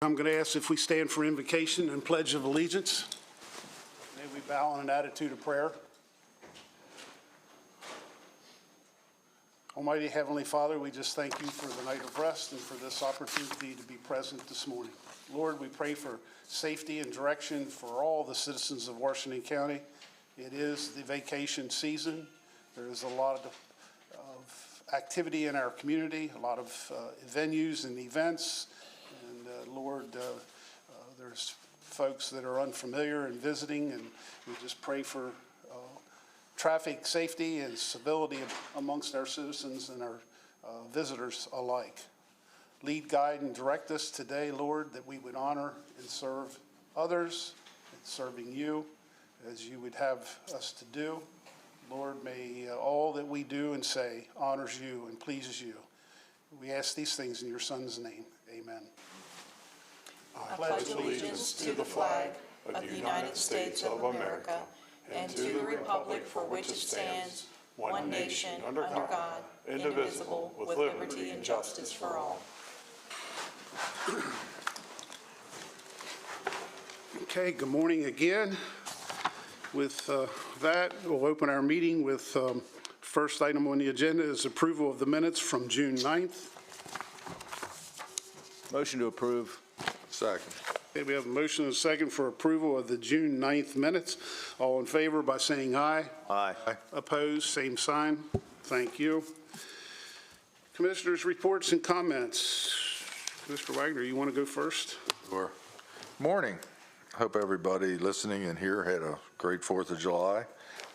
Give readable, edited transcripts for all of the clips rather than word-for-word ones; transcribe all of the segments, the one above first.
I'm going to ask if we stand for invocation and pledge of allegiance. May we bow in an attitude of prayer. Almighty Heavenly Father, we just thank you for the night of rest and for this opportunity to be present this morning. Lord, we pray for safety and direction for all the citizens of Washington County. It is the vacation season. There is a lot of activity in our community, a lot of venues and events. And Lord, there's folks that are unfamiliar and visiting, and we just pray for traffic safety and civility amongst our citizens and our visitors alike. Lead, guide, and direct us today, Lord, that we would honor and serve others, and serving you as you would have us to do. Lord, may all that we do and say honors you and pleases you. We ask these things in your Son's name. Amen. I pledge allegiance to the flag of the United States of America and to the republic for which it stands, one nation, under God, indivisible, with liberty and justice for all. Okay, good morning again. With that, we'll open our meeting with first item on the agenda is approval of the minutes from June 9th. Motion to approve. Second. Okay, we have a motion and a second for approval of the June 9th minutes. All in favor by saying aye. Aye. Opposed, same sign. Thank you. Commissioners' reports and comments. Mr. Wagner, you want to go first? Sure. Morning. Hope everybody listening in here had a great 4th of July.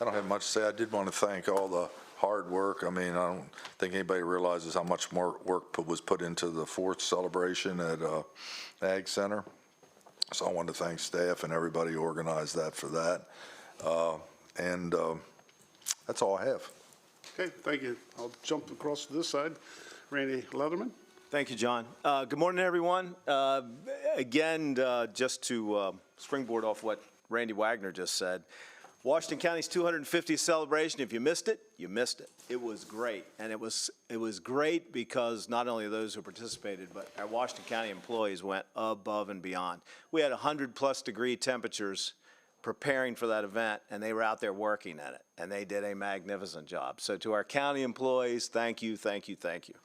I don't have much to say. I did want to thank all the hard work. I mean, I don't think anybody realizes how much more work was put into the 4th celebration at Ag Center. So I wanted to thank staff and everybody who organized that for that. And that's all I have. Okay, thank you. I'll jump across to this side. Randy Leatherman. Thank you, John. Good morning, everyone. Again, just to springboard off what Randy Wagner just said, Washington County's 250th celebration, if you missed it, you missed it. It was great, and it was great because not only those who participated, but our Washington County employees went above and beyond. We had 100+ degree temperatures preparing for that event, and they were out there working at it, and they did a magnificent job. So to our county employees, thank you, thank you, thank you.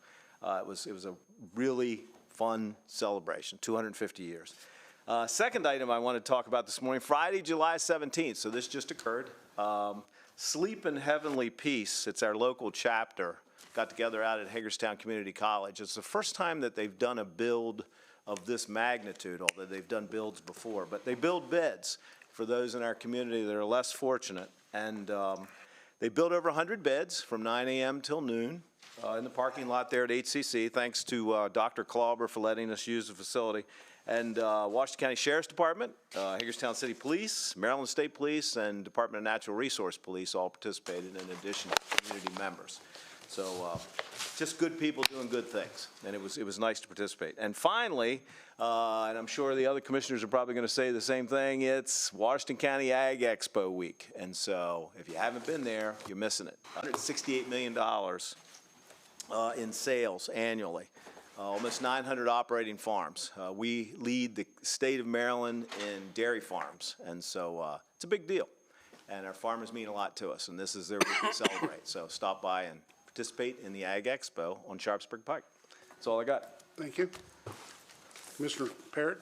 It was a really fun celebration, 250 years. Second item I want to talk about this morning, Friday, July 17th, so this just occurred. Sleep in Heavenly Peace, it's our local chapter, got together out at Hagerstown Community College. It's the first time that they've done a build of this magnitude, although they've done builds before, but they build beds for those in our community that are less fortunate. And they built over 100 beds from 9 a.m. till noon. In the parking lot there at HCC, thanks to Dr. Klauber for letting us use the facility. And Washington County Sheriff's Department, Hagerstown City Police, Maryland State Police, and Department of Natural Resource Police all participated in addition to community members. So just good people doing good things, and it was nice to participate. And finally, and I'm sure the other commissioners are probably going to say the same thing, it's Washington County Ag Expo week. And so if you haven't been there, you're missing it. $168 million in sales annually, almost 900 operating farms. We lead the state of Maryland in dairy farms, and so it's a big deal. And our farmers mean a lot to us, and this is their week to celebrate. So stop by and participate in the Ag Expo on Sharpsburg Pike. That's all I got. Thank you. Commissioner Parrott.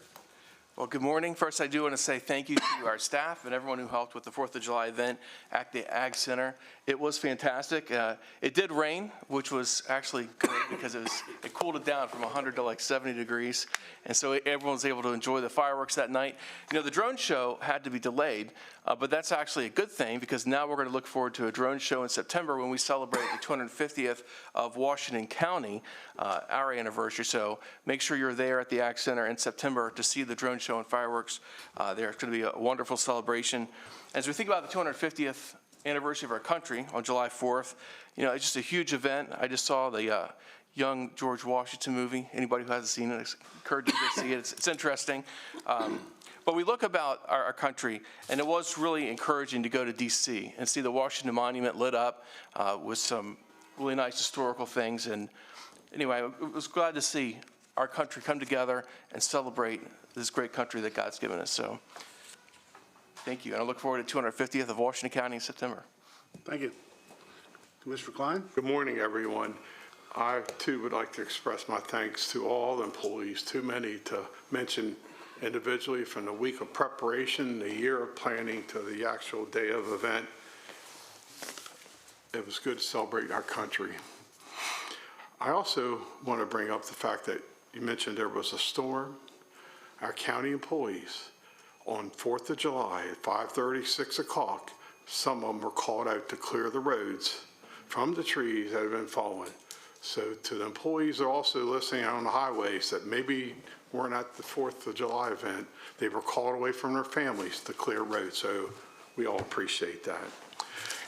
Well, good morning. First, I do want to say thank you to our staff and everyone who helped with the 4th of July event at the Ag Center. It was fantastic. It did rain, which was actually good because it cooled it down from 100 to like 70 degrees. And so everyone was able to enjoy the fireworks that night. You know, the drone show had to be delayed, but that's actually a good thing because now we're going to look forward to a drone show in September when we celebrate the 250th of Washington County, our anniversary. So make sure you're there at the Ag Center in September to see the drone show and fireworks. There's going to be a wonderful celebration. As we think about the 250th anniversary of our country on July 4th, you know, it's just a huge event. I just saw the young George Washington movie. Anybody who hasn't seen it, I encourage you to see it. It's interesting. But we look about our country, and it was really encouraging to go to D.C. and see the Washington Monument lit up with some really nice historical things. And anyway, I was glad to see our country come together and celebrate this great country that God's given us. So thank you, and I look forward to 250th of Washington County in September. Thank you. Commissioner Klein? Good morning, everyone. I, too, would like to express my thanks to all the employees, too many to mention individually, from the week of preparation, the year of planning, to the actual day of event. It was good to celebrate our country. I also want to bring up the fact that you mentioned there was a storm. Our county employees on 4th of July at 5:30, 6 o'clock, some of them were called out to clear the roads from the trees that have been fallen. So to the employees that are also listening on the highways that maybe weren't at the 4th of July event, they were called away from their families to clear roads. So we all appreciate that.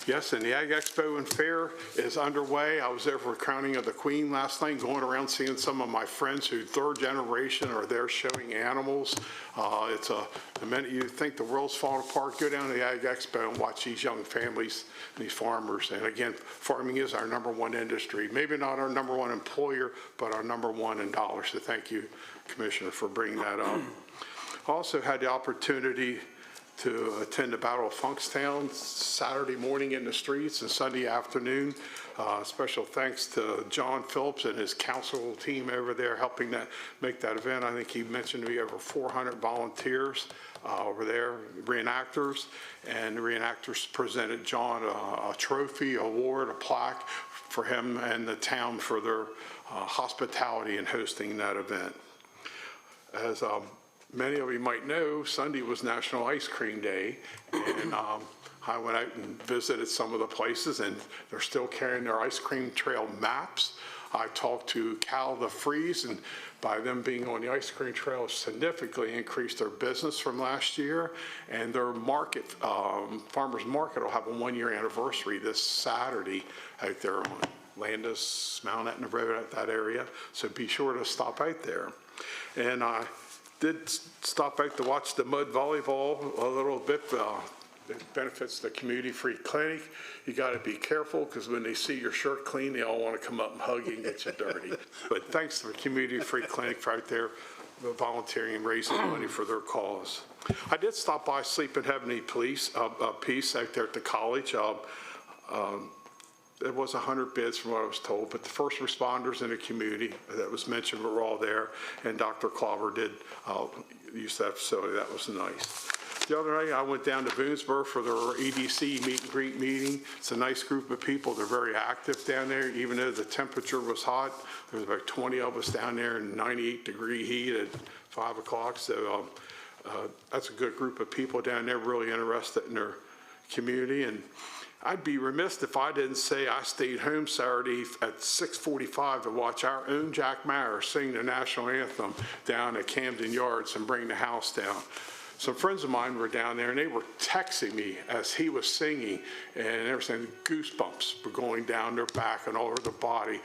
Yes, and the Ag Expo and Fair is underway. I was there for Crowning of the Queen last night, going around seeing some of my friends who third generation are there showing animals. The minute you think the world's falling apart, go down to the Ag Expo and watch these young families, these farmers. And again, farming is our #1 industry. Maybe not our #1 employer, but our #1 in dollars. So thank you, Commissioner, for bringing that up. Also had the opportunity to attend the Battle of Funkstown Saturday morning in the streets and Sunday afternoon. Special thanks to John Phillips and his council team over there helping make that event. I think he mentioned to me over 400 volunteers over there, reenactors, and the reenactors presented John a trophy, award, a plaque for him and the town for their hospitality in hosting that event. As many of you might know, Sunday was National Ice Cream Day, and I went out and visited some of the places, and they're still carrying their ice cream trail maps. I talked to Cal the Freeze, and by them being on the ice cream trail, significantly increased their business from last year, and their market, farmers market, will have a 1-year anniversary this Saturday out there on Landis, Mount Etna Road, at that area, so be sure to stop out there. And I did stop out to watch the mud volleyball a little bit. It benefits the Community Free Clinic. You got to be careful because when they see your shirt clean, they all want to come up and hug you and get you dirty. But thanks to the Community Free Clinic for out there volunteering and raising money for their cause. I did stop by Sleep in Heavenly Peace out there at the college. It was 100 bids from what I was told, but the first responders in the community that was mentioned were all there, and Dr. Clover did use that facility. That was nice. The other night, I went down to Boonesboro for their EDC meet and greet meeting. It's a nice group of people. They're very active down there, even though the temperature was hot. There was about 20 of us down there in 98-degree heat at 5 o'clock. So that's a good group of people down there, really interested in their community. And I'd be remiss if I didn't say I stayed home Saturday at 6:45 to watch our own Jack Maher sing the national anthem down at Camden Yards and bring the house down. Some friends of mine were down there, and they were texting me as he was singing, and they were saying goosebumps were going down their back and all over their body,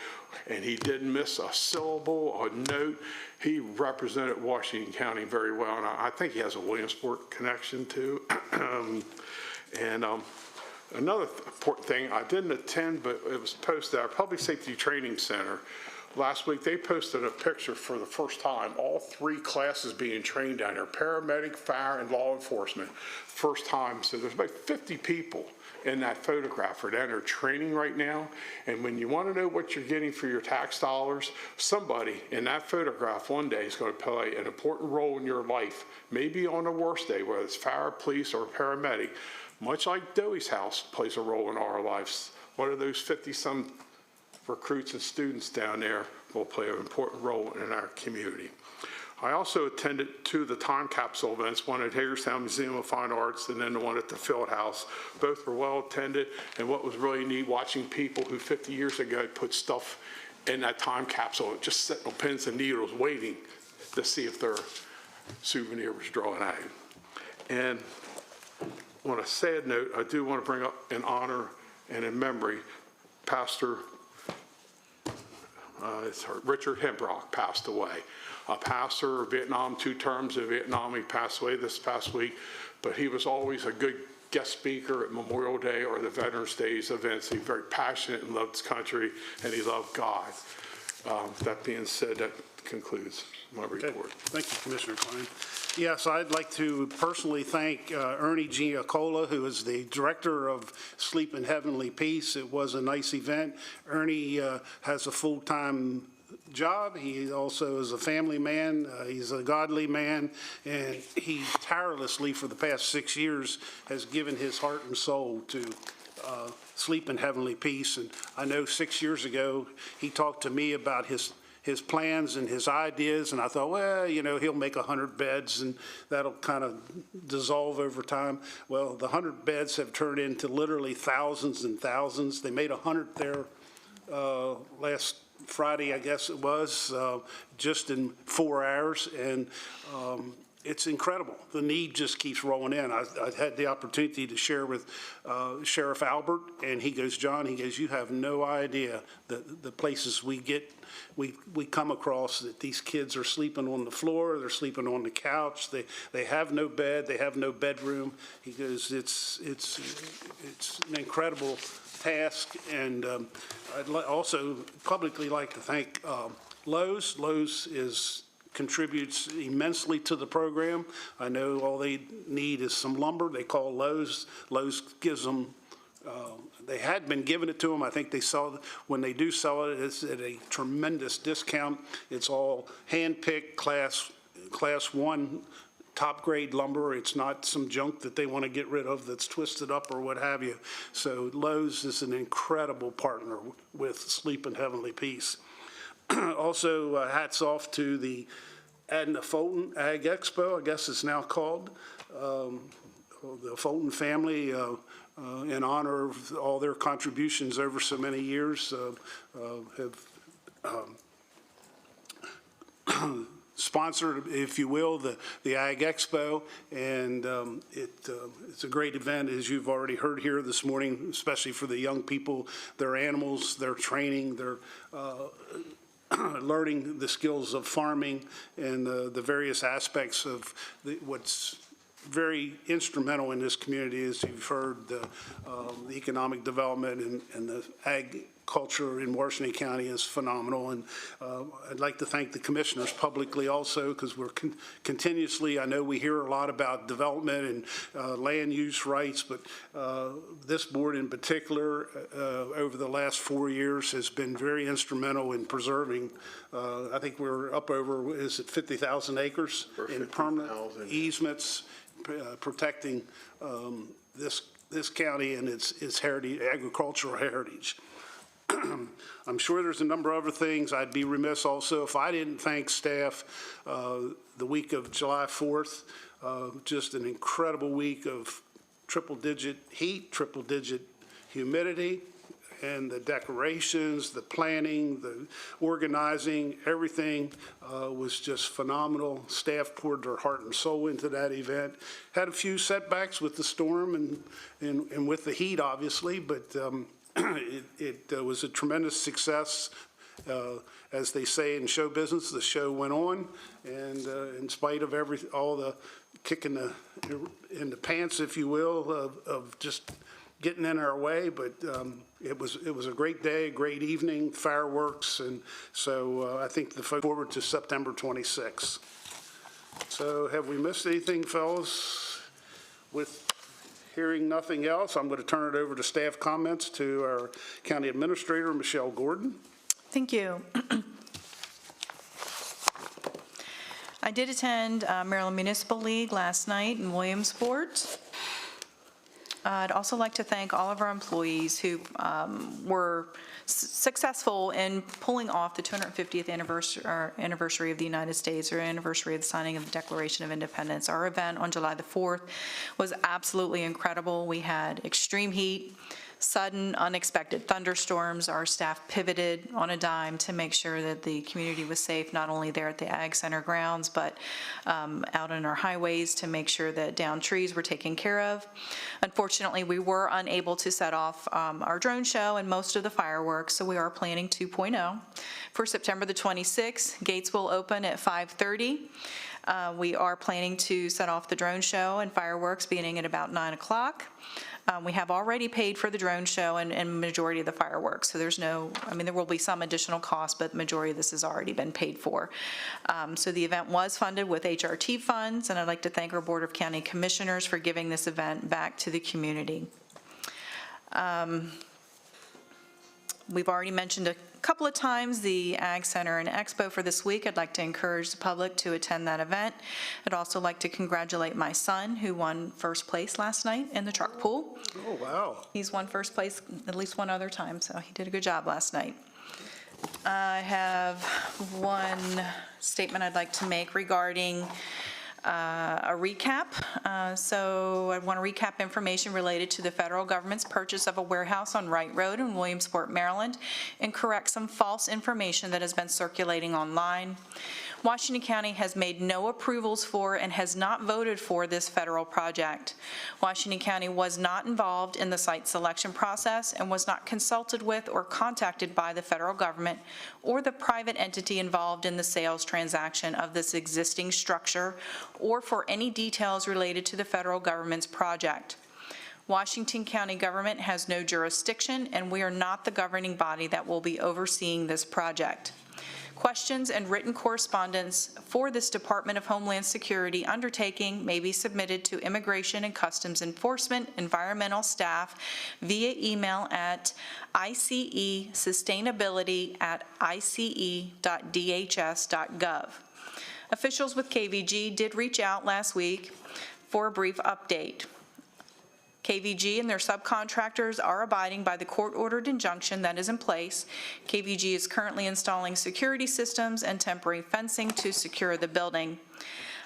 and he didn't miss a syllable, a note. He represented Washington County very well, and I think he has a Williamsport connection too. Another important thing, I didn't attend, but it was posted at our Public Safety Training Center. Last week, they posted a picture for the first time, all 3 classes being trained down there, paramedic, fire, and law enforcement. First time, so there's about 50 people in that photograph are down there training right now. And when you want to know what you're getting for your tax dollars, somebody in that photograph one day is going to play an important role in your life, maybe on the worst day, whether it's fire, police, or paramedic. Much like Dewey's house plays a role in our lives. One of those 50-some recruits and students down there will play an important role in our community. I also attended 2 of the time capsule events, one at Hagerstown Museum of Fine Arts and then the one at the Field House. Both were well attended, and what was really neat, watching people who 50 years ago put stuff in that time capsule, just sitting on pins and needles waiting to see if their souvenir was drawn out. And on a sad note, I do want to bring up in honor and in memory, Pastor Richard Hembrock passed away. A pastor of Vietnam, 2 terms in Vietnam. He passed away this past week, but he was always a good guest speaker at Memorial Day or the Veterans Days events. He was very passionate and loved his country, and he loved God. That being said, that concludes my Okay. report. Thank you, Commissioner Klein. Yes, I'd like to personally thank Ernie Giacola, who is the Director of Sleep in Heavenly Peace. It was a nice event. Ernie has a full-time job. He also is a family man. He's a godly man, and he tirelessly, for the past 6 years, has given his heart and soul to Sleep in Heavenly Peace. And I know 6 years ago, he talked to me about his plans and his ideas, and I thought, well, you know, he'll make 100 beds, and that'll kind of dissolve over time. Well, the 100 beds have turned into literally thousands and thousands. They made 100 there last Friday, I guess it was, just in 4 hours, and it's incredible. The need just keeps rolling in. I had the opportunity to share with Sheriff Albert, and he goes, John, he goes, you have no idea the places we come across that these kids are sleeping on the floor, they're sleeping on the couch, they have no bed, they have no bedroom. He goes, it's an incredible task, and I'd also publicly like to thank Lowe's. Lowe's contributes immensely to the program. I know all they need is some lumber. They call Lowe's. Lowe's gives them, they had been giving it to them. I think they sell, when they do sell it, it's at a tremendous discount. It's all hand-picked class 1 top grade lumber. It's not some junk that they want to get rid of that's twisted up or what have you. So Lowe's is an incredible partner with Sleep in Heavenly Peace. Also, hats off to the Adna Fulton Ag Expo, I guess it's now called. The Fulton family, in honor of all their contributions over so many years, have sponsored, if you will, the Ag Expo, and it's a great event, as you've already heard here this morning, especially for the young people, their animals, their training, their learning the skills of farming and the various aspects of what's very instrumental in this community, as you've heard, the economic development and the ag culture in Washington County is phenomenal. And I'd like to thank the commissioners publicly also, because we're continuously, I know we hear a lot about development and land use rights, but this board in particular over the last 4 years has been very instrumental in preserving, I think we're up over, is it 50,000 acres in permanent easements, protecting this county and its heritage, agricultural heritage. I'm sure there's a number of other things. I'd be remiss also if I didn't thank staff the week of July 4th, just an incredible week of triple-digit heat, triple-digit humidity, and the decorations, the planning, the organizing, everything was just phenomenal. Staff poured their heart and soul into that event. Had a few setbacks with the storm and with the heat, obviously, but it was a tremendous success. As they say in show business, the show went on, and in spite of all the kick in the pants, if you will, of just getting in our way, but it was a great day, a great evening, fireworks, and so I think the folks forward to September 26th. So have we missed anything, fellas? With hearing nothing else, I'm going to turn it over to staff comments to our County Administrator, Michelle Gordon. Thank you. I did attend Maryland Municipal League last night in Williamsport. I'd also like to thank all of our employees who were successful in pulling off the 250th anniversary of the United States, or anniversary of the signing of the Declaration of Independence. Our event on July the 4th was absolutely incredible. We had extreme heat, sudden, unexpected thunderstorms. Our staff pivoted on a dime to make sure that the community was safe, not only there at the Ag Center grounds, but out on our highways to make sure that downed trees were taken care of. Unfortunately, we were unable to set off our drone show and most of the fireworks, so we are planning 2.0 for September the 26th. Gates will open at 5:30. We are planning to set off the drone show and fireworks beginning at about 9 o'clock. We have already paid for the drone show and majority of the fireworks, so there's no, I mean, there will be some additional cost, but the majority of this has already been paid for. So the event was funded with HRT funds, and I'd like to thank our Board of County Commissioners for giving this event back to the community. We've already mentioned a couple of times the Ag Center and Expo for this week. I'd like to encourage the public to attend that event. I'd also like to congratulate my son, who won first place last night in the truck pool. Oh, wow. He's won first place at least one other time, so he did a good job last night. I have one statement I'd like to make regarding a recap. So I want to recap information related to the federal government's purchase of a warehouse on Wright Road in Williamsport, Maryland, and correct some false information that has been circulating online. Washington County has made no approvals for and has not voted for this federal project. Washington County was not involved in the site selection process and was not consulted with or contacted by the federal government or the private entity involved in the sales transaction of this existing structure or for any details related to the federal government's project. Washington County government has no jurisdiction, and we are not the governing body that will be overseeing this project. Questions and written correspondence for this Department of Homeland Security undertaking may be submitted to Immigration and Customs Enforcement environmental staff via email at icesustainability@ice.dhs.gov. Officials with KVG did reach out last week for a brief update. KVG and their subcontractors are abiding by the court-ordered injunction that is in place. KVG is currently installing security systems and temporary fencing to secure the building.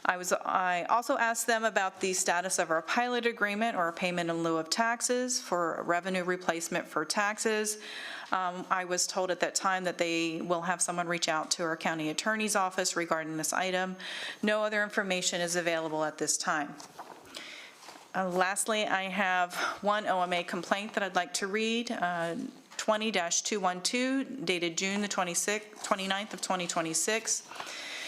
I also asked them about the status of our pilot agreement or payment in lieu of taxes for revenue replacement for taxes. I was told at that time that they will have someone reach out to our county attorney's office regarding this item. No other information is available at this time. Lastly, I have one OMA complaint that I'd like to read, 20-212, dated June the 29th of 2026.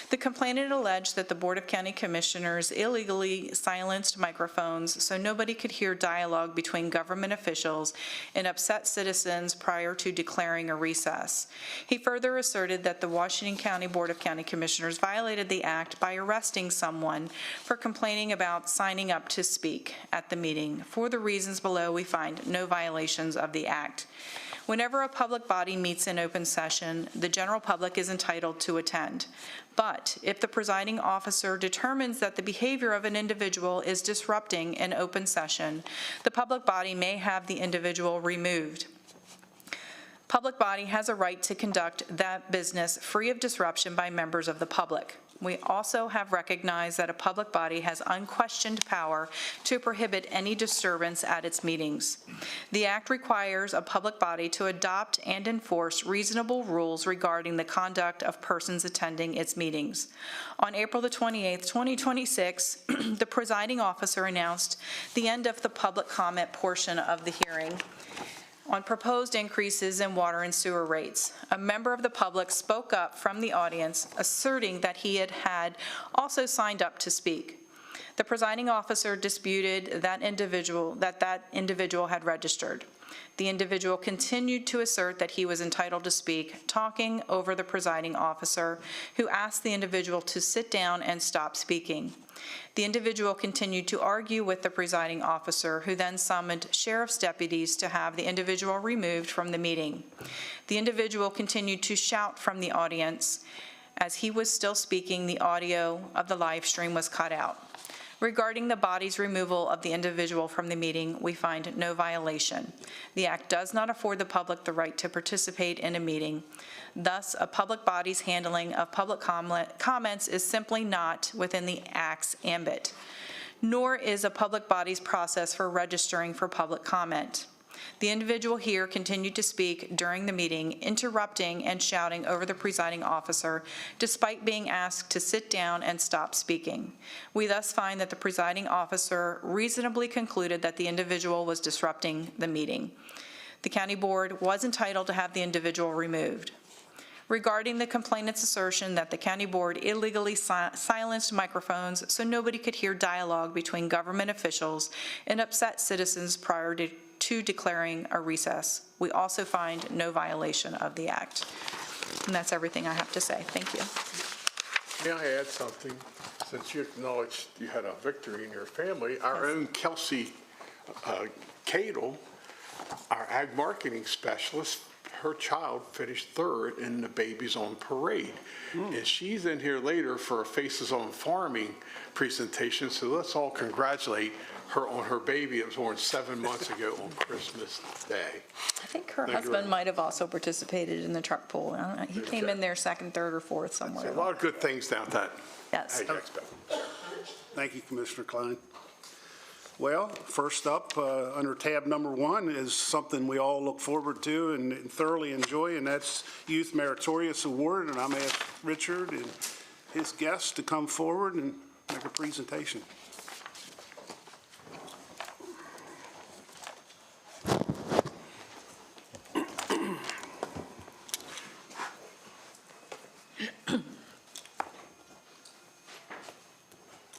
The complainant alleged that the Board of County Commissioners illegally silenced microphones so nobody could hear dialogue between government officials and upset citizens prior to declaring a recess. He further asserted that the Washington County Board of County Commissioners violated the act by arresting someone for complaining about signing up to speak at the meeting. For the reasons below, we find no violations of the act. Whenever a public body meets in open session, the general public is entitled to attend. But if the presiding officer determines that the behavior of an individual is disrupting an open session, the public body may have the individual removed. Public body has a right to conduct that business free of disruption by members of the public. We also have recognized that a public body has unquestioned power to prohibit any disturbance at its meetings. The Act requires a public body to adopt and enforce reasonable rules regarding the conduct of persons attending its meetings. On April the 28th, 2026, the presiding officer announced the end of the public comment portion of the hearing on proposed increases in water and sewer rates. A member of the public spoke up from the audience, asserting that he had also signed up to speak. The presiding officer disputed that individual had registered. The individual continued to assert that he was entitled to speak, talking over the presiding officer, who asked the individual to sit down and stop speaking. The individual continued to argue with the presiding officer, who then summoned sheriff's deputies to have the individual removed from the meeting. The individual continued to shout from the audience. As he was still speaking, the audio of the live stream was cut out. Regarding the body's removal of the individual from the meeting, we find no violation. The Act does not afford the public the right to participate in a meeting. Thus, a public body's handling of public comments is simply not within the Act's ambit, nor is a public body's process for registering for public comment. The individual here continued to speak during the meeting, interrupting and shouting over the presiding officer, despite being asked to sit down and stop speaking. We thus find that the presiding officer reasonably concluded that the individual was disrupting the meeting. The county board was entitled to have the individual removed. regarding the complainant's assertion that the county board illegally silenced microphones so nobody could hear dialogue between government officials and upset citizens prior to declaring a recess. We also find no violation of the act. And that's everything I have to say. Thank you. May I add something? Since you acknowledged you had a victory in your family, our own Kelsey Cadle, our ag marketing specialist, her child finished third in the Babies on Parade. And she's in here later for a Faces on Farming presentation, so let's all congratulate her on her baby that was born 7 months ago on Christmas Day. I think her Thank you, husband Ray. might have also participated in the truck pull. I don't know. He came in there second, third, or fourth somewhere. A lot of good things down at that Yes. Ag Expo. Thank you, Commissioner Klein. Well, first up, under tab number 1 is something we all look forward to and thoroughly enjoy, and that's Youth Meritorious Award. And I'm going to ask Richard and his guests to come forward and make a presentation.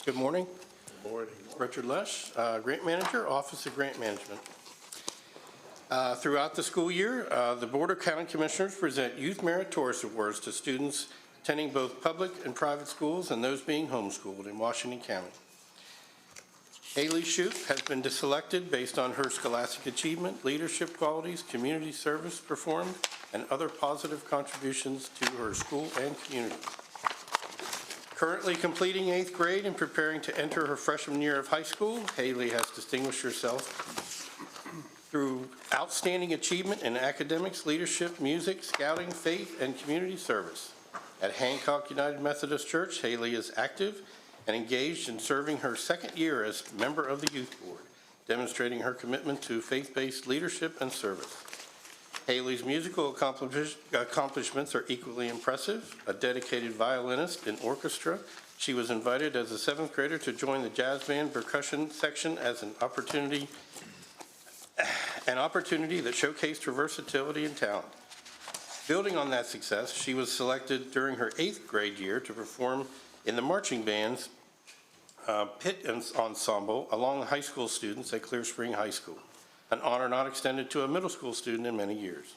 Good morning. Good morning. Richard Lesh, Grant Manager, Office of Grant Management. Throughout the school year, the Board of County Commissioners present Youth Meritorious Awards to students attending both public and private schools and those being homeschooled in Washington County. Haley Shoup has been selected based on her scholastic achievement, leadership qualities, community service performed, and other positive contributions to her school and community. Currently completing 8th grade and preparing to enter her freshman year of high school, Haley has distinguished herself through outstanding achievement in academics, leadership, music, scouting, faith, and community service. At Hancock United Methodist Church, Haley is active and engaged in serving her second year as member of the Youth Board, demonstrating her commitment to faith-based leadership and service. Haley's musical accomplishments are equally impressive. A dedicated violinist in orchestra, she was invited as a 7th grader to join the jazz band percussion section as an opportunity that showcased her versatility and talent. Building on that success, she was selected during her 8th grade year to perform in the marching band's pit ensemble along with high school students at Clear Spring High School, an honor not extended to a middle school student in many years.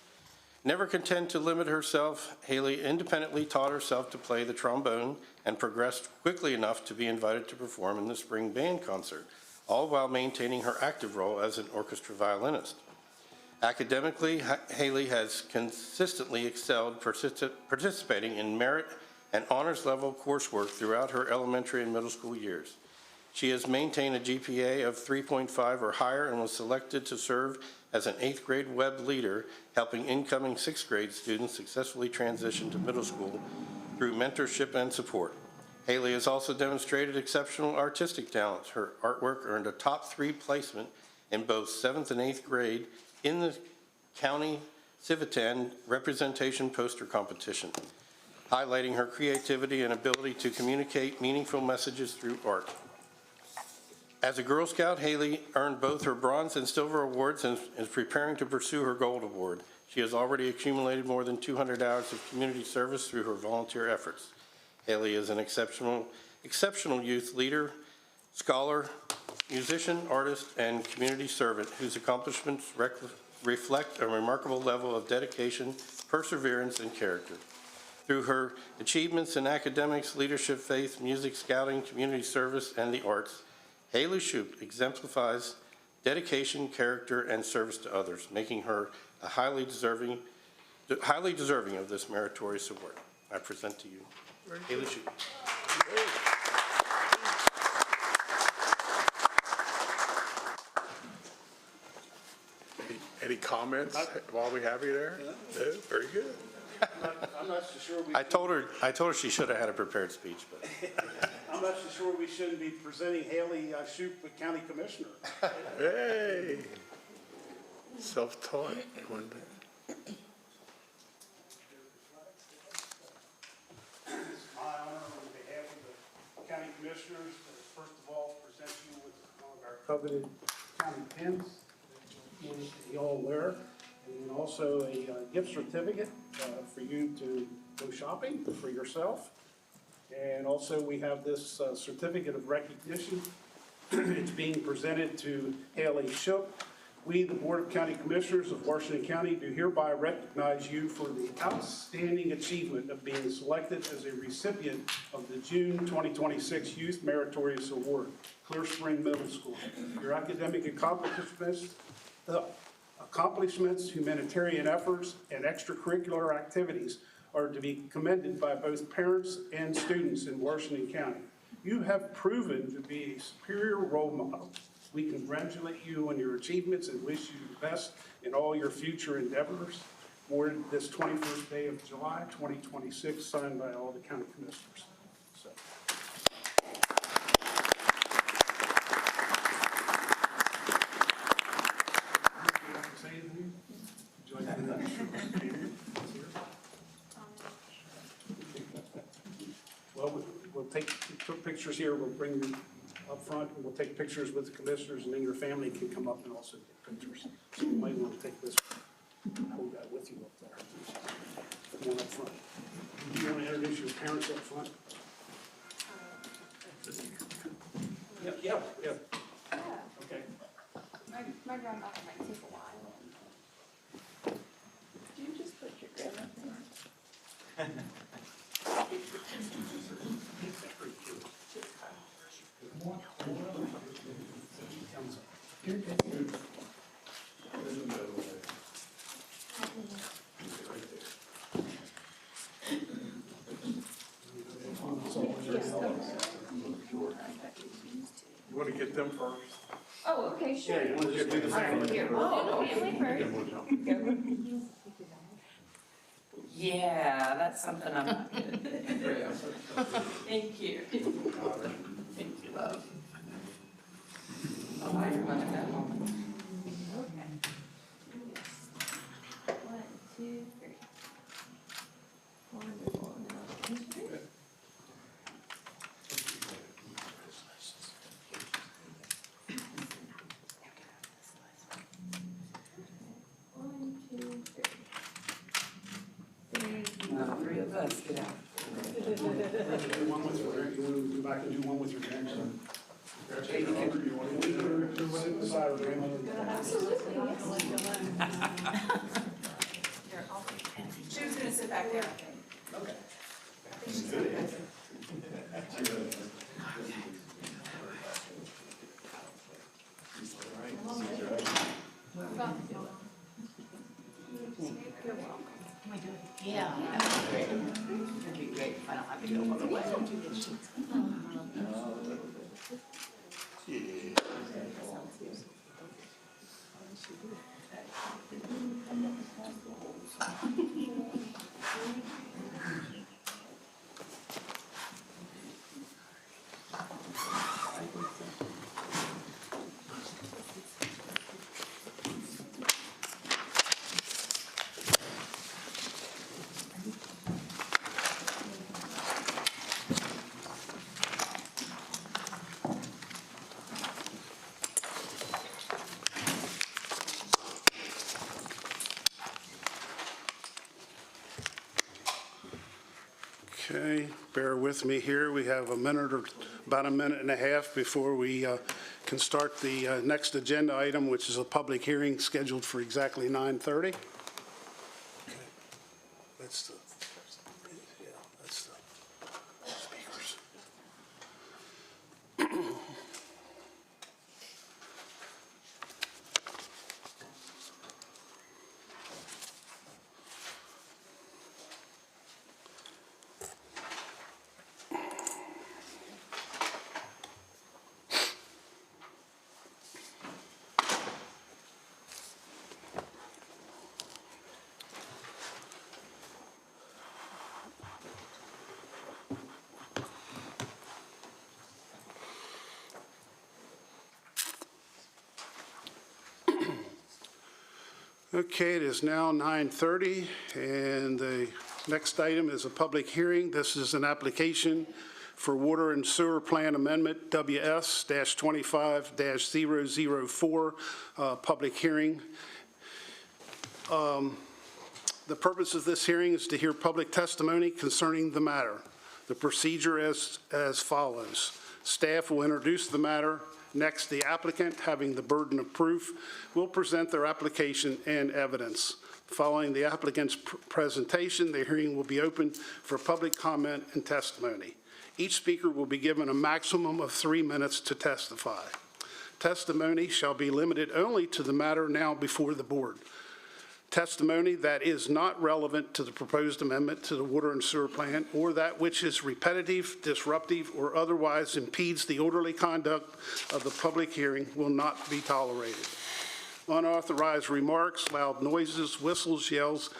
Never content to limit herself, Haley independently taught herself to play the trombone and progressed quickly enough to be invited to perform in the spring band concert, all while maintaining her active role as an orchestra violinist. Academically, Haley has consistently excelled, participating in merit and honors level coursework throughout her elementary and middle school years. She has maintained a GPA of 3.5 or higher and was selected to serve as an 8th grade web leader, helping incoming 6th grade students successfully transition to middle school through mentorship and support. Haley has also demonstrated exceptional artistic talents. Her artwork earned a top 3 placement in both 7th and 8th grade in the county Civitan representation poster competition, highlighting her creativity and ability to communicate meaningful messages through art. As a Girl Scout, Haley earned both her bronze and silver awards and is preparing to pursue her gold award. She has already accumulated more than 200 hours of community service through her volunteer efforts. Haley is an exceptional youth leader, scholar, musician, artist, and community servant whose accomplishments reflect a remarkable level of dedication, perseverance, and character. Through her achievements in academics, leadership, faith, music, scouting, community service, and the arts, Haley Shoup exemplifies dedication, character, and service to others, making her a highly deserving of this meritorious award. I present to you Haley Shoup. Any comments while we have you there? No, very good. I'm not so sure we. I told her she should have had a prepared speech, but I'm not so sure we shouldn't be presenting Haley Shoup, County Commissioner. Hey, self-taught. One minute. It's my honor on behalf of the county commissioners to first of all present you with one of our coveted county pins that you all wear, and also a gift certificate for you to go shopping for yourself. And also, we have this certificate of recognition. It's being presented to Haley Shook. We, the Board of County Commissioners of Washington County, do hereby recognize you for the outstanding achievement of being selected as a recipient of the June 2026 Youth Meritorious Award, Clear Spring Middle School. Your academic accomplishments, humanitarian efforts, and extracurricular activities are to be commended by both parents and students in Washington County. You have proven to be a superior role model. We congratulate you on your achievements and wish you the best in all your future endeavors. Awarded this 21st day of July, 2026, signed by all the county commissioners. So. Say anything? Would you like to do that? Well, we'll take pictures here. We'll bring you up front, and we'll take pictures with the commissioners, and then your family can come up and also take pictures. So you might want to take this, hold that with you up there. Come on up front. Do you want to introduce your parents up front? Yeah. Okay. My grandmother might take a while. Do you just put your grandmother in? You want to get them first? Oh, okay, sure. Yeah, you want to just do the family. Here, oh, family first. Yeah, that's something I'm not good at. Thank you. Thank you, love. Oh, I remember that moment. Okay. 1, 2, 3. Wonderful. No, 3 of us, get out. One with your, you want to go back and do one with your grandson? You want to sit beside her grandmother? She was gonna sit back there. Okay. Yeah, that'd be great. That'd be great if I don't have to go all the way. Okay, bear with me here. We have a minute or about a minute and a half before we can start the next agenda item, which is a public hearing scheduled for exactly 9:30. Okay. That's the speakers. Okay, it is now 9:30, and the next item is a public hearing. This is an application for Water and Sewer Plan Amendment, WS-25-004, public hearing. The purpose of this hearing is to hear public testimony concerning the matter. The procedure is as follows. Staff will introduce the matter. Next, the applicant, having the burden of proof, will present their application and evidence. Following the applicant's presentation, the hearing will be open for public comment and testimony. Each speaker will be given a maximum of 3 minutes to testify. Testimony shall be limited only to the matter now before the board. Testimony that is not relevant to the proposed amendment to the water and sewer plan, or that which is repetitive, disruptive, or otherwise impedes the orderly conduct of the public hearing will not be tolerated. Unauthorized remarks, loud noises, whistles, yells,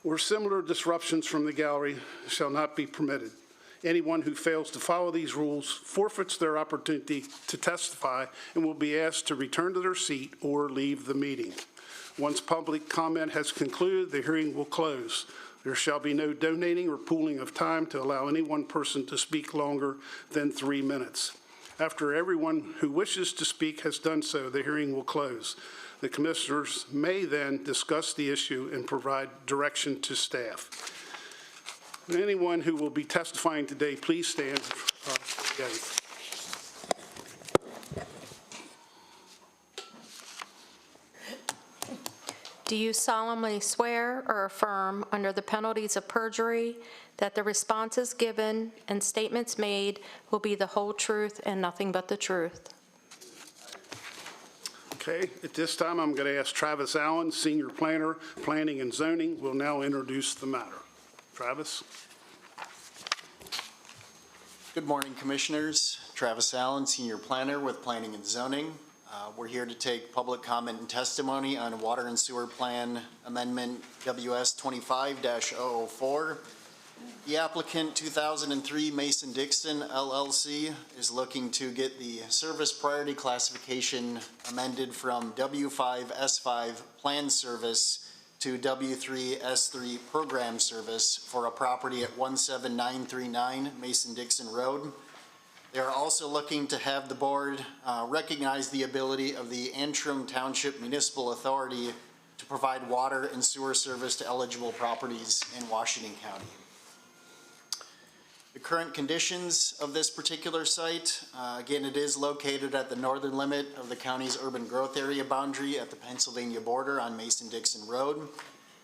or similar disruptions from the gallery shall not be permitted. Anyone who fails to follow these rules forfeits their opportunity to testify and will be asked to return to their seat or leave the meeting. Once public comment has concluded, the hearing will close. There shall be no donating or pooling of time to allow any one person to speak longer than 3 minutes. After everyone who wishes to speak has done so, the hearing will close. The commissioners may then discuss the issue and provide direction to staff. Anyone who will be testifying today, please stand for the oath. Do you solemnly swear or affirm, under the penalties of perjury, that the responses given and statements made will be the whole truth and nothing but the truth? Okay, at this time, I'm going to ask Travis Allen, Senior Planner, Planning and Zoning, will now introduce the matter. Travis? Good morning, Commissioners. Travis Allen, Senior Planner with Planning and Zoning. We're here to take public comment and testimony on Water and Sewer Plan Amendment WS 25-004. The applicant, 2003 Mason-Dixon LLC, is looking to get the service priority classification amended from W5S5 Plan Service to W3S3 Program Service for a property at 17939 Mason-Dixon Road. They are also looking to have the board recognize the ability of the Antrim Township Municipal Authority to provide water and sewer service to eligible properties in Washington County. The current conditions of this particular site, again, it is located at the northern limit of the county's urban growth area boundary at the Pennsylvania border on Mason-Dixon Road.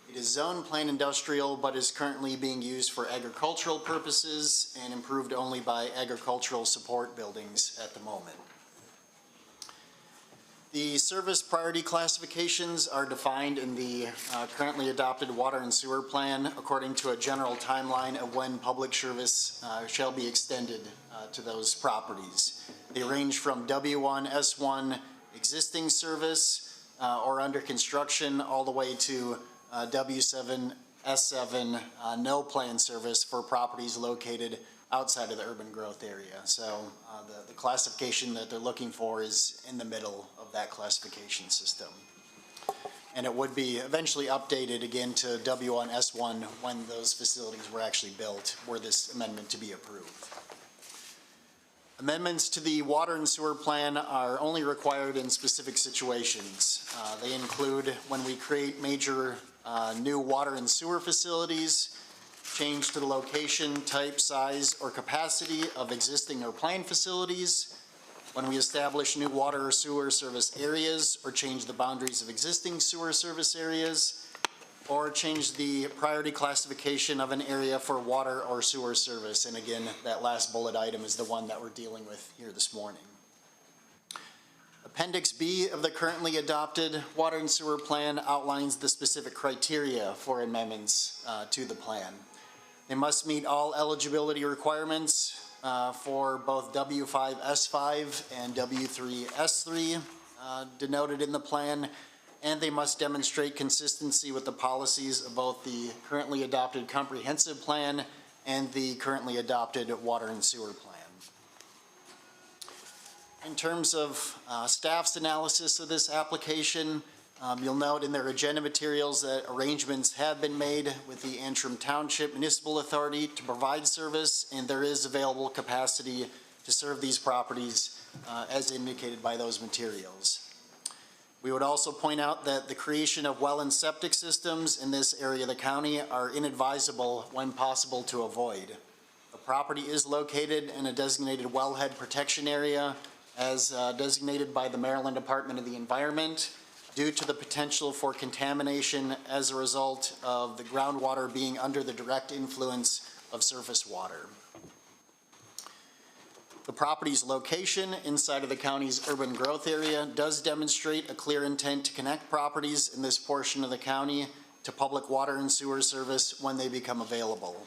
It is zoned plain industrial, but is currently being used for agricultural purposes and improved only by agricultural support buildings at the moment. The service priority classifications are defined in the currently adopted water and sewer plan according to a general timeline of when public service shall be extended to those properties. They range from W1, S1 existing service or under construction all the way to W7, S7 no plan service for properties located outside of the urban growth area. So the classification that they're looking for is in the middle of that classification system. And it would be eventually updated again to W1, S1 when those facilities were actually built, were this amendment to be approved. Amendments to the water and sewer plan are only required in specific situations. They include when we create major new water and sewer facilities, change to the location, type, size, or capacity of existing or planned facilities, when we establish new water or sewer service areas or change the boundaries of existing sewer service areas, or change the priority classification of an area for water or sewer service. And again, that last bullet item is the one that we're dealing with here this morning. Appendix B of the currently adopted water and sewer plan outlines the specific criteria for amendments to the plan. They must meet all eligibility requirements for both W5S5 and W3S3 denoted in the plan, and they must demonstrate consistency with the policies of both the currently adopted comprehensive plan and the currently adopted water and sewer plan. In terms of staff's analysis of this application, you'll note in their agenda materials that arrangements have been made with the Antrim Township Municipal Authority to provide service, and there is available capacity to serve these properties as indicated by those materials. We would also point out that the creation of well and septic systems in this area of the county are inadvisable when possible to avoid. The property is located in a designated wellhead protection area as designated by the Maryland Department of the Environment due to the potential for contamination as a result of the groundwater being under the direct influence of surface water. The property's location inside of the county's urban growth area does demonstrate a clear intent to connect properties in this portion of the county to public water and sewer service when they become available.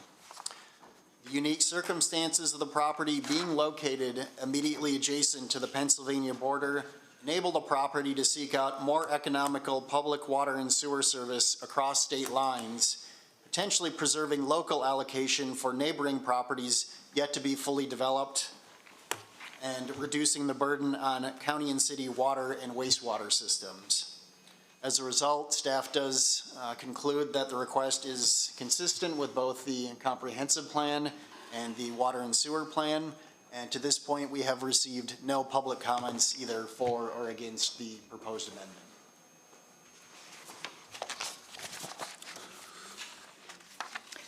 The unique circumstances of the property being located immediately adjacent to the Pennsylvania border enable the property to seek out more economical public water and sewer service across state lines, potentially preserving local allocation for neighboring properties yet to be fully developed, and reducing the burden on county and city water and wastewater systems. As a result, staff does conclude that the request is consistent with both the comprehensive plan and the water and sewer plan. And to this point, we have received no public comments either for or against the proposed amendment.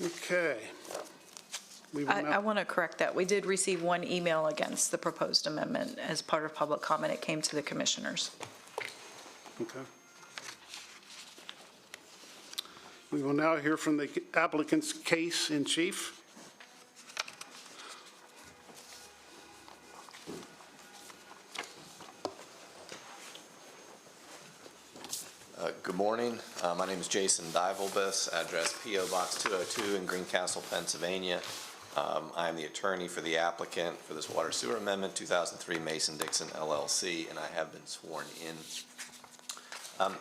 Okay. We will I now, want to correct that. We did receive one email against the proposed amendment as part of public comment. It came to the commissioners. okay. We will now hear from the applicant's case in chief. Good morning. My name is Jason Divalbus, address P.O. Box 202 in Greencastle, Pennsylvania. I am the attorney for the applicant for this water sewer amendment, 2003 Mason-Dixon LLC, and I have been sworn in.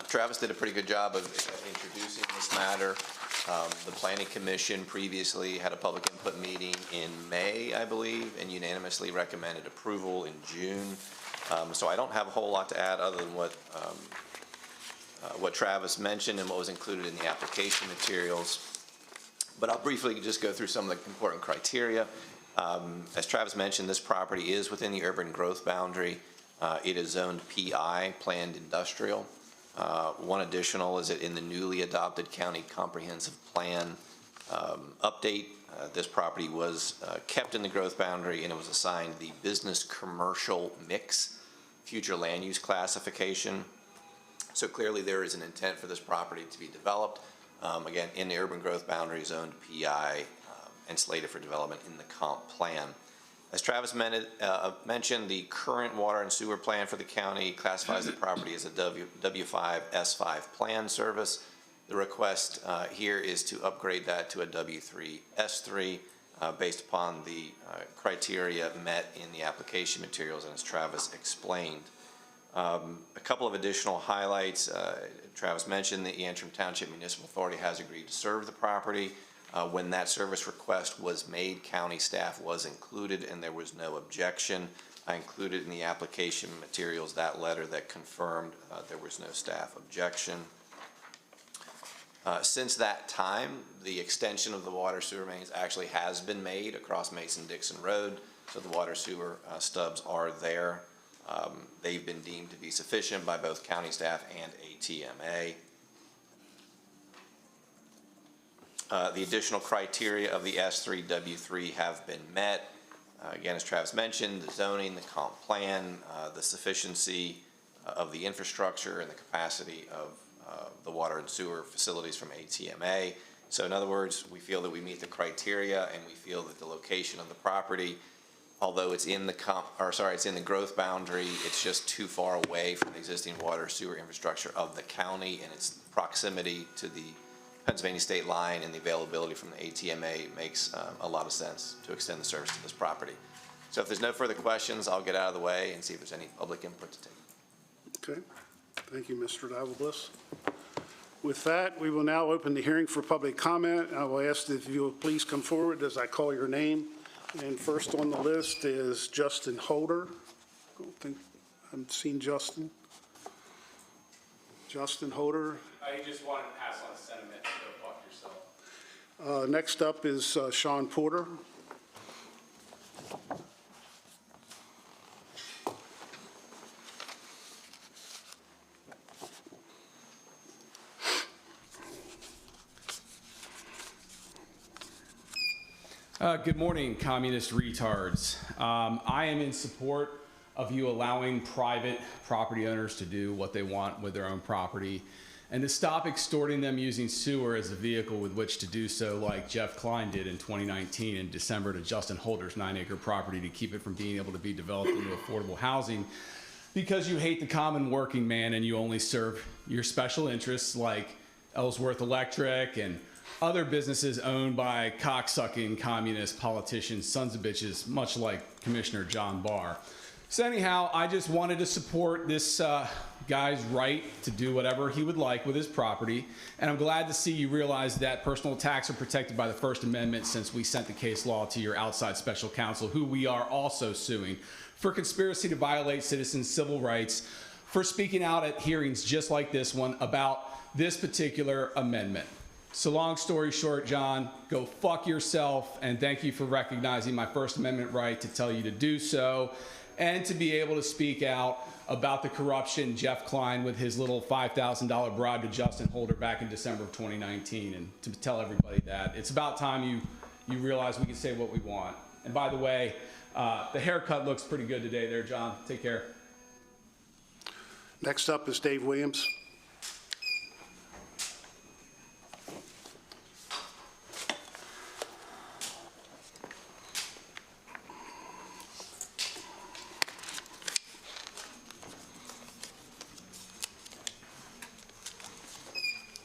Travis did a pretty good job of introducing this matter. The Planning Commission previously had a public input meeting in May, I believe, and unanimously recommended approval in June. So I don't have a whole lot to add other than what Travis mentioned and what was included in the application materials. But I'll briefly just go through some of the important criteria. As Travis mentioned, this property is within the urban growth boundary. It is zoned PI, planned industrial. One additional is that in the newly adopted county comprehensive plan update, this property was kept in the growth boundary and it was assigned the business commercial mix future land use classification. So clearly there is an intent for this property to be developed, again, in the urban growth boundary zoned PI and slated for development in the comp plan. As Travis mentioned, the current water and sewer plan for the county classifies the property as a W5 S5 plan service. The request here is to upgrade that to a W3 S3 based upon the criteria met in the application materials and as Travis explained. A couple of additional highlights. Travis mentioned the Antrim Township Municipal Authority has agreed to serve the property. When that service request was made, county staff was included and there was no objection. I included in the application materials that letter that confirmed there was no staff objection. Since that time, the extension of the water sewer mains actually has been made across Mason-Dixon Road, so the water sewer stubs are there. They've been deemed to be sufficient by both county staff and ATMA. The additional criteria of the S3, W3 have been met. Again, as Travis mentioned, the zoning, the comp plan, the sufficiency of the infrastructure and the capacity of the water and sewer facilities from ATMA. So in other words, we feel that we meet the criteria and we feel that the location of the property, although it's in the it's in the growth boundary, it's just too far away from the existing water sewer infrastructure of the county and its proximity to the Pennsylvania state line and the availability from the ATMA makes a lot of sense to extend the service to this property. So if there's no further questions, I'll get out of the way and see if there's any public input to take. Okay. Thank you, Mr. Divalbus. With that, we will now open the hearing for public comment. I will ask if you will please come forward as I call your name. And first on the list is Justin Holder. I don't think I've seen Justin. Justin Holder. I just wanted to pass on a sentiment to go fuck yourself. Next up is Sean Porter. Good morning, communist retards. I am in support of you allowing private property owners to do what they want with their own property and to stop extorting them using sewer as a vehicle with which to do so, like Jeff Klein did in 2019 in December to Justin Holder's 9-acre property to keep it from being able to be developed into affordable housing because you hate the common working man and you only serve your special interests like Ellsworth Electric and other businesses owned by cocksucking communist politicians, sons of bitches, much like Commissioner John Barr. So anyhow, I just wanted to support this guy's right to do whatever he would like with his property. And I'm glad to see you realize that personal attacks are protected by the First Amendment since we sent the case law to your outside special counsel, who we are also suing for conspiracy to violate citizens' civil rights for speaking out at hearings just like this one about this particular amendment. So long story short, John, go fuck yourself, and thank you for recognizing my First Amendment right to tell you to do so and to be able to speak out about the corruption Jeff Klein with his little $5,000 bribe to Justin Holder back in December of 2019, and to tell everybody that it's about time you realize we can say what we want. And by the way, the haircut looks pretty good today there, John. Take care. Next up is Dave Williams.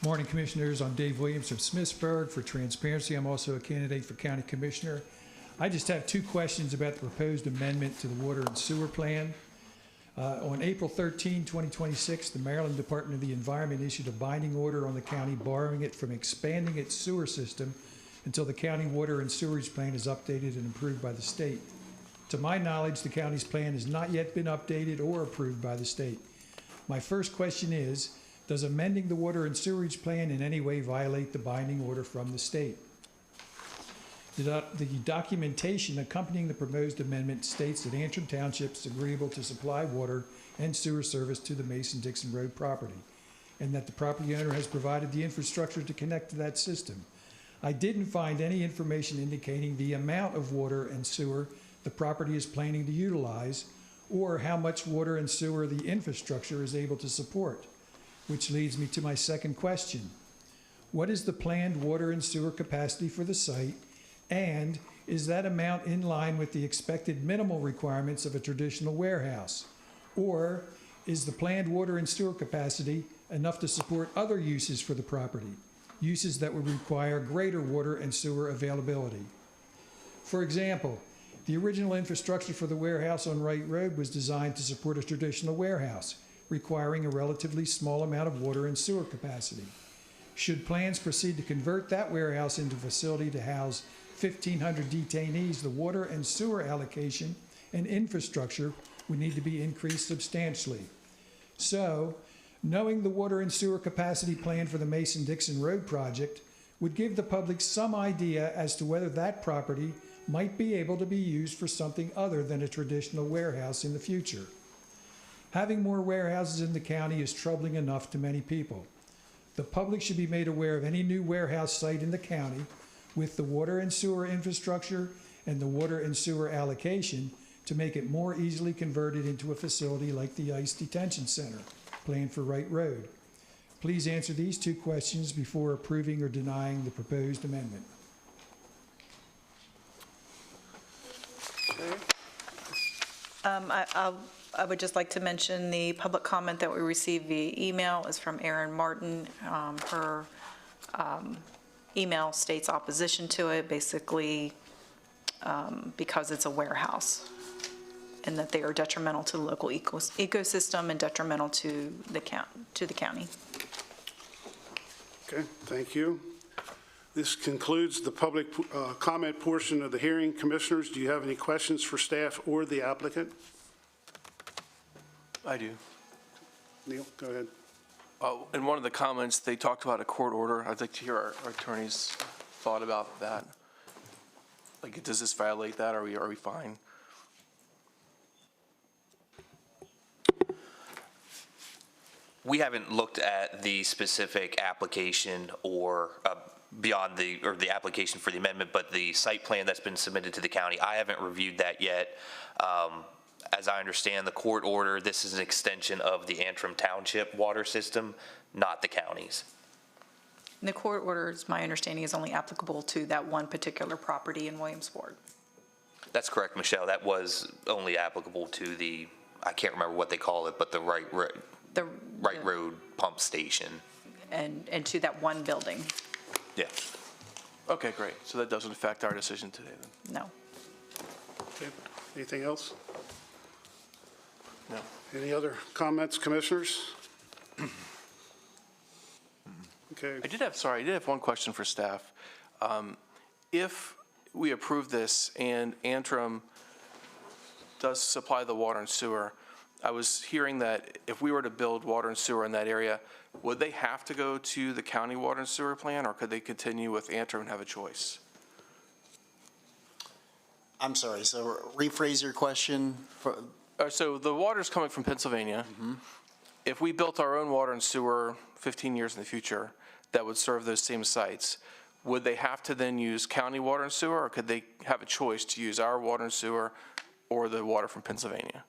Morning, Commissioners. I'm Dave Williams from Smithsburg. For transparency, I'm also a candidate for County Commissioner. I just have two questions about the proposed amendment to the water and sewer plan. On April 13, 2026, the Maryland Department of the Environment issued a binding order on the county barring it from expanding its sewer system until the county water and sewerage plan is updated and approved by the state. To my knowledge, the county's plan has not yet been updated or approved by the state. My first question is, does amending the water and sewerage plan in any way violate the binding order from the state? The documentation accompanying the proposed amendment states that Antrim Township is agreeable to supply water and sewer service to the Mason-Dixon Road property, and that the property owner has provided the infrastructure to connect to that system. I didn't find any information indicating the amount of water and sewer the property is planning to utilize, or how much water and sewer the infrastructure is able to support. Which leads me to my second question. What is the planned water and sewer capacity for the site? And is that amount in line with the expected minimal requirements of a traditional warehouse? Or is the planned water and sewer capacity enough to support other uses for the property? Uses that would require greater water and sewer availability. For example, the original infrastructure for the warehouse on Wright Road was designed to support a traditional warehouse, requiring a relatively small amount of water and sewer capacity. Should plans proceed to convert that warehouse into a facility to house 1,500 detainees, the water and sewer allocation and infrastructure would need to be increased substantially. So, knowing the water and sewer capacity plan for the Mason-Dixon Road project would give the public some idea as to whether that property might be able to be used for something other than a traditional warehouse in the future. Having more warehouses in the county is troubling enough to many people. The public should be made aware of any new warehouse site in the county with the water and sewer infrastructure and the water and sewer allocation to make it more easily converted into a facility like the ICE Detention Center planned for Wright Road. Please answer these two questions before approving or denying the proposed amendment. I would just like to mention the public comment that we received via email is from Erin Martin. Her email states opposition to it, basically because it's a warehouse and that they are detrimental to the local ecosystem and detrimental to the county. Okay, thank you. This concludes the public comment portion of the hearing. Commissioners, do you have any questions for staff or the applicant? I do. Neil, go ahead. In one of the comments, they talked about a court order. I'd like to hear our attorney's thought about that. Like, does this violate that? Are we fine? We haven't looked at the specific application or beyond the application for the amendment, but the site plan that's been submitted to the county, I haven't reviewed that yet. As I understand the court order, this is an extension of the Antrim Township water system, not the county's. The court orders, my understanding, is only applicable to that one particular property in Williamsport. That's correct, Michelle. That was only applicable to the, I can't remember what they call it, but the Wright Road pump station. And to that one building, Yeah. Okay, great. So that doesn't affect our decision today then? no. Okay. Anything else? No. Any other comments, commissioners? Okay. I did have one question for staff. If we approve this and Antrim does supply the water and sewer, I was hearing that if we were to build water and sewer in that area, would they have to go to the county water and sewer plan, or could they continue with Antrim and have a choice? I'm sorry, so rephrase your question. So the water's coming from Pennsylvania. If we built our own water and sewer 15 years in the future that would serve those same sites, would they have to then use county water and sewer, or could they have a choice to use our water and sewer or the water from Pennsylvania?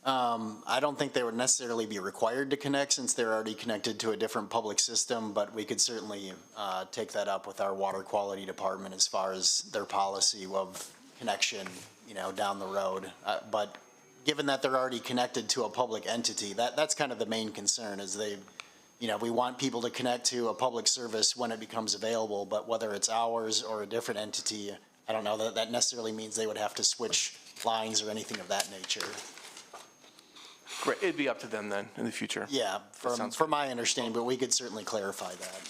I don't think they would necessarily be required to connect since they're already connected to a different public system, but we could certainly take that up with our water quality department as far as their policy of connection, down the road. But given that they're already connected to a public entity, that's kind of the main concern is we want people to connect to a public service when it becomes available, but whether it's ours or a different entity, I don't know that necessarily means they would have to switch lines or anything of that nature. Great, it'd be up to them then in the future. Yeah, from my understanding, but we could certainly clarify that.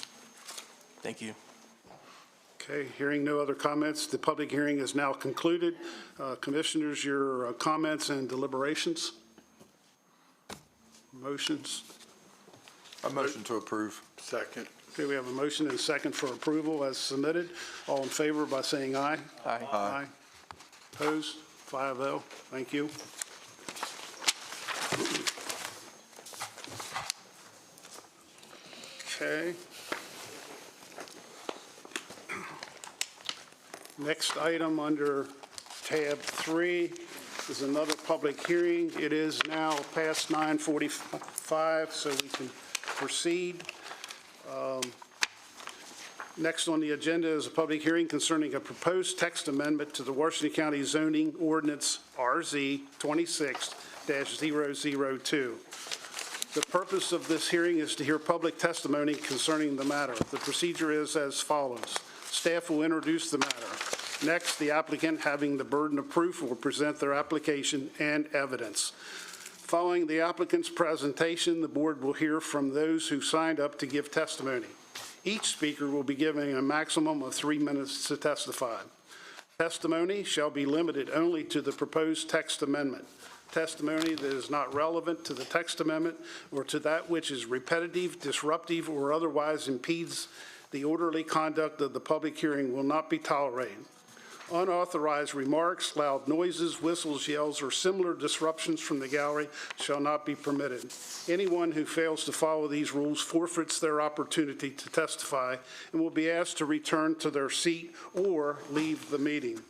Thank you. Okay, hearing no other comments, the public hearing is now concluded. Commissioners, your comments and deliberations? Motions? A motion to approve. Second. Okay, we have a motion and a second for approval as submitted. All in favor by saying aye. Aye. Aye. Opposed? 5-0. Thank you. Okay. Next item under tab 3 is another public hearing. It is now past 9:45, so we can proceed. Next on the agenda is a public hearing concerning a proposed text amendment to the Washington County zoning ordinance RZ 26-002. The purpose of this hearing is to hear public testimony concerning the matter. The procedure is as follows. Staff will introduce the matter. Next, the applicant, having the burden of proof, will present their application and evidence. Following the applicant's presentation, the board will hear from those who signed up to give testimony. Each speaker will be given a maximum of 3 minutes to testify. Testimony shall be limited only to the proposed text amendment. Testimony that is not relevant to the text amendment or to that which is repetitive, disruptive, or otherwise impedes the orderly conduct of the public hearing will not be tolerated. Unauthorized remarks, loud noises, whistles, yells, or similar disruptions from the gallery shall not be permitted. Anyone who fails to follow these rules forfeits their opportunity to testify and will be asked to return to their seat or leave the meeting.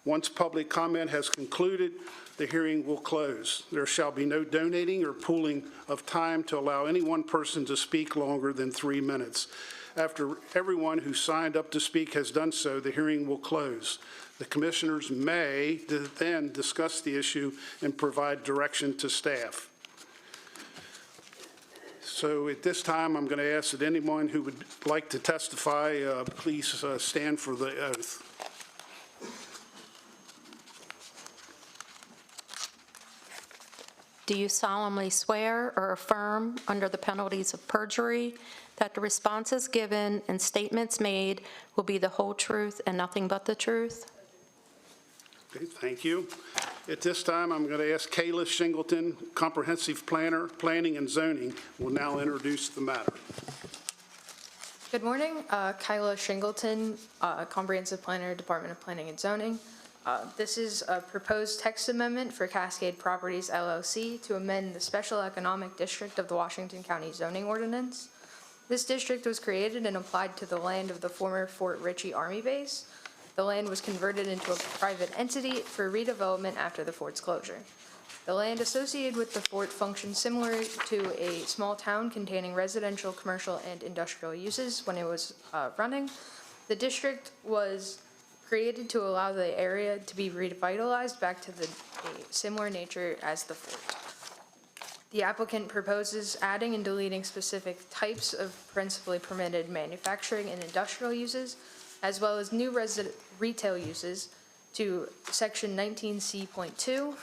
Once public comment has concluded, the hearing will close. There shall be no donating or pooling of time to allow any one person to speak longer than 3 minutes. After everyone who signed up to speak has done so, the hearing will close. The commissioners may then discuss the issue and provide direction to staff. So at this time, I'm going to ask that anyone who would like to testify, please stand for the oath. Do you solemnly swear or affirm, under the penalties of perjury, that the responses given and statements made will be the whole truth and nothing but the truth? Okay, thank you. At this time, I'm going to ask Kayla Shingleton, Comprehensive Planner, Planning and Zoning, will now introduce the matter. Good morning, Kyla Shingleton, Comprehensive Planner, Department of Planning and Zoning. This is a proposed text amendment for Cascade Properties LLC to amend the Special Economic District of the Washington County Zoning Ordinance. This district was created and applied to the land of the former Fort Ritchie Army Base. The land was converted into a private entity for redevelopment after the fort's closure. The land associated with the fort functioned similar to a small town containing residential, commercial, and industrial uses when it was running. The district was created to allow the area to be revitalized back to a similar nature as the fort. The applicant proposes adding and deleting specific types of principally permitted manufacturing and industrial uses, as well as new retail uses to section 19C.2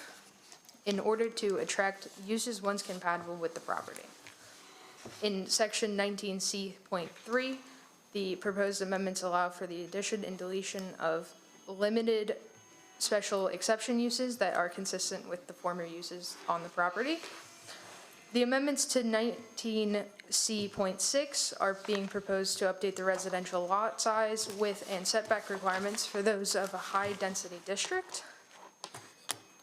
in order to attract uses once compatible with the property. In section 19C.3, the proposed amendments allow for the addition and deletion of limited special exception uses that are consistent with the former uses on the property. The amendments to 19C.6 are being proposed to update the residential lot size, width, and setback requirements for those of a high-density district.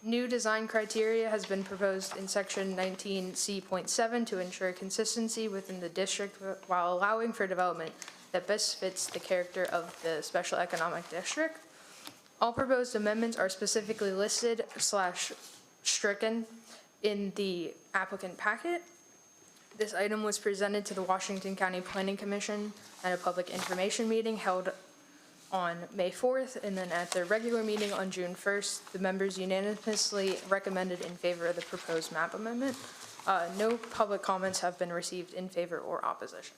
New design criteria has been proposed in section 19C.7 to ensure consistency within the district while allowing for development that best fits the character of the special economic district. All proposed amendments are specifically listed / stricken in the applicant packet. This item was presented to the Washington County Planning Commission at a public information meeting held on May 4th, and then at their regular meeting on June 1st, the members unanimously recommended in favor of the proposed map amendment. No public comments have been received in favor or opposition.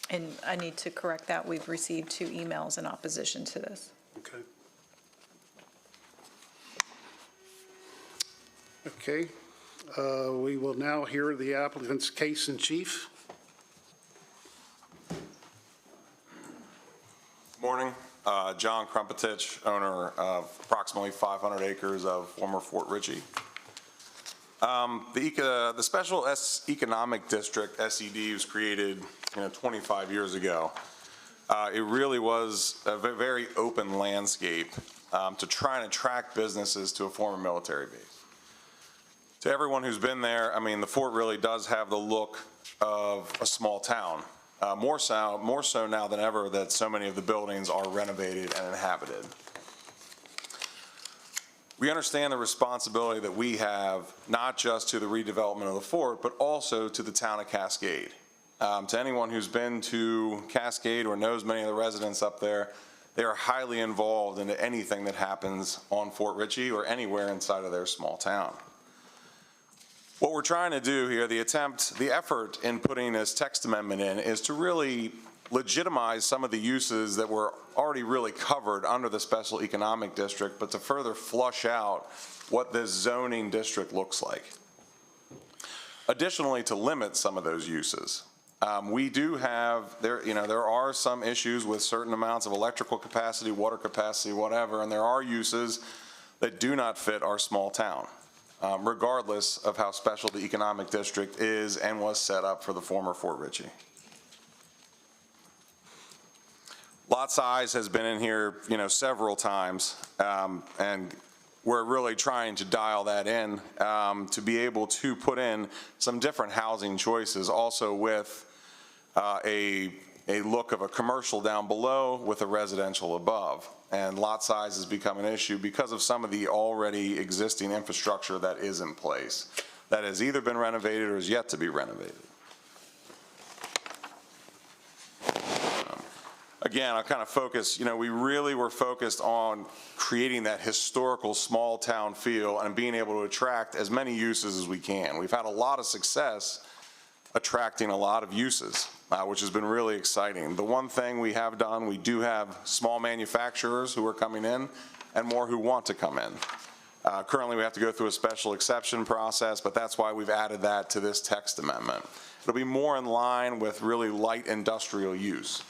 And I need to correct that. We've received 2 emails in opposition to this. Okay. Okay, we will now hear the applicant's case in chief. Morning, John Krumpetich, owner of approximately 500 acres of former Fort Ritchie. The Special Economic District, SED, was created 25 years ago. It really was a very open landscape to try and attract businesses to a former military base. To everyone who's been there, I mean, the fort really does have the look of a small town. More so now than ever that so many of the buildings are renovated and inhabited. We understand the responsibility that we have, not just to the redevelopment of the fort, but also to the town of Cascade. To anyone who's been to Cascade or knows many of the residents up there, they are highly involved into anything that happens on Fort Ritchie or anywhere inside of their small town. What we're trying to do here, the effort in putting this text amendment in is to really legitimize some of the uses that were already really covered under the Special Economic District, but to further flush out what this zoning district looks like. Additionally, to limit some of those uses. We do have, there are some issues with certain amounts of electrical capacity, water capacity, whatever, and there are uses that do not fit our small town. Regardless of how special the economic district is and was set up for the former Fort Ritchie. Lot size has been in here, several times, and we're really trying to dial that in to be able to put in some different housing choices, also with a look of a commercial down below with a residential above. And lot size has become an issue because of some of the already existing infrastructure that is in place that has either been renovated or is yet to be renovated. Again, I'll kind of focus, we really were focused on creating that historical small town feel and being able to attract as many uses as we can. We've had a lot of success attracting a lot of uses, which has been really exciting. The one thing we have done, we do have small manufacturers who are coming in and more who want to come in. Currently, we have to go through a special exception process, but that's why we've added that to this text amendment. It'll be more in line with really light industrial use.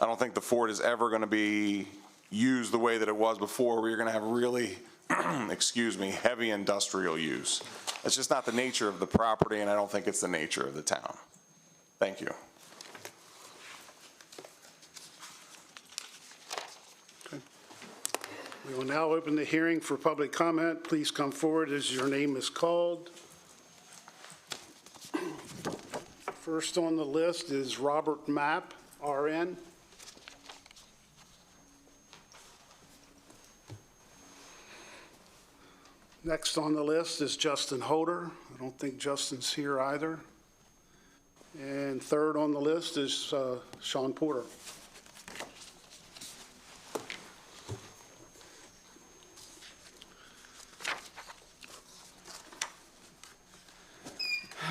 I don't think the fort is ever going to be used the way that it was before, where you're going to have really, heavy industrial use. It's just not the nature of the property, and I don't think it's the nature of the town. Thank you. Okay. We will now open the hearing for public comment. Please come forward as your name is called. First on the list is Robert Mapp, RN. Next on the list is Justin Holder. I don't think Justin's here either. And third on the list is Sean Porter.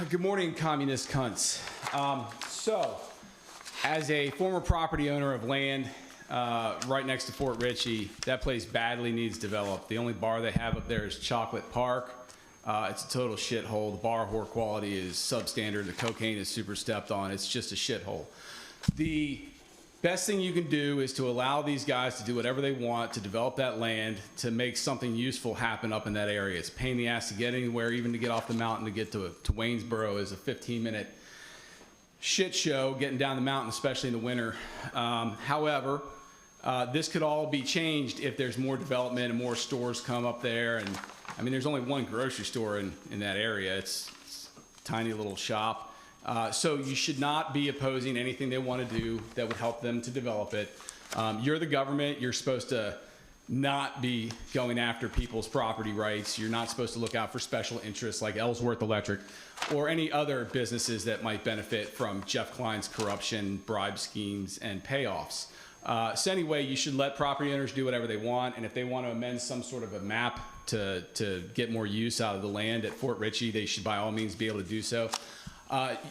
Good morning, communist cunts. So, as a former property owner of land right next to Fort Ritchie, that place badly needs developed. The only bar they have up there is Chocolate Park. It's a total shithole. The bar whore quality is substandard. The cocaine is super stepped on. It's just a shithole. The best thing you can do is to allow these guys to do whatever they want to develop that land to make something useful happen up in that area. It's a pain in the ass to get anywhere, even to get off the mountain to get to Waynesboro is a 15-minute shit show getting down the mountain, especially in the winter. However, this could all be changed if there's more development and more stores come up there. And I mean, there's only one grocery store in that area. It's a tiny little shop. So you should not be opposing anything they want to do that would help them to develop it. You're the government. You're supposed to not be going after people's property rights. You're not supposed to look out for special interests like Ellsworth Electric or any other businesses that might benefit from Jeff Klein's corruption, bribe schemes, and payoffs. So anyway, you should let property owners do whatever they want, and if they want to amend some sort of a map to get more use out of the land at Fort Ritchie, they should by all means be able to do so.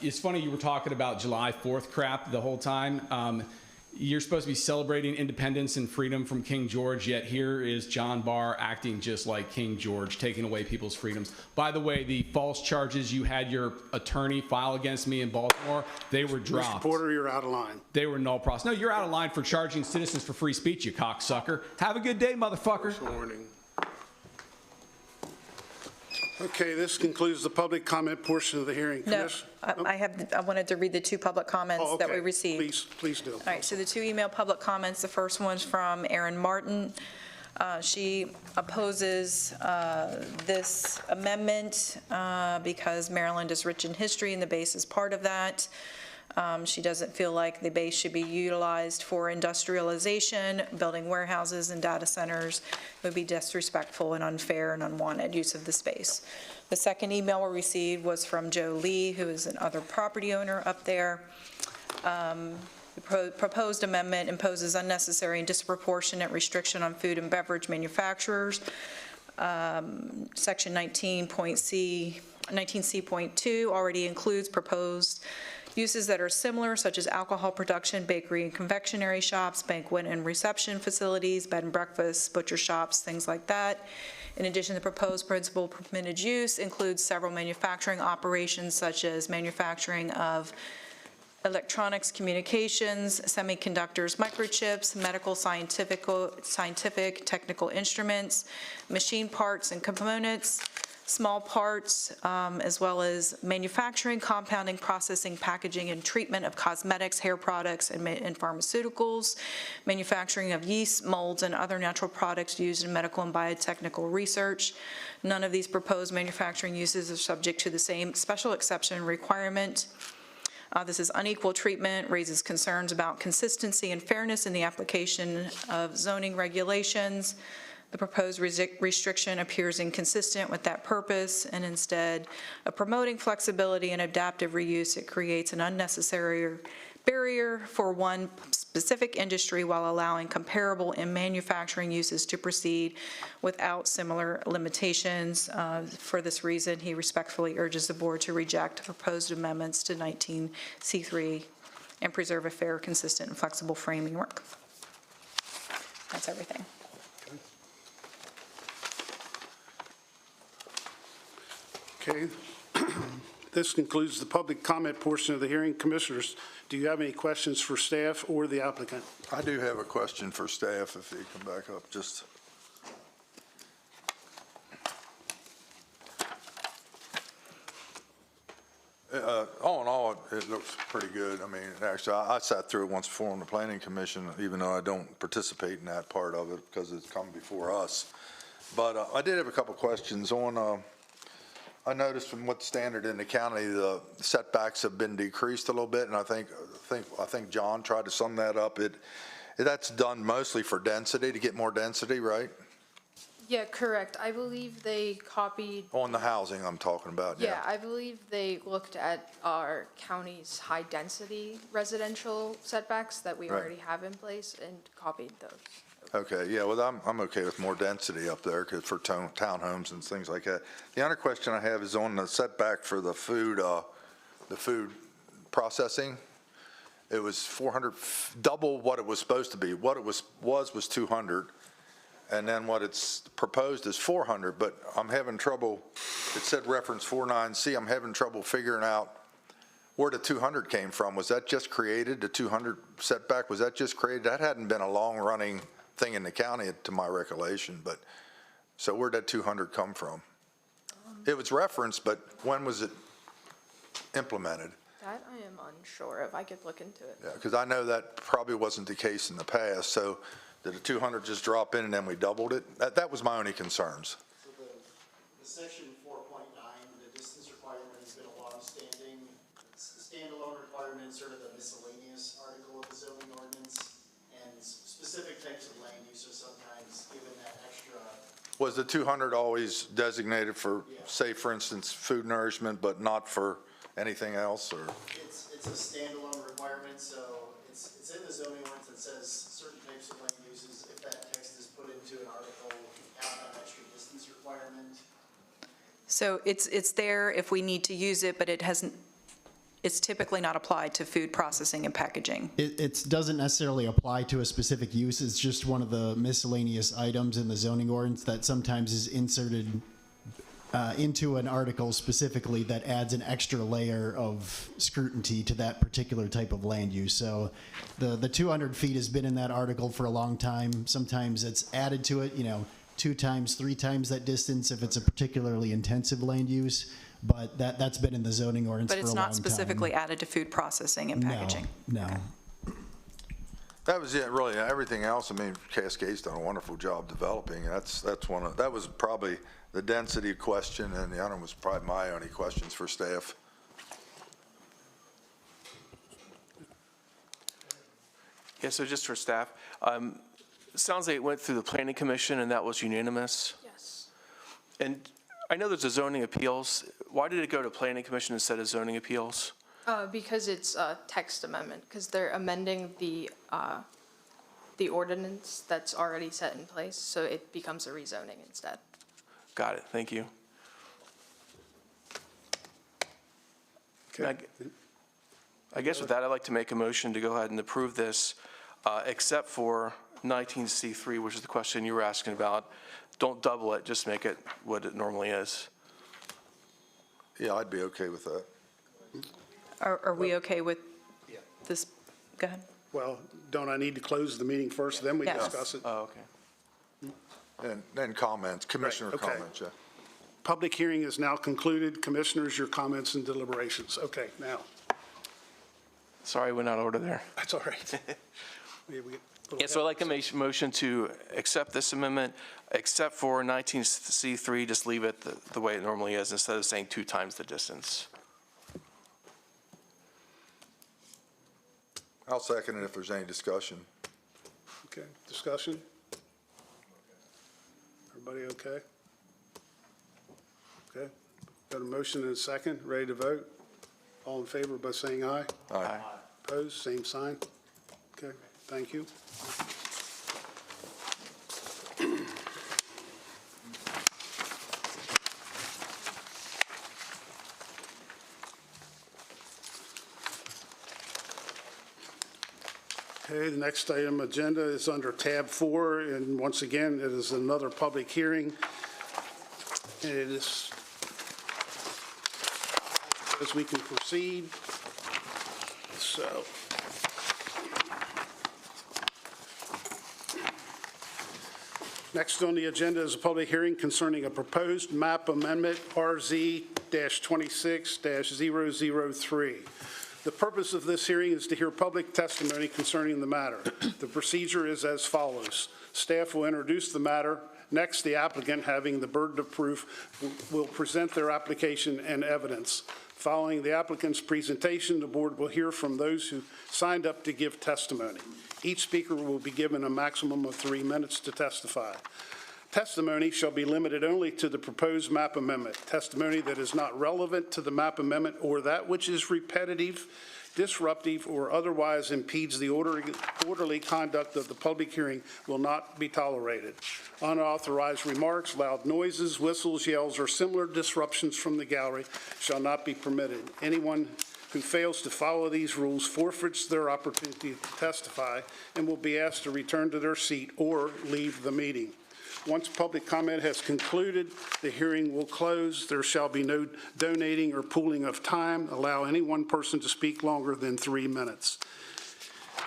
It's funny you were talking about July 4th crap the whole time. You're supposed to be celebrating independence and freedom from King George, yet here is John Barr acting just like King George, taking away people's freedoms. By the way, the false charges you had your attorney file against me in Baltimore, they were dropped. Mr. Porter, you're out of line. They were null pros. No, you're out of line for charging citizens for free speech, you cocksucker. Have a good day, motherfucker. Warning. Okay, this concludes the public comment portion of the hearing. No, Commissioner? I wanted to read the two public comments Oh, that we okay. received. Please do. All right, so the two email public comments, the first one's from Erin Martin. She opposes this amendment because Maryland is rich in history and the base is part of that. She doesn't feel like the base should be utilized for industrialization, building warehouses and data centers. It would be disrespectful and unfair and unwanted use of the space. The second email we received was from Joe Lee, who is another property owner up there. The proposed amendment imposes unnecessary and disproportionate restriction on food and beverage manufacturers. Section 19C.2 already includes proposed uses that are similar, such as alcohol production, bakery and confectionery shops, banquet and reception facilities, bed and breakfast, butcher shops, things like that. In addition, the proposed principal permitted use includes several manufacturing operations, such as manufacturing of electronics, communications, semiconductors, microchips, medical, scientific, technical instruments, machine parts and components, small parts, as well as manufacturing, compounding, processing, packaging, and treatment of cosmetics, hair products, and pharmaceuticals, manufacturing of yeast, molds, and other natural products used in medical and biotechnical research. None of these proposed manufacturing uses are subject to the same special exception requirement. This is unequal treatment, raises concerns about consistency and fairness in the application of zoning regulations. The proposed restriction appears inconsistent with that purpose, and instead of promoting flexibility and adaptive reuse, it creates an unnecessary barrier for one specific industry while allowing comparable and manufacturing uses to proceed without similar limitations. For this reason, he respectfully urges the board to reject the proposed amendments to 19C3 and preserve a fair, consistent, and flexible framework. That's everything. Okay. This concludes the public comment portion of the hearing. Commissioners, do you have any questions for staff or the applicant? I do have a question for staff, if they come back up, just. All in all, it looks pretty good. I mean, actually, I sat through it once before on the planning commission, even though I don't participate in that part of it because it's come before us. But I did have a couple questions on I noticed from what's standard in the county, the setbacks have been decreased a little bit, and I think John tried to sum that up. That's done mostly for density, to get more density, right? Yeah, correct. I believe they copied, On the housing I'm talking about, yeah, I believe they looked at our county's high-density residential setbacks that we Right. already have in place and copied those. Okay, yeah, well, I'm okay with more density up there, 'cause for townhomes and things like that. The other question I have is on the setback for the food processing. It was 400, double what it was supposed to be. What it was 200, and then what it's proposed is 400, but I'm having trouble, it said reference 49C, I'm having trouble figuring out where the 200 came from. Was that just created, the 200 setback, was that just created? That hadn't been a long-running thing in the county, to my recollection, but, so where'd that 200 come from? It was referenced, but when was it implemented? That I am unsure of. I could look into it. Yeah, because I know that probably wasn't the case in the past, so did the 200 just drop in and then we doubled it? That was my only concerns. So the section 4.9, the distance requirement has been a long-standing, it's the standalone requirement, sort of the miscellaneous article of the zoning ordinance, and specific types of land use are sometimes given that extra. Was the 200 always designated for, say, for instance, food nourishment, but not for anything else, or? It's a standalone requirement, so it's in the zoning ordinance that says certain types of land uses, if that text is put into an article, have that extra distance requirement. So it's there if we need to use it, but it hasn't, it's typically not applied to food processing and packaging. It doesn't necessarily apply to a specific use, it's just one of the miscellaneous items in the zoning ordinance that sometimes is inserted into an article specifically that adds an extra layer of scrutiny to that particular type of land use. So the 200 feet has been in that article for a long time. Sometimes it's added to it, 2 times, 3 times that distance if it's a particularly intensive land use. But that's been in the zoning ordinance for a long time. But it's not specifically added to food processing and packaging? No. That was it, really. Everything else, I mean, Cascade's done a wonderful job developing. That was probably the density question, and the other one was probably my only questions for staff. Yeah, so just for staff, sounds like it went through the planning commission and that was unanimous? Yes. And I know there's a zoning appeals. Why did it go to planning commission instead of zoning appeals? Because it's a text amendment, because they're amending the ordinance that's already set in place, so it becomes a rezoning instead. Got it, thank you. Okay. I guess with that, I'd like to make a motion to go ahead and approve this, except for 19C3, which is the question you were asking about. Don't double it, just make it what it normally is. Yeah, I'd be okay with that. Are we okay with this? Go ahead. Well, don't I need to close the meeting first, then we Yes. discuss it? Oh, okay. And then comments, commissioner okay. comments, yeah. Public hearing is now concluded. Commissioners, your comments and deliberations. Okay, now, Sorry, I went out of order there. that's all right. Yeah, so I'd like to make a motion to accept this amendment, except for 19C3, just leave it the way it normally is, instead of saying 2 times the distance. I'll second it if there's any discussion. Okay, discussion? Everybody okay? Okay, got a motion and a second, ready to vote? All in favor by saying aye? Aye. Opposed, same sign? Okay, thank you. Okay, the next item agenda is under tab 4, and once again, it is another public hearing. And it is, as we can proceed, so. Next on the agenda is a public hearing concerning a proposed map amendment, RZ-26-003. The purpose of this hearing is to hear public testimony concerning the matter. The procedure is as follows. Staff will introduce the matter, Next, the applicant, having the burden of proof, will present their application and evidence. Following the applicant's presentation, the board will hear from those who signed up to give testimony. Each speaker will be given a maximum of 3 minutes to testify. Testimony shall be limited only to the proposed map amendment. Testimony that is not relevant to the map amendment or that which is repetitive, disruptive, or otherwise impedes the orderly conduct of the public hearing will not be tolerated. Unauthorized remarks, loud noises, whistles, yells, or similar disruptions from the gallery shall not be permitted. Anyone who fails to follow these rules forfeits their opportunity to testify and will be asked to return to their seat or leave the meeting. Once public comment has concluded, the hearing will close. There shall be no donating or pooling of time. Allow any one person to speak longer than 3 minutes.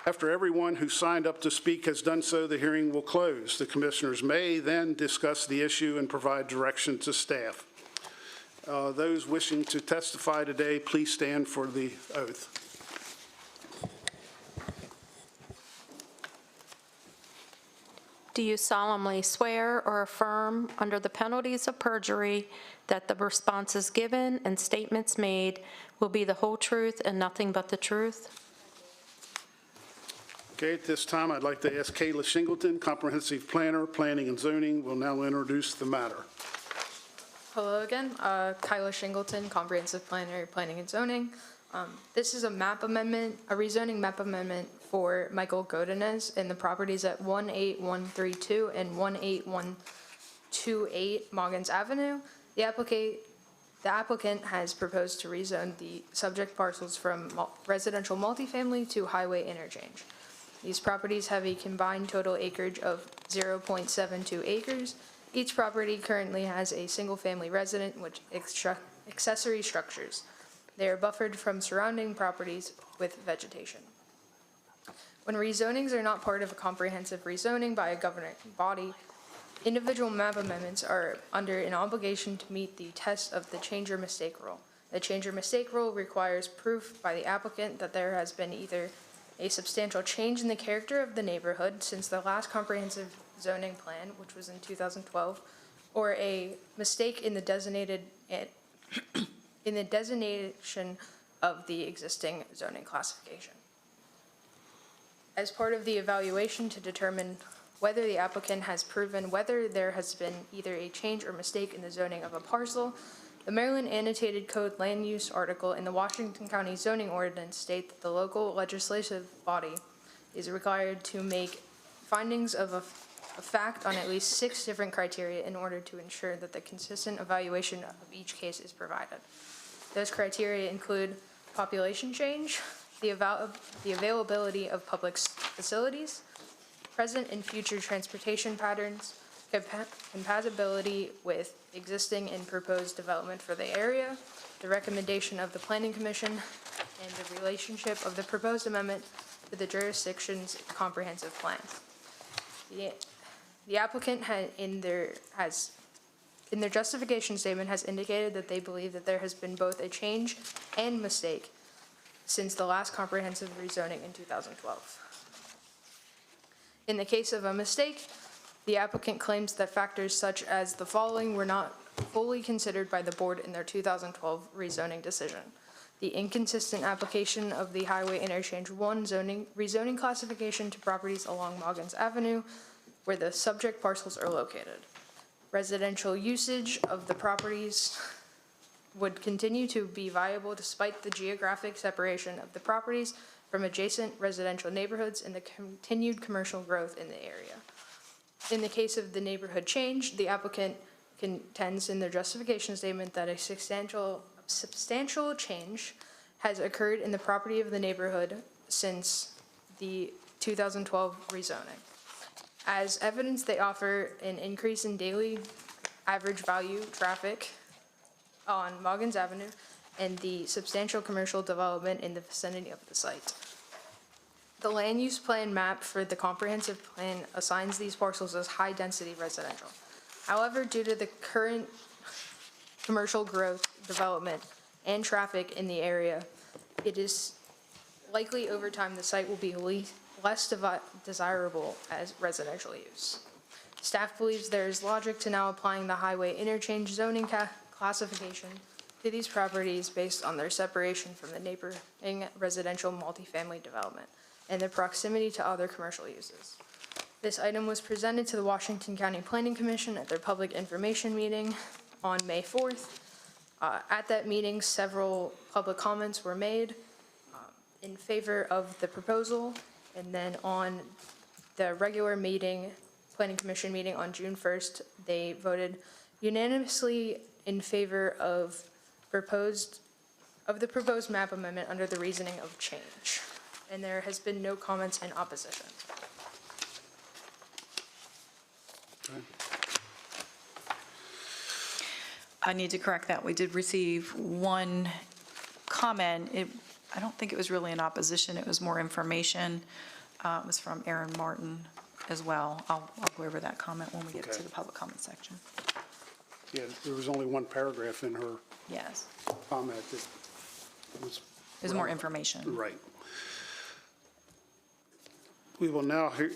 After everyone who signed up to speak has done so, the hearing will close. The commissioners may then discuss the issue and provide direction to staff. Those wishing to testify today, please stand for the oath. Do you solemnly swear or affirm, under the penalties of perjury, that the responses given and statements made will be the whole truth and nothing but the truth? Okay, at this time, I'd like to ask Kayla Shingleton, Comprehensive Planner, Planning and Zoning, will now introduce the matter. Hello again, Kyla Shingleton, Comprehensive Planner, Planning and Zoning. This is a map amendment, a rezoning map amendment for Michael Godinez in the properties at 18132 and 18128 Moggins Avenue. The applicant has proposed to rezone the subject parcels from residential multifamily to highway interchange. These properties have a combined total acreage of 0.72 acres. Each property currently has a single-family resident with accessory structures. They are buffered from surrounding properties with vegetation. When rezonings are not part of a comprehensive rezoning by a governing body, individual map amendments are under an obligation to meet the test of the change or mistake rule. The change or mistake rule requires proof by the applicant that there has been either a substantial change in the character of the neighborhood since the last comprehensive zoning plan, which was in 2012, or a mistake in the designation of the existing zoning classification. As part of the evaluation to determine whether the applicant has proven whether there has been either a change or mistake in the zoning of a parcel, the Maryland Annotated Code Land Use article in the Washington County Zoning Ordinance state that the local legislative body is required to make findings of a fact on at least 6 different criteria in order to ensure that the consistent evaluation of each case is provided. Those criteria include population change, the availability of public facilities, present and future transportation patterns, compatibility with existing and proposed development for the area, the recommendation of the Planning Commission, and the relationship of the proposed amendment to the jurisdiction's comprehensive plan. The applicant in their justification statement has indicated that they believe that there has been both a change and mistake since the last comprehensive rezoning in 2012. In the case of a mistake, the applicant claims that factors such as the following were not fully considered by the board in their 2012 rezoning decision: the inconsistent application of the Highway Interchange 1 rezoning classification to properties along Moggins Avenue where the subject parcels are located. Residential usage of the properties would continue to be viable despite the geographic separation of the properties from adjacent residential neighborhoods and the continued commercial growth in the area. In the case of the neighborhood change, the applicant contends in their justification statement that a substantial change has occurred in the property of the neighborhood since the 2012 rezoning. As evidence, they offer an increase in daily average value traffic on Moggins Avenue and the substantial commercial development in the vicinity of the site. The land use plan map for the comprehensive plan assigns these parcels as high-density residential. However, due to the current commercial growth, development, and traffic in the area, it is likely over time the site will be less desirable as residential use. Staff believes there is logic to now applying the highway interchange zoning classification to these properties based on their separation from the neighboring residential multifamily development and their proximity to other commercial uses. This item was presented to the Washington County Planning Commission at their public information meeting on May 4th. At that meeting, several public comments were made in favor of the proposal, and then on the regular meeting, Planning Commission meeting on June 1st, they voted unanimously in favor of the proposed map amendment under the reasoning of change. And there has been no comments in opposition. I need to correct that. We did receive one comment. I don't think it was really in opposition. It was more information. It was from Aaron Martin as well. I'll go over that comment when we get to the public comment section. Yeah, there was only one paragraph in her Yes. comment that was. There's more information. Right. We will now hear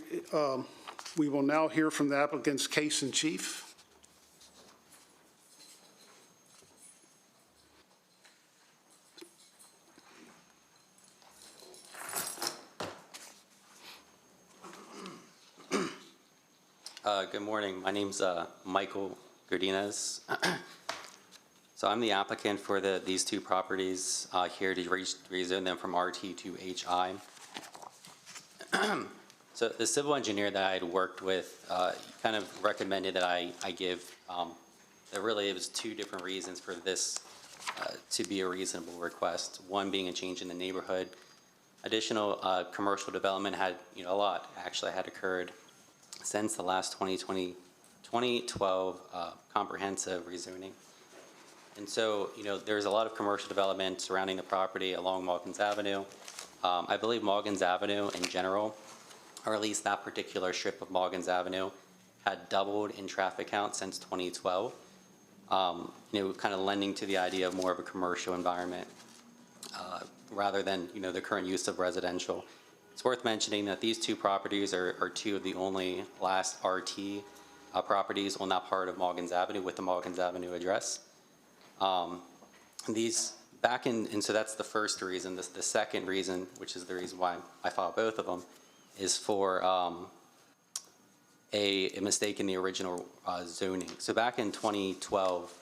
from the applicant's case in chief. Good morning. My name's Michael Godinez. So I'm the applicant for these two properties here to rezone them from RT to HI. So the civil engineer that I had worked with kind of recommended that I give, there really was two different reasons for this to be a reasonable request. One being a change in the neighborhood. Additional commercial development had, a lot actually had occurred since the last 2012 comprehensive rezoning. And so, there's a lot of commercial development surrounding the property along Morgan's Avenue. I believe Morgan's Avenue in general, or at least that particular strip of Morgan's Avenue, had doubled in traffic count since 2012. Kind of lending to the idea of more of a commercial environment rather than, the current use of residential. It's worth mentioning that these two properties are two of the only last RT properties on that part of Morgan's Avenue with the Morgan's Avenue address. So that's the first reason. The second reason, which is the reason why I filed both of them, is for a mistake in the original zoning. So back in 2012,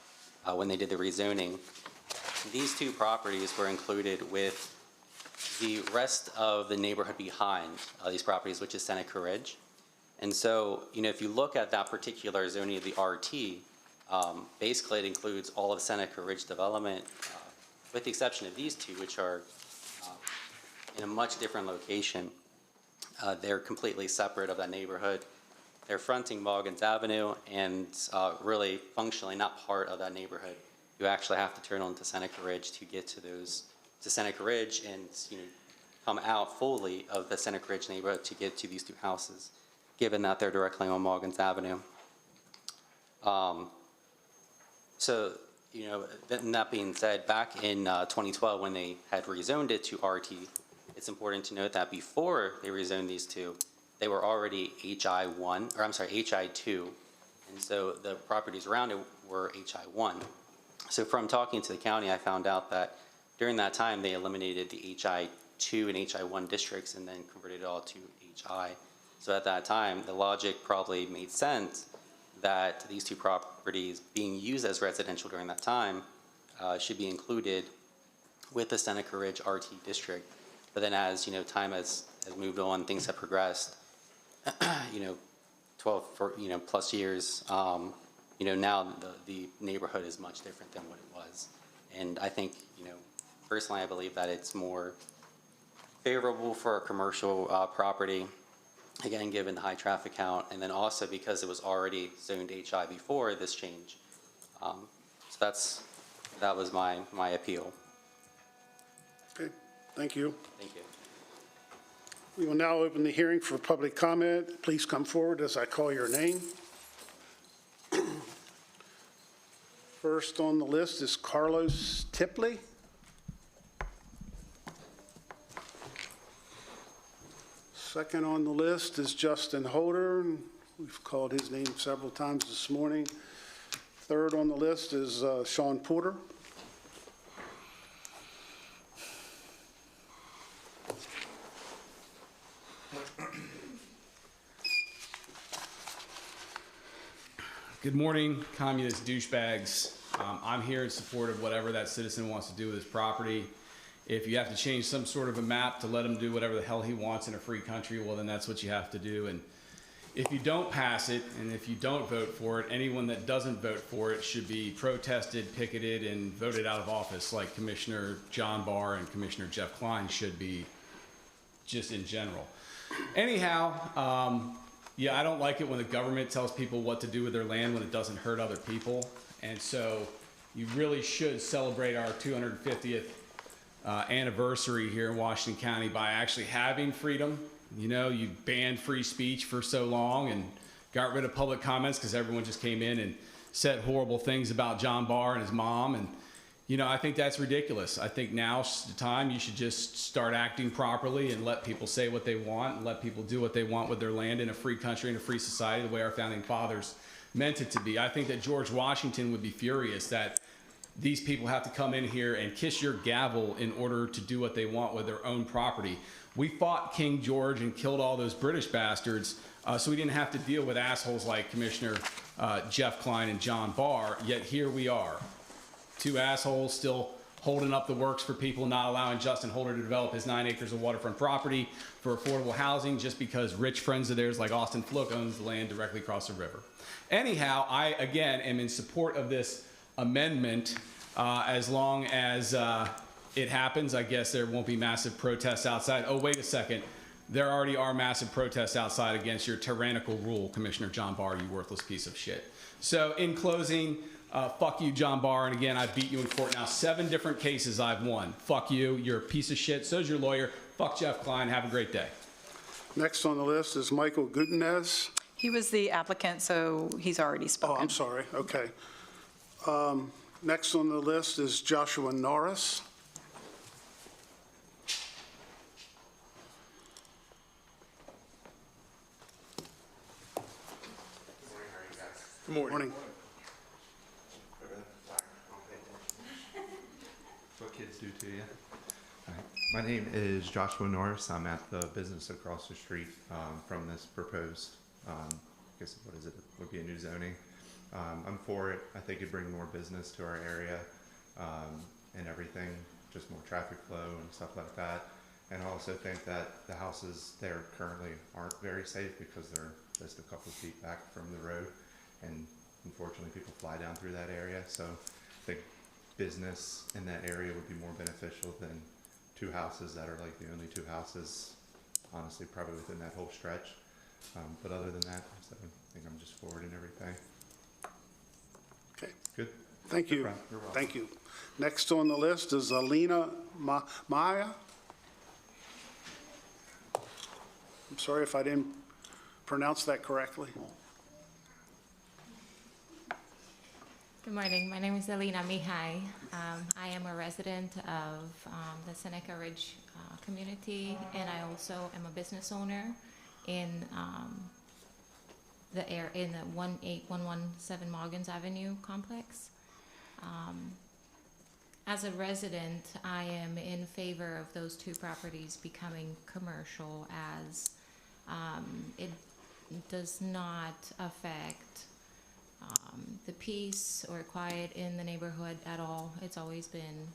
when they did the rezoning, these two properties were included with the rest of the neighborhood behind these properties, which is Seneca Ridge. And so, if you look at that particular zoning of the RT, basically it includes all of Seneca Ridge development, with the exception of these two, which are in a much different location. They're completely separate of that neighborhood. They're fronting Morgan's Avenue and really functionally not part of that neighborhood. You actually have to turn onto Seneca Ridge to get to Seneca Ridge and come out fully of the Seneca Ridge neighborhood to get to these two houses, given that they're directly on Morgan's Avenue. That being said, back in 2012 when they had rezoned it to RT, it's important to note that before they rezoned these two, they were already HI2, and so the properties around it were HI1. So from talking to the county, I found out that during that time, they eliminated the HI2 and HI1 districts and then converted it all to HI. So at that time, the logic probably made sense that these two properties being used as residential during that time should be included with the Seneca Ridge RT district. But then as, time has moved on, things have progressed, 12 plus years, now the neighborhood is much different than what it was. And I think, personally, I believe that it's more favorable for a commercial property, again, given the high traffic count, and then also because it was already zoned HI before this change. So that was my appeal. Okay, thank you. Thank you. We will now open the hearing for public comment. Please come forward as I call your name. First on the list is Carlos Tipley. Second on the list is Justin Holder. We've called his name several times this morning. Third on the list is Sean Porter. Good morning, communist douchebags. I'm here in support of whatever that citizen wants to do with his property. If you have to change some sort of a map to let him do whatever the hell he wants in a free country, well, then that's what you have to do. And if you don't pass it, and if you don't vote for it, anyone that doesn't vote for it should be protested, picketed, and voted out of office, like Commissioner John Barr and Commissioner Jeff Klein should be, just in general. Anyhow, yeah, I don't like it when the government tells people what to do with their land when it doesn't hurt other people. And so you really should celebrate our 250th anniversary here in Washington County by actually having freedom. You know, you banned free speech for so long and got rid of public comments because everyone just came in and said horrible things about John Barr and his mom. And, you know, I think that's ridiculous. I think now's the time you should just start acting properly and let people say what they want and let people do what they want with their land in a free country, in a free society, the way our founding fathers meant it to be. I think that George Washington would be furious that these people have to come in here and kiss your gavel in order to do what they want with their own property. We fought King George and killed all those British bastards, so we didn't have to deal with assholes like Commissioner Jeff Klein and John Barr, yet here we are. Two assholes still holding up the works for people, not allowing Justin Holder to develop his 9 acres of waterfront property for affordable housing just because rich friends of theirs like Austin Fluke owns the land directly across the river. Anyhow, I, again, am in support of this amendment as long as it happens. I guess there won't be massive protests outside. Oh, wait a second. There already are massive protests outside against your tyrannical rule, Commissioner John Barr, you worthless piece of shit. So in closing, fuck you, John Barr. And again, I beat you in court now. 7 different cases I've won. Fuck you. You're a piece of shit. So's your lawyer. Fuck Jeff Klein. Have a great day. Next on the list is Michael Gutenez. He was the applicant, so he's already spoken. Oh, I'm sorry. Okay. Next on the list is Joshua Norris. Good morning. What kids do to you. All right. My name is Joshua Norris. I'm at the business across the street from this proposed, I guess, what is it, would be a new zoning. I'm for it. I think it'd bring more business to our area and everything, just more traffic flow and stuff like that. And I also think that the houses there currently aren't very safe because they're just a couple of feet back from the road. And unfortunately, people fly down through that area. So I think business in that area would be more beneficial than 2 houses that are like the only 2 houses, honestly, probably within that whole stretch. But other than that, I think I'm just for it and everything. Okay. Good. Thank you. You're welcome. Thank you. Next on the list is Alina Maya. I'm sorry if I didn't pronounce that correctly. Good morning. My name is Alina Mihai. I am a resident of the Seneca Ridge community, and I also am a business owner in the 18117 Morgans Avenue complex. As a resident, I am in favor of those 2 properties becoming commercial, as it does not affect the peace or quiet in the neighborhood at all. It's always been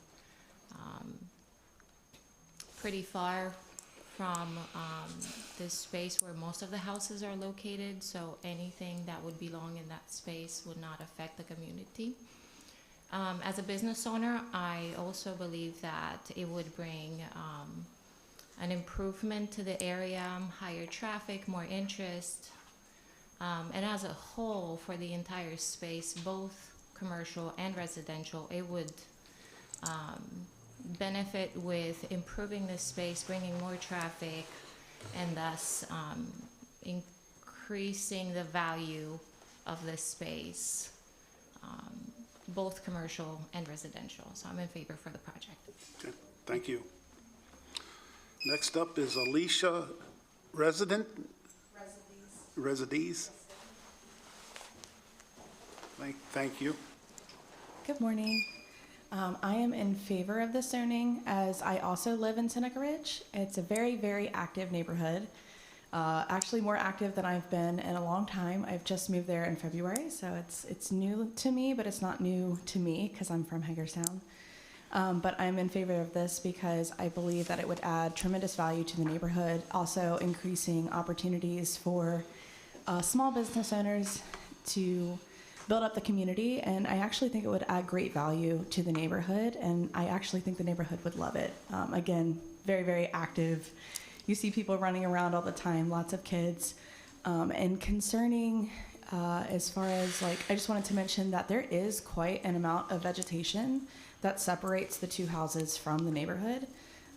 pretty far from this space where most of the houses are located, so anything that would belong in that space would not affect the community. As a business owner, I also believe that it would bring an improvement to the area, higher traffic, more interest, and as a whole for the entire space, both commercial and residential, it would benefit with improving the space, bringing more traffic, and thus increasing the value of the space, both commercial and residential. So I'm in favor for the project. Okay. Thank you. Next up is Alicia Resides. Thank you. Good morning. I am in favor of this zoning as I also live in Seneca Ridge. It's a very, very active neighborhood. Actually more active than I've been in a long time. I've just moved there in February, so it's new to me, but it's not new to me because I'm from Hagerstown. But I'm in favor of this because I believe that it would add tremendous value to the neighborhood, also increasing opportunities for small business owners to build up the community, and I actually think it would add great value to the neighborhood, and I actually think the neighborhood would love it. Again, very, very active. You see people running around all the time, lots of kids. And concerning as far as I just wanted to mention that there is quite an amount of vegetation that separates the two houses from the neighborhood.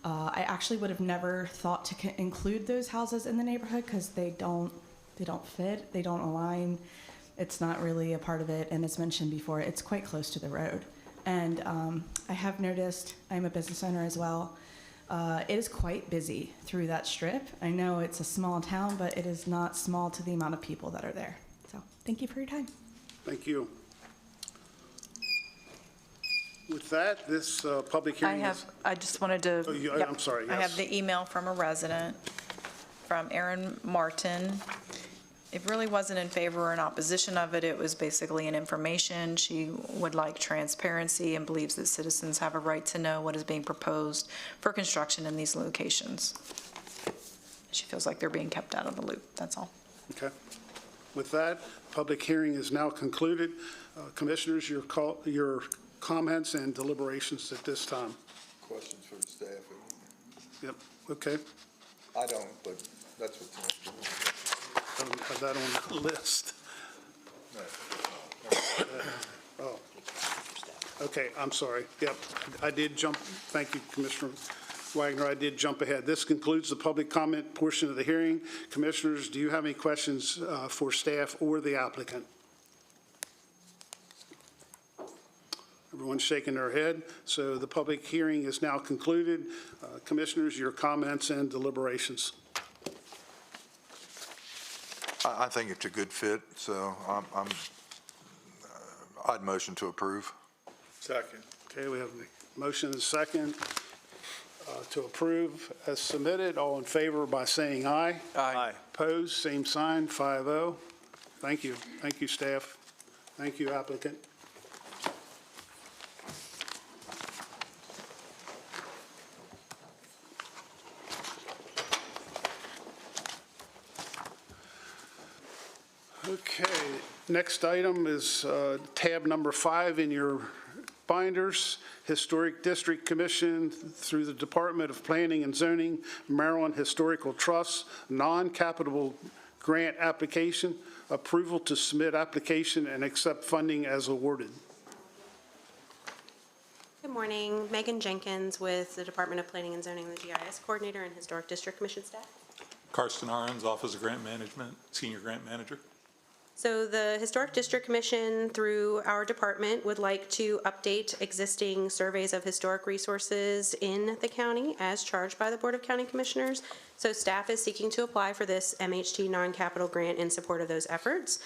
I actually would have never thought to include those houses in the neighborhood because they don't fit, they don't align. It's not really a part of it, and as mentioned before, it's quite close to the road. And I have noticed, I'm a business owner as well, it is quite busy through that strip. I know it's a small town, but it is not small to the amount of people that are there. So thank you for your time. Thank you. With that, this public hearing is... I just wanted to. Oh, Yep. I'm sorry, I yes. have the email from a resident, from Erin Martin. It really wasn't in favor or in opposition of it. It was basically an information. She would like transparency and believes that citizens have a right to know what is being proposed for construction in these locations. She feels like they're being kept out of the loop, that's all. Okay. With that, public hearing is now concluded. Commissioners, your comments and deliberations at this time. Questions for the staff? Yep, okay. I don't, but that's what's next. I don't have that on the list. Oh. Okay, I'm sorry. Yep, I did jump, thank you, Commissioner Wagner, I did jump ahead. This concludes the public comment portion of the hearing. Commissioners, do you have any questions for staff or the applicant? Everyone's shaking their head, so the public hearing is now concluded. Commissioners, your comments and deliberations. I think it's a good fit, so I'd motion to approve. Second. Okay, we have a motion and a second to approve as submitted. All in favor by saying aye. Aye. Opposed, same sign, 5-0. Thank you. Thank you, staff. Thank you, applicant. Okay, next item is tab number 5 in your binders, Historic District Commission through the Department of Planning and Zoning, Maryland Historical Trust, non-capital grant application, approval to submit application and accept funding as awarded. Good morning, Megan Jenkins with the Department of Planning and Zoning, the GIS Coordinator and Historic District Commission staff. Karsten Arons, Office of Grant Management, Senior Grant Manager. So the Historic District Commission, through our department, would like to update existing surveys of historic resources in the county as charged by the Board of County Commissioners. So staff is seeking to apply for this MHT non-capital grant in support of those efforts.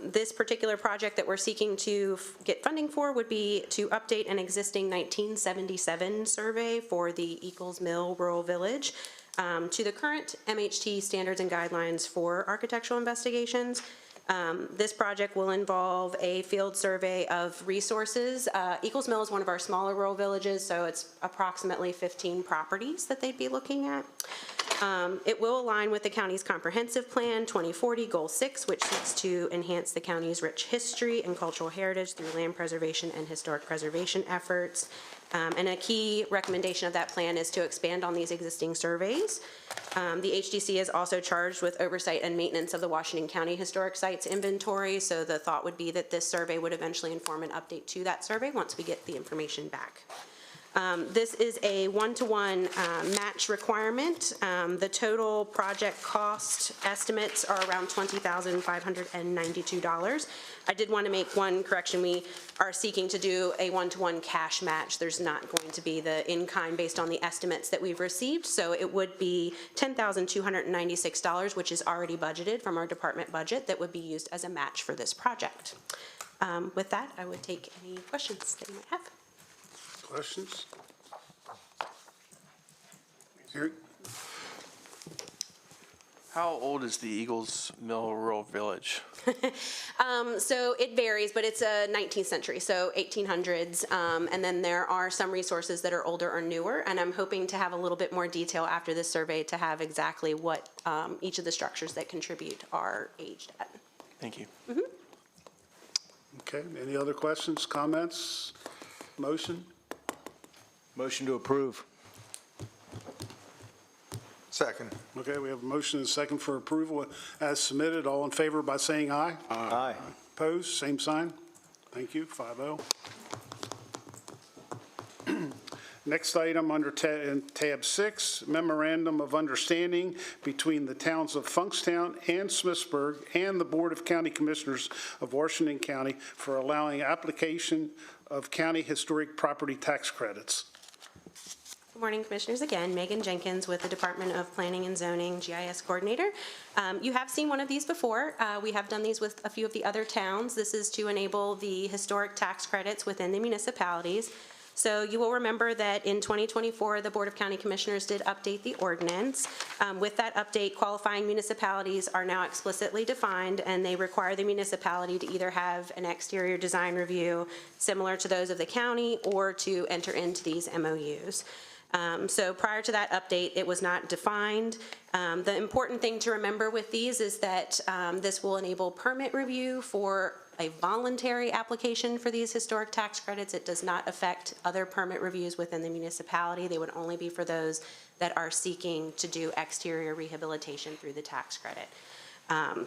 This particular project that we're seeking to get funding for would be to update an existing 1977 survey for the Eccles Mill Rural Village to the current MHT standards and guidelines for architectural investigations. This project will involve a field survey of resources. Eccles Mill is one of our smaller rural villages, so it's approximately 15 properties that they'd be looking at. It will align with the county's comprehensive plan 2040 Goal 6, which seeks to enhance the county's rich history and cultural heritage through land preservation and historic preservation efforts. And a key recommendation of that plan is to expand on these existing surveys. The HDC is also charged with oversight and maintenance of the Washington County Historic Sites inventory, so the thought would be that this survey would eventually inform an update to that survey once we get the information back. This is a one-to-one match requirement. The total project cost estimates are around $20,592. I did want to make one correction. We are seeking to do a one-to-one cash match. There's not going to be the in-kind based on the estimates that we've received, so it would be $10,296, which is already budgeted from our department budget that would be used as a match for this project. With that, I would take any questions that you might have. Questions? Here, How old is the Eagles Mill Rural Village? So it varies, but it's a 19th century, so 1800s. And then there are some resources that are older or newer, and I'm hoping to have a little bit more detail after this survey to have exactly what each of the structures that contribute are aged at. Thank you. okay, any other questions, comments? Motion? Motion to approve. Second. Okay, we have a motion and a second for approval as submitted. All in favor by saying aye. Aye. Opposed, same sign. Thank you, 5-0. Next item under tab 6, memorandum of understanding between the towns of Funkstown and Smithsburg and the Board of County Commissioners of Washington County for allowing application of county historic property tax credits. Good morning, Commissioners. Again, Megan Jenkins with the Department of Planning and Zoning, GIS Coordinator. You have seen one of these before. We have done these with a few of the other towns. This is to enable the historic tax credits within the municipalities. So you will remember that in 2024, the Board of County Commissioners did update the ordinance. With that update, qualifying municipalities are now explicitly defined, and they require the municipality to either have an exterior design review similar to those of the county or to enter into these MOUs. So prior to that update, it was not defined. The important thing to remember with these is that this will enable permit review for a voluntary application for these historic tax credits. It does not affect other permit reviews within the municipality. They would only be for those that are seeking to do exterior rehabilitation through the tax credit.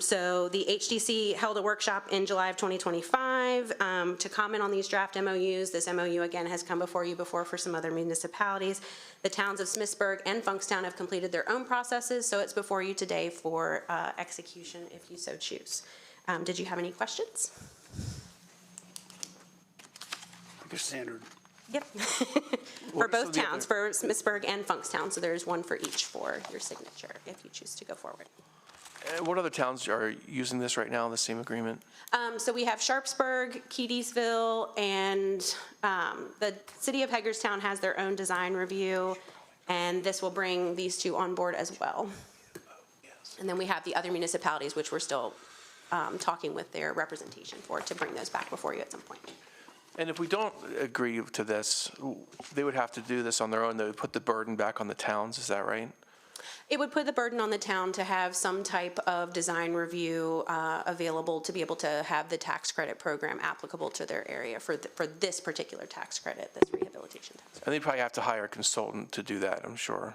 So the HDC held a workshop in July of 2025 to comment on these draft MOUs. This MOU, again, has come before you before for some other municipalities. The towns of Smithsburg and Funkstown have completed their own processes, so it's before you today for execution if you so choose. Did you have any questions? Standard. Yep. For both towns, for Smithsburg and Funkstown, so there's one for each for your signature if you choose to go forward. What other towns are using this right now, the same agreement? So we have Sharpsburg, Keedysville, and the city of Hagerstown has their own design review, and this will bring these two on board as well. And then we have the other municipalities, which we're still talking with their representation for, to bring those back before you at some point. And if we don't agree to this, they would have to do this on their own. They would put the burden back on the towns, is that right? It would put the burden on the town to have some type of design review available to be able to have the tax credit program applicable to their area for this particular tax credit, this rehabilitation tax credit. And they probably have to hire a consultant to do that, I'm sure.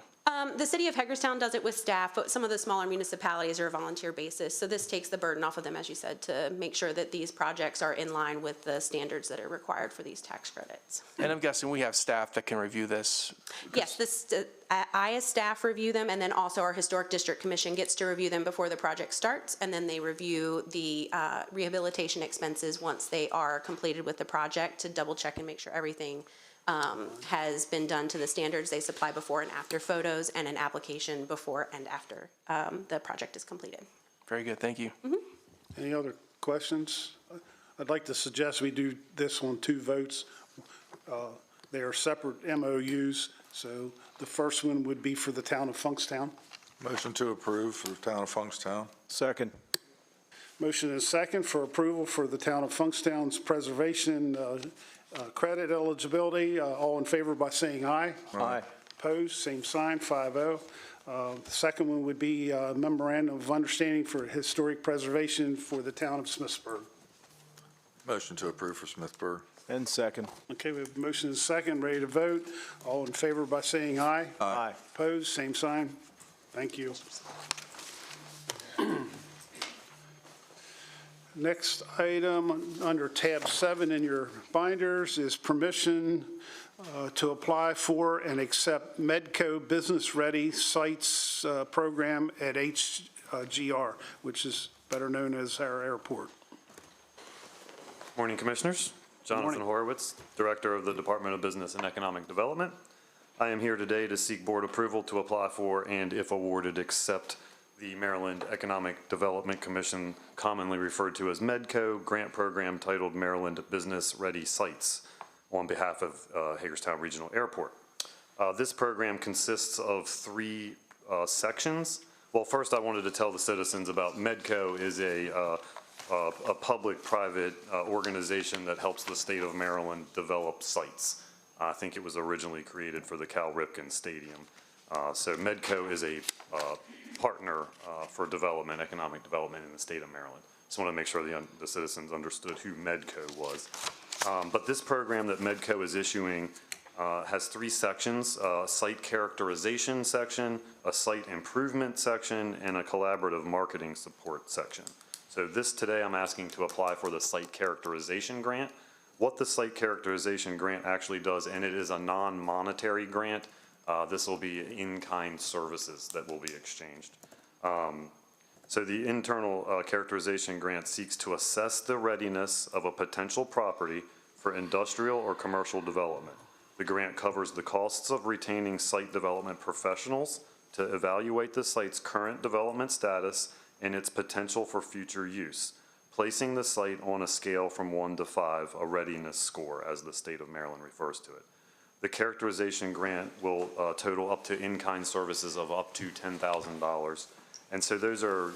The city of Hagerstown does it with staff, but some of the smaller municipalities are a volunteer basis. So this takes the burden off of them, as you said, to make sure that these projects are in line with the standards that are required for these tax credits. And I'm guessing we have staff that can review this. Yes, I as staff review them, and then also our Historic District Commission gets to review them before the project starts, and then they review the rehabilitation expenses once they are completed with the project to double check and make sure everything has been done to the standards. They supply before and after photos and an application before and after the project is completed. Very good, thank you. Any other questions? I'd like to suggest we do this on 2 votes. They are separate MOUs, so the first one would be for the town of Funkstown. Motion to approve for the town of Funkstown. Second. Motion is second for approval for the town of Funkstown's preservation credit eligibility. All in favor by saying aye. Aye. Opposed, same sign, 5-0. The second one would be memorandum of understanding for historic preservation for the town of Smithsburg. Motion to approve for Smithsburg. And second. Okay, we have a motion and a second, ready to vote. All in favor by saying aye. Aye. Opposed, same sign. Thank you. Next item under tab 7 in your binders is permission to apply for and accept Medco Business Ready Sites program at HGR, which is better known as our airport. Morning, Commissioners. Jonathan Horowitz, Director of the Department of Business and Economic Development. I am here today to seek board approval to apply for and, if awarded, accept the Maryland Economic Development Commission, commonly referred to as MEDCO, grant program titled Maryland Business Ready Sites on behalf of Hagerstown Regional Airport. This program consists of three sections. Well, first I wanted to tell the citizens about MEDCO is a public-private organization that helps the state of Maryland develop sites. I think it was originally created for the Cal Ripken Stadium. So MEDCO is a partner for development, economic development in the state of Maryland. Just want to make sure the citizens understood who MEDCO was. But this program that MEDCO is issuing has three sections: a site characterization section, a site improvement section, and a collaborative marketing support section. So today I'm asking to apply for the site characterization grant. What the site characterization grant actually does, and it is a non-monetary grant, this will be in-kind services that will be exchanged. So the internal characterization grant seeks to assess the readiness of a potential property for industrial or commercial development. The grant covers the costs of retaining site development professionals to evaluate the site's current development status and its potential for future use, placing the site on a scale from 1 to 5, a readiness score, as the state of Maryland refers to it. The characterization grant will total up to in-kind services of up to $10,000. And so those are,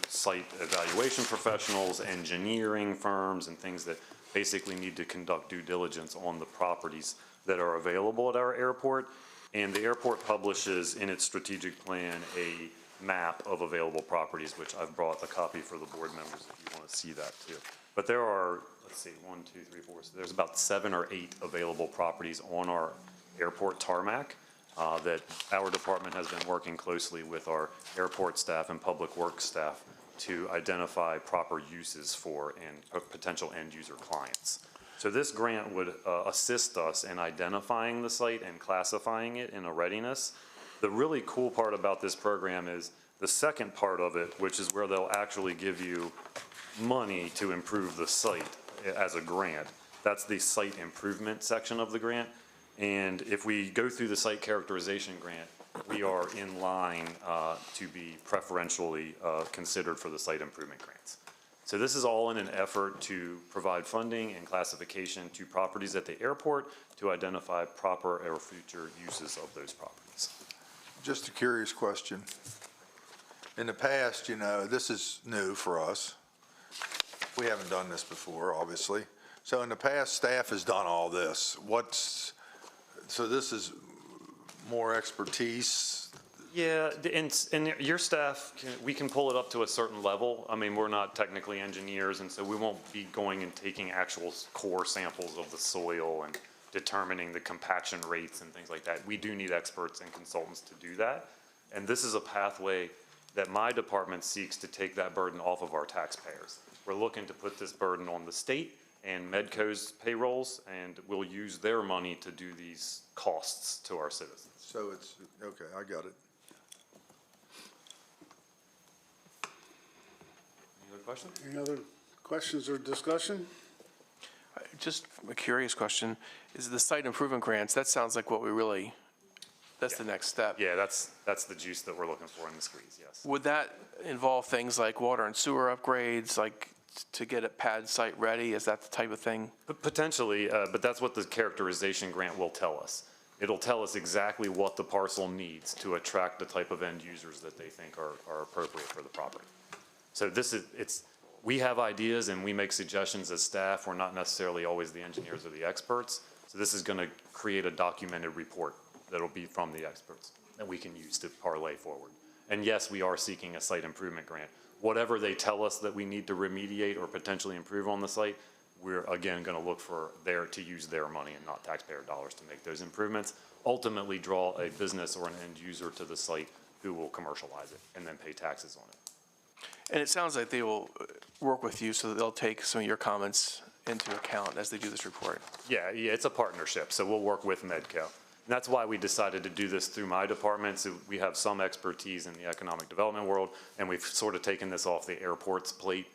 site evaluation professionals, engineering firms, and things that basically need to conduct due diligence on the properties that are available at our airport. And the airport publishes in its strategic plan a map of available properties, which I've brought a copy for the board members if you want to see that too. But there are, let's see, 1, 2, 3, 4, so there's about 7 or 8 available properties on our airport tarmac that our department has been working closely with our airport staff and public works staff to identify proper uses for and potential end user clients. So this grant would assist us in identifying the site and classifying it in a readiness. The really cool part about this program is the second part of it, which is where they'll actually give you money to improve the site as a grant. That's the site improvement section of the grant. And if we go through the site characterization grant, we are in line to be preferentially considered for the site improvement grants. So this is all in an effort to provide funding and classification to properties at the airport to identify proper or future uses of those properties. Just a curious question. In the past, this is new for us. We haven't done this before, obviously. So in the past, staff has done all this. So this is more expertise? Yeah, and your staff, we can pull it up to a certain level. I mean, we're not technically engineers, and so we won't be going and taking actual core samples of the soil and determining the compaction rates and things like that. We do need experts and consultants to do that. And this is a pathway that my department seeks to take that burden off of our taxpayers. We're looking to put this burden on the state and MEDCO's payrolls, and we'll use their money to do these costs to our citizens. So it's, okay, I got it. Any other questions? Any other questions or discussion? Just a curious question, is the site improvement grants, that sounds like what we really, that's the next step. Yeah, that's the juice that we're looking for in the squeeze, yes. Would that involve things like water and sewer upgrades, like to get a pad site ready? Is that the type of thing? Potentially, but that's what the characterization grant will tell us. It'll tell us exactly what the parcel needs to attract the type of end users that they think are appropriate for the property. So we have ideas and we make suggestions as staff. We're not necessarily always the engineers or the experts. So this is going to create a documented report that'll be from the experts that we can use to parlay forward. And yes, we are seeking a site improvement grant. Whatever they tell us that we need to remediate or potentially improve on the site, we're again going to look for to use their money and not taxpayer dollars to make those improvements. Ultimately draw a business or an end user to the site who will commercialize it and then pay taxes on it. And it sounds like they will work with you so that they'll take some of your comments into account as they do this report. Yeah, it's a partnership, so we'll work with MEDCO. And that's why we decided to do this through my department. So we have some expertise in the economic development world, and we've sort of taken this off the airport's plate.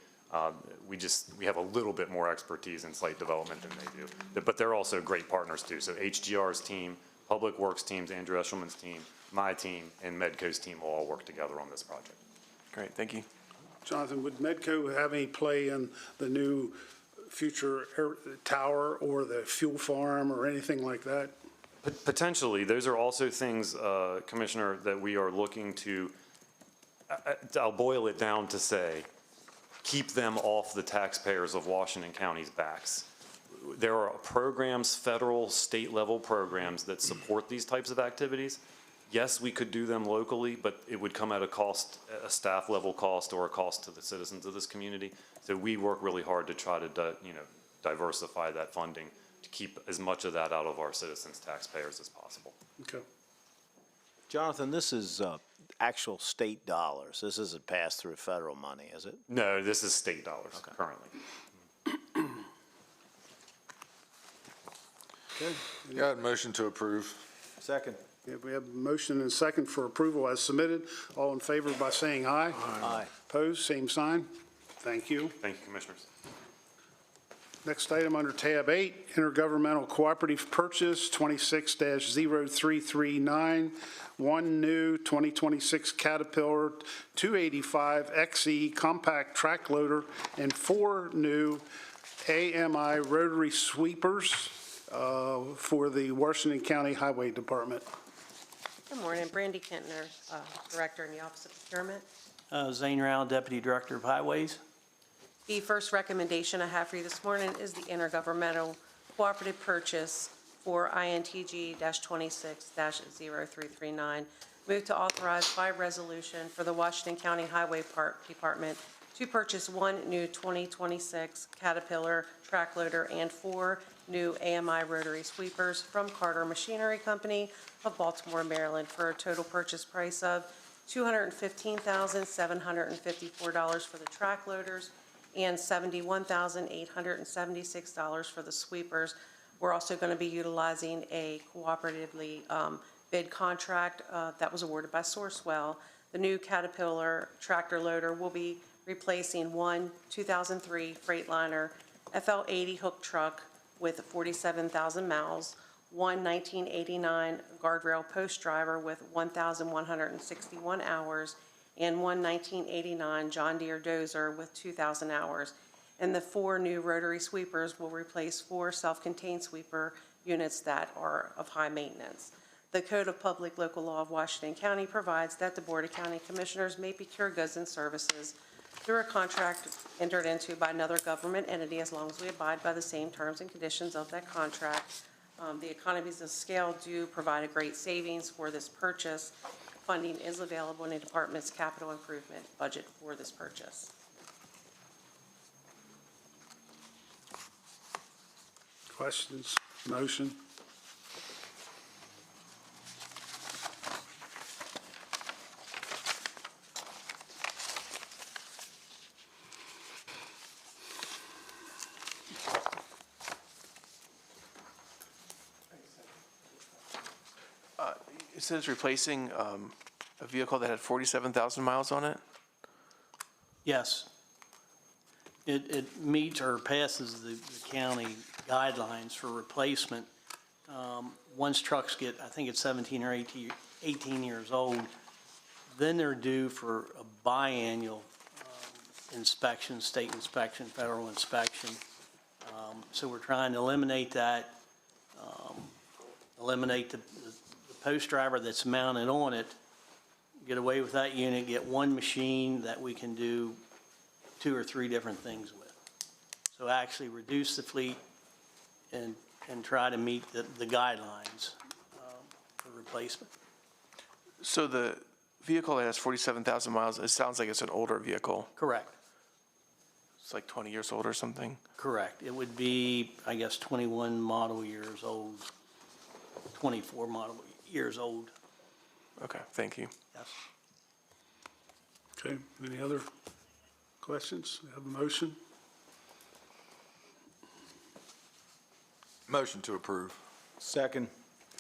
We have a little bit more expertise in site development than they do. But they're also great partners too. So HGR's team, Public Works teams, Andrew Eshelman's team, my team, and MEDCO's team will all work together on this project. Great, thank you. Jonathan, would Medco have any play in the new future tower or the fuel farm or anything like that? Potentially, those are also things, Commissioner, that we are looking to, I'll boil it down to say, keep them off the taxpayers of Washington County's backs. There are programs, federal, state-level programs that support these types of activities. Yes, we could do them locally, but it would come at a cost, a staff-level cost or a cost to the citizens of this community. So we work really hard to try to, diversify that funding to keep as much of that out of our citizens' taxpayers as possible. Okay. Jonathan, this is actual state dollars. This isn't passed through federal money, is it? No, this is state dollars currently. Okay. Yeah, motion to approve. Second. Yeah, we have a motion and a second for approval as submitted. All in favor by saying aye. Aye. Opposed, same sign. Thank you. Thank you, Commissioners. Next item under tab 8, intergovernmental cooperative purchase 26-0339, one new 2026 Caterpillar 285 XE compact track loader and 4 new AMI rotary sweepers for the Washington County Highway Department. Good morning, Brandy Kentner, Director in the Office of Procurement. Zane Rao, Deputy Director of Highways. The first recommendation I have for you this morning is the intergovernmental cooperative purchase for INTG-26-0339. Move to authorize by resolution for the Washington County Highway Department to purchase 1 new 2026 Caterpillar track loader and 4 new AMI rotary sweepers from Carter Machinery Company of Baltimore, Maryland, for a total purchase price of $215,754 for the track loaders and $71,876 for the sweepers. We're also going to be utilizing a cooperatively bid contract that was awarded by Sourcewell. The new Caterpillar tractor loader will be replacing one 2003 Freightliner FL80 hook truck with 47,000 miles, one 1989 guardrail post driver with 1,161 hours, and one 1989 John Deere dozer with 2,000 hours. And the 4 new rotary sweepers will replace 4 self-contained sweeper units that are of high maintenance. The Code of Public Local Law of Washington County provides that the Board of County Commissioners may procure goods and services through a contract entered into by another government entity as long as we abide by the same terms and conditions of that contract. The economies of scale do provide a great savings for this purchase. Funding is available in the department's capital improvement budget for this purchase. Questions? Motion? It says replacing a vehicle that had 47,000 miles on it? Yes. It meets or passes the county guidelines for replacement. Once trucks get, I think it's 17 or 18 years old, then they're due for a biannual inspection, state inspection, federal inspection. So we're trying to eliminate that, eliminate the post driver that's mounted on it, get away with that unit, get one machine that we can do 2 or 3 different things with. So actually reduce the fleet and try to meet the guidelines for replacement. So the vehicle that has 47,000 miles, it sounds like it's an older vehicle. Correct. It's like 20 years old or something? Correct. It would be, I guess, 21 model years old, 24 model years old. Okay, thank you. Yes. Okay, any other questions? We have a motion? Motion to approve. Second.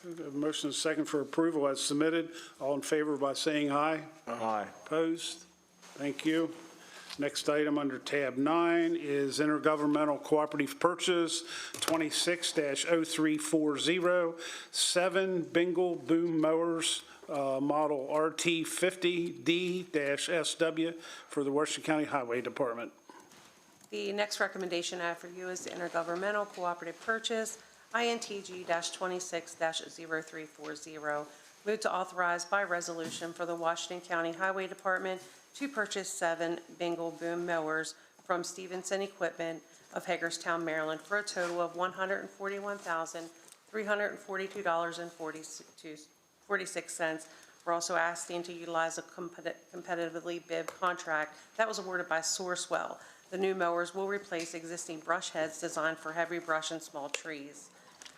We have a motion and a second for approval as submitted. All in favor by saying aye. Aye. Opposed? Thank you. Next item under tab 9 is intergovernmental cooperative purchase 26-0340, 7 Bingle boom mowers model RT50D-SW for the Washington County Highway Department. The next recommendation I have for you is the intergovernmental cooperative purchase, INTG-26-0340. Move to authorize by resolution for the Washington County Highway Department to purchase 7 Bingle boom mowers from Stevenson Equipment of Hagerstown, Maryland, for a total of $141,342.46. We're also asking to utilize a competitively bid contract that was awarded by Sourcewell. The new mowers will replace existing brush heads designed for heavy brush and small trees.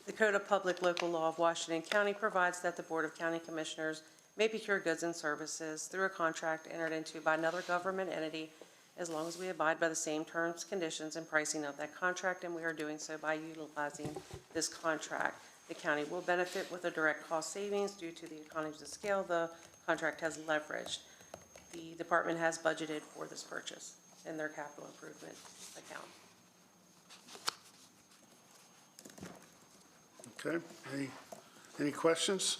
The Code of Public Local Law of Washington County provides that the Board of County Commissioners may procure goods and services through a contract entered into by another government entity as long as we abide by the same terms, conditions, and pricing of that contract, and we are doing so by utilizing this contract. The county will benefit with a direct cost savings due to the economies of scale the contract has leveraged. The department has budgeted for this purchase in their capital improvement account. Okay, any questions?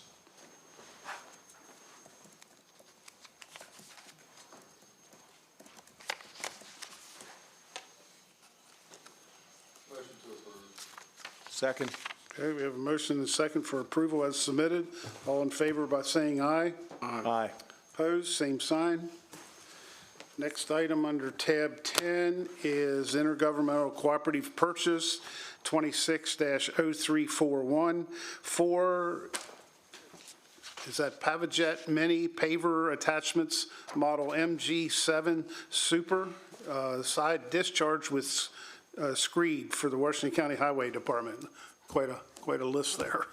Second. Okay, we have a motion and a second for approval as submitted. All in favor by saying aye. Aye. Opposed, same sign. Next item under tab 10 is intergovernmental cooperative purchase 26-0341 for, is that Pavajet Mini Paver Attachments Model MG7 Super, side discharge with screed for the Washington County Highway Department. Quite a list there.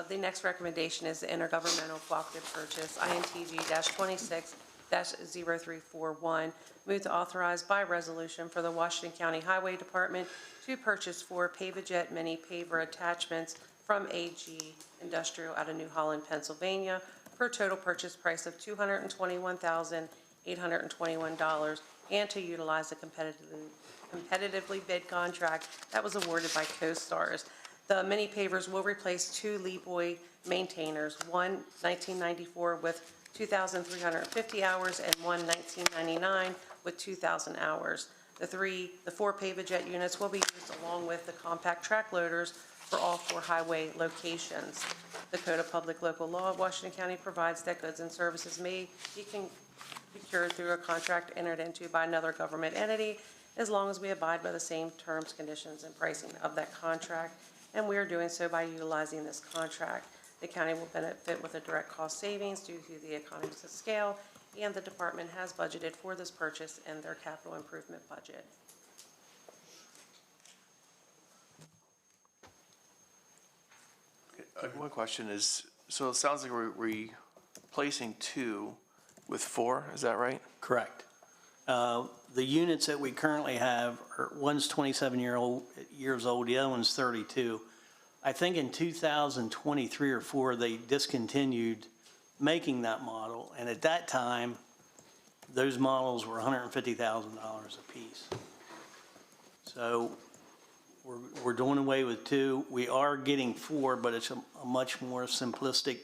The next recommendation is the intergovernmental cooperative purchase, INTG-26-0341. Move to authorize by resolution for the Washington County Highway Department to purchase 4 Pavajet Mini Paver attachments from AG Industrial out of New Holland, Pennsylvania, for a total purchase price of $221,821, and to utilize a competitively bid contract that was awarded by CoStars. The mini pavers will replace 2 Leeboy maintainers, one 1994 with 2,350 hours and one 1999 with 2,000 hours. The 4 Pavajet units will be used along with the compact track loaders for all 4 highway locations. The Code of Public Local Law of Washington County provides that goods and services may be procured through a contract entered into by another government entity as long as we abide by the same terms, conditions, and pricing of that contract, and we are doing so by utilizing this contract. The county will benefit with a direct cost savings due to the economies of scale, and the department has budgeted for this purchase in their capital improvement budget. One question is, so it sounds like we're replacing 2 with 4, is that right? Correct. The units that we currently have, one's 27 years old, the other one's 32. I think in 2023 or 4, they discontinued making that model, and at that time, those models were $150,000 a piece. So we're doing away with 2. We are getting 4, but it's a much more simplistic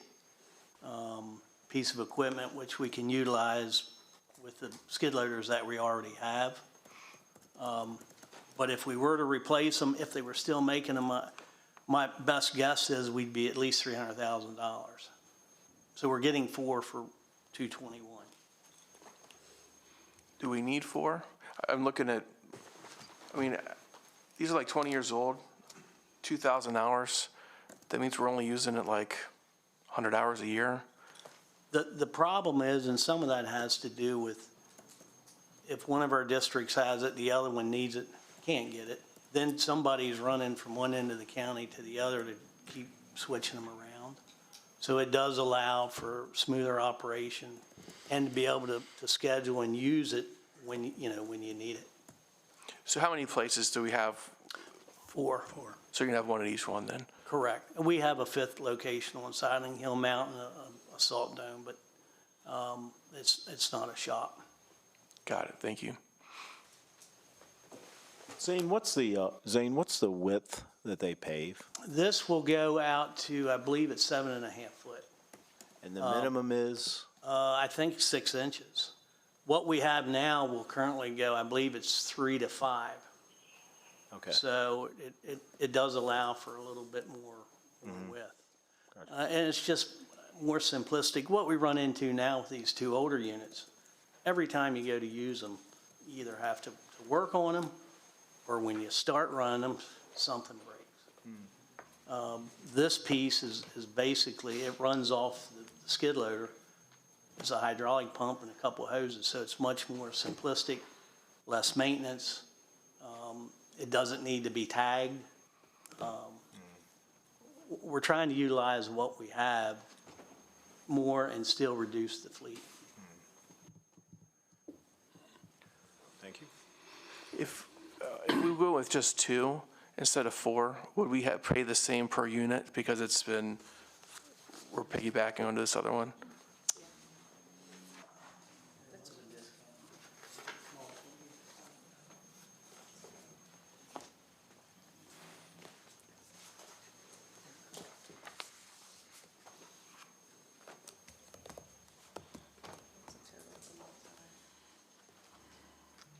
piece of equipment which we can utilize with the skid loaders that we already have. But if we were to replace them, if they were still making them, my best guess is we'd be at least $300,000. So we're getting 4 for $221. Do we need 4? I'm looking at, I mean, these are like 20 years old, 2,000 hours. That means we're only using it like 100 hours a year. The problem is, and some of that has to do with if one of our districts has it, the other one needs it, can't get it, then somebody's running from one end of the county to the other to keep switching them around. So it does allow for smoother operation and to be able to schedule and use it when you need it. So how many places do we have? 4. So you're gonna have one at each one then? Correct. And we have a 5th location on Siding Hill Mountain, a salt dome, but it's not a shop. Got it, thank you. Zane, what's the width that they pave? This will go out to, I believe it's 7.5 foot. And the minimum is? I think 6 inches. What we have now will currently go, I believe it's 3 to 5. Okay. So it does allow for a little bit more width. And it's just more simplistic. What we run into now with these two older units, every time you go to use them, you either have to work on them, or when you start running them, something breaks. This piece is basically, it runs off the skid loader. It's a hydraulic pump and a couple of hoses, so it's much more simplistic, less maintenance. It doesn't need to be tagged. We're trying to utilize what we have more and still reduce the fleet. Thank you. If we go with just 2 instead of 4, would we pay the same per unit because we're piggybacking onto this other one?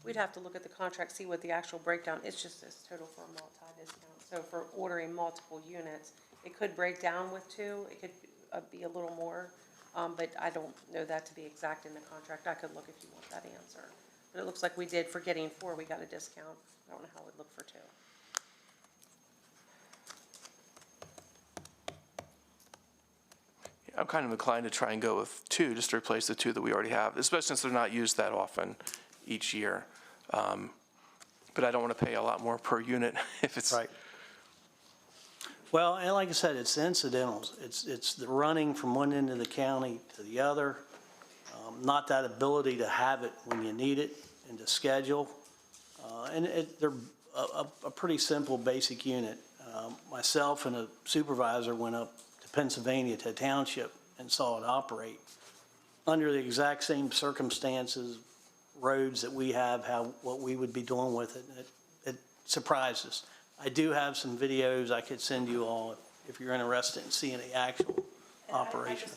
We'd have to look at the contract, see what the actual breakdown, it's just this total for a multi-discount. So for ordering multiple units, it could break down with 2, it could be a little more, but I don't know that to be exact in the contract. I could look if you want that answer. But it looks like we did, for getting 4, we got a discount. I don't know how it would look for 2. I'm kind of inclined to try and go with 2, just to replace the 2 that we already have, especially since they're not used that often each year. But I don't want to pay a lot more per unit if it's. Right. Well, and like I said, it's the incidentals. It's the running from one end of the county to the other, not that ability to have it when you need it and to schedule. And they're a pretty simple, basic unit. Myself and a supervisor went up to Pennsylvania to a township and saw it operate under the exact same circumstances, roads that we have, what we would be doing with it. It surprised us. I do have some videos I could send you all if you're interested in seeing the actual operation.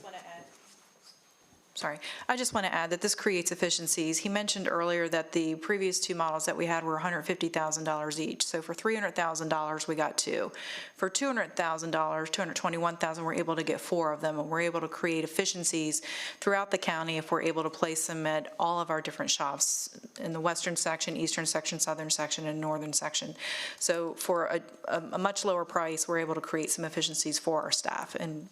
I just want to add that this creates efficiencies. He mentioned earlier that the previous 2 models that we had were $150,000 each. So for $300,000, we got 2. For $200,000, $221,000, we're able to get 4 of them, and we're able to create efficiencies throughout the county if we're able to place them at all of our different shops in the western section, eastern section, southern section, and northern section. So for a much lower price, we're able to create some efficiencies for our staff, and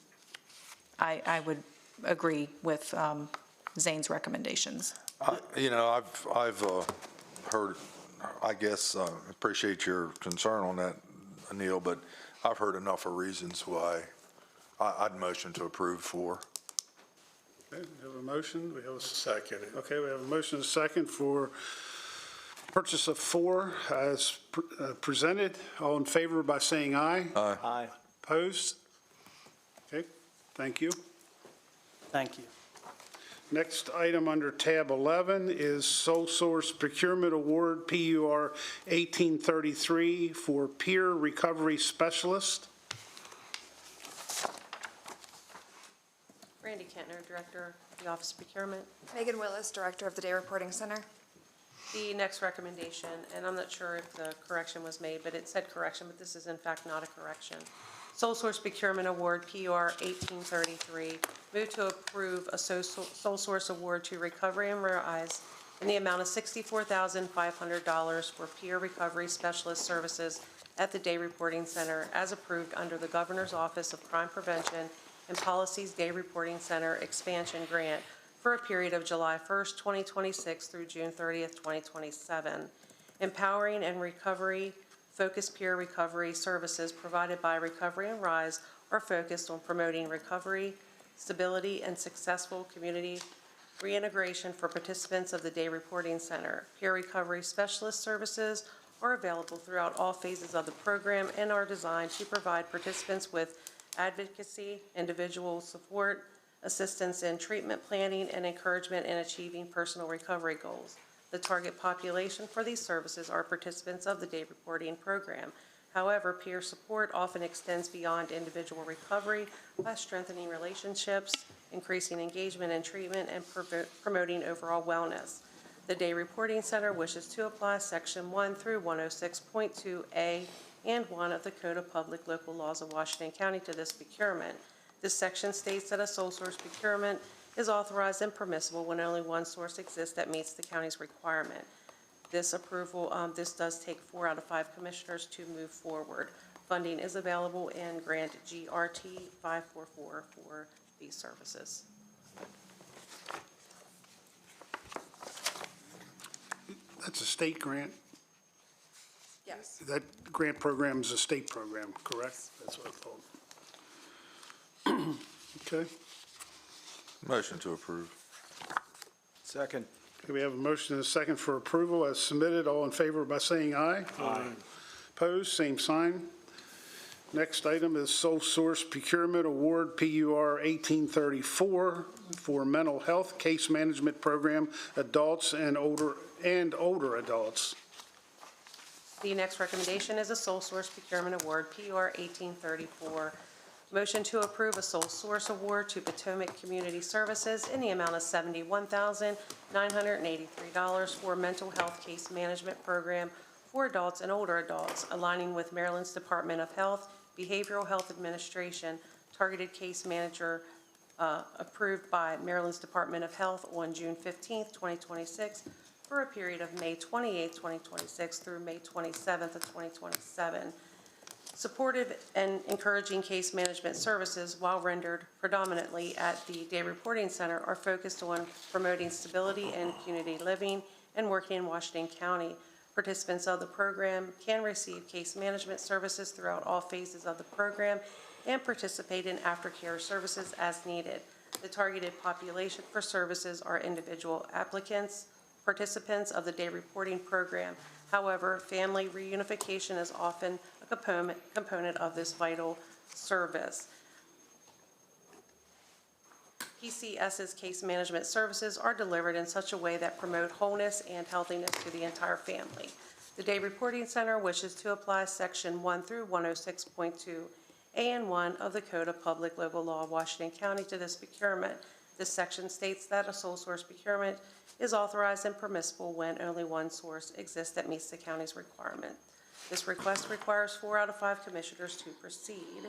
I would agree with Zane's recommendations. I've heard, I guess, appreciate your concern on that, Neil, but I've heard enough of reasons why I'd motion to approve 4. Okay, we have a motion, we have a Second. Okay, we have a motion and a second for purchase of 4 as presented. All in favor by saying aye. Aye. Opposed? Okay, thank you. Thank you. Next item under tab 11 is Sole Source Procurement Award, PUR 1833 for Peer Recovery Specialist. Randy Kentner, Director of the Office of Procurement. Megan Willis, Director of the Day Reporting Center. The next recommendation, and I'm not sure if the correction was made, but it said correction, but this is in fact not a correction. Sole Source Procurement Award, PUR 1833. Move to approve a sole source award to Recovery and Rise in the amount of $64,500 for peer recovery specialist services at the Day Reporting Center as approved under the Governor's Office of Crime Prevention and Policies Day Reporting Center Expansion Grant for a period of July 1st, 2026 through June 30th, 2027. Empowering and recovery focused peer recovery services provided by Recovery and Rise are focused on promoting recovery, stability, and successful community reintegration for participants of the Day Reporting Center. Peer recovery specialist services are available throughout all phases of the program and are designed to provide participants with advocacy, individual support, assistance in treatment planning, and encouragement in achieving personal recovery goals. The target population for these services are participants of the Day Reporting Program. However, peer support often extends beyond individual recovery by strengthening relationships, increasing engagement and treatment, and promoting overall wellness. The Day Reporting Center wishes to apply Section 1 through 106.2A and 1 of the Code of Public Local Laws of Washington County to this procurement. This section states that a sole source procurement is authorized and permissible when only one source exists that meets the county's requirement. This approval, this does take 4 out of 5 commissioners to move forward. Funding is available in Grant GRT 544 for these services. That's a state grant? Yes. That grant program is a state program, correct? That's what I thought. Okay. Motion to approve. Second. Okay, we have a motion and a second for approval as submitted. All in favor by saying aye. Aye. Opposed, same sign. Next item is sole source procurement award, PUR 1834, for mental health case management program, adults and older adults. The next recommendation is a sole source procurement award, PUR 1834. Motion to approve a sole source award to Potomac Community Services in the amount of $71,983 for mental health case management program for adults and older adults, aligning with Maryland's Department of Health, Behavioral Health Administration, targeted case manager approved by Maryland's Department of Health on June 15, 2026, for a period of May 28, 2026 through May 27th of 2027. Supportive and encouraging case management services, while rendered predominantly at the Day Reporting Center, are focused on promoting stability and community living and working in Washington County. Participants of the program can receive case management services throughout all phases of the program and participate in aftercare services as needed. The targeted population for services are individual applicants, participants of the Day Reporting Program. However, family reunification is often a component of this vital service. PCS's case management services are delivered in such a way that promote wholeness and healthiness to the entire family. The Day Reporting Center wishes to apply Section 1 through 106.2 and 1 of the Code of Public Local Law of Washington County to this procurement. This section states that a sole source procurement is authorized and permissible when only one source exists that meets the county's requirement. This request requires 4 out of 5 commissioners to proceed,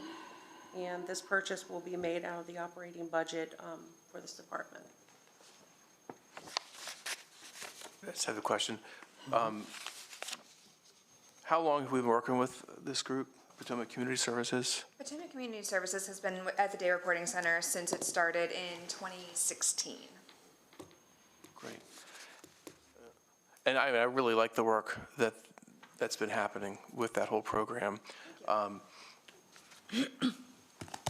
and this purchase will be made out of the operating budget for this department. I just have a question. How long have we been working with this group, Potomac Community Services? Potomac Community Services has been at the Day Reporting Center since it started in 2016. Great. And I really like the work that's been happening with that whole program. I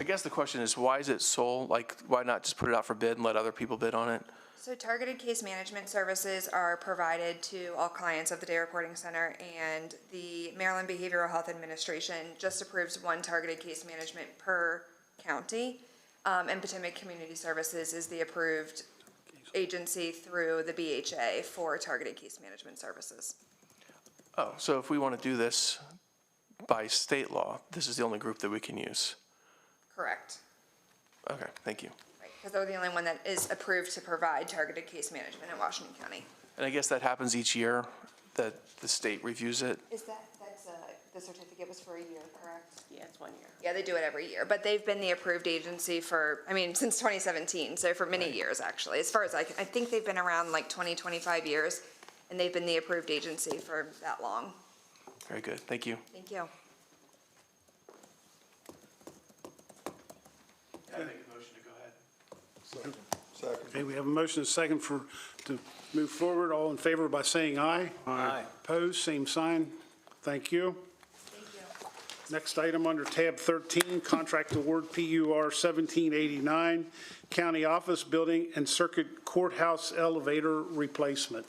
guess the question is, why is it sole? Like, why not just put it out for bid and let other people bid on it? So targeted case management services are provided to all clients of the Day Reporting Center, and the Maryland Behavioral Health Administration just approves 1 targeted case management per county, and Potomac Community Services is the approved agency through the BHA for targeted case management services. Oh, so if we want to do this by state law, this is the only group that we can use? Correct. Okay, thank you. Because they're the only one that is approved to provide targeted case management in Washington County. And I guess that happens each year, that the state reviews it? That's the certificate was for a year, correct? Yeah, it's 1 year. Yeah, they do it every year, but they've been the approved agency for, since 2017, so for many years, actually. As far as I think they've been around like 20, 25 years, and they've been the approved agency for that long. Very good, thank you. Thank you. I make a motion to go ahead. Second. Okay, we have a motion and a second to move forward. All in favor by saying aye. Aye. Opposed, same sign. Thank you. Thank you. Next item under tab 13, contract award PUR 1789, county office building and circuit courthouse elevator replacement.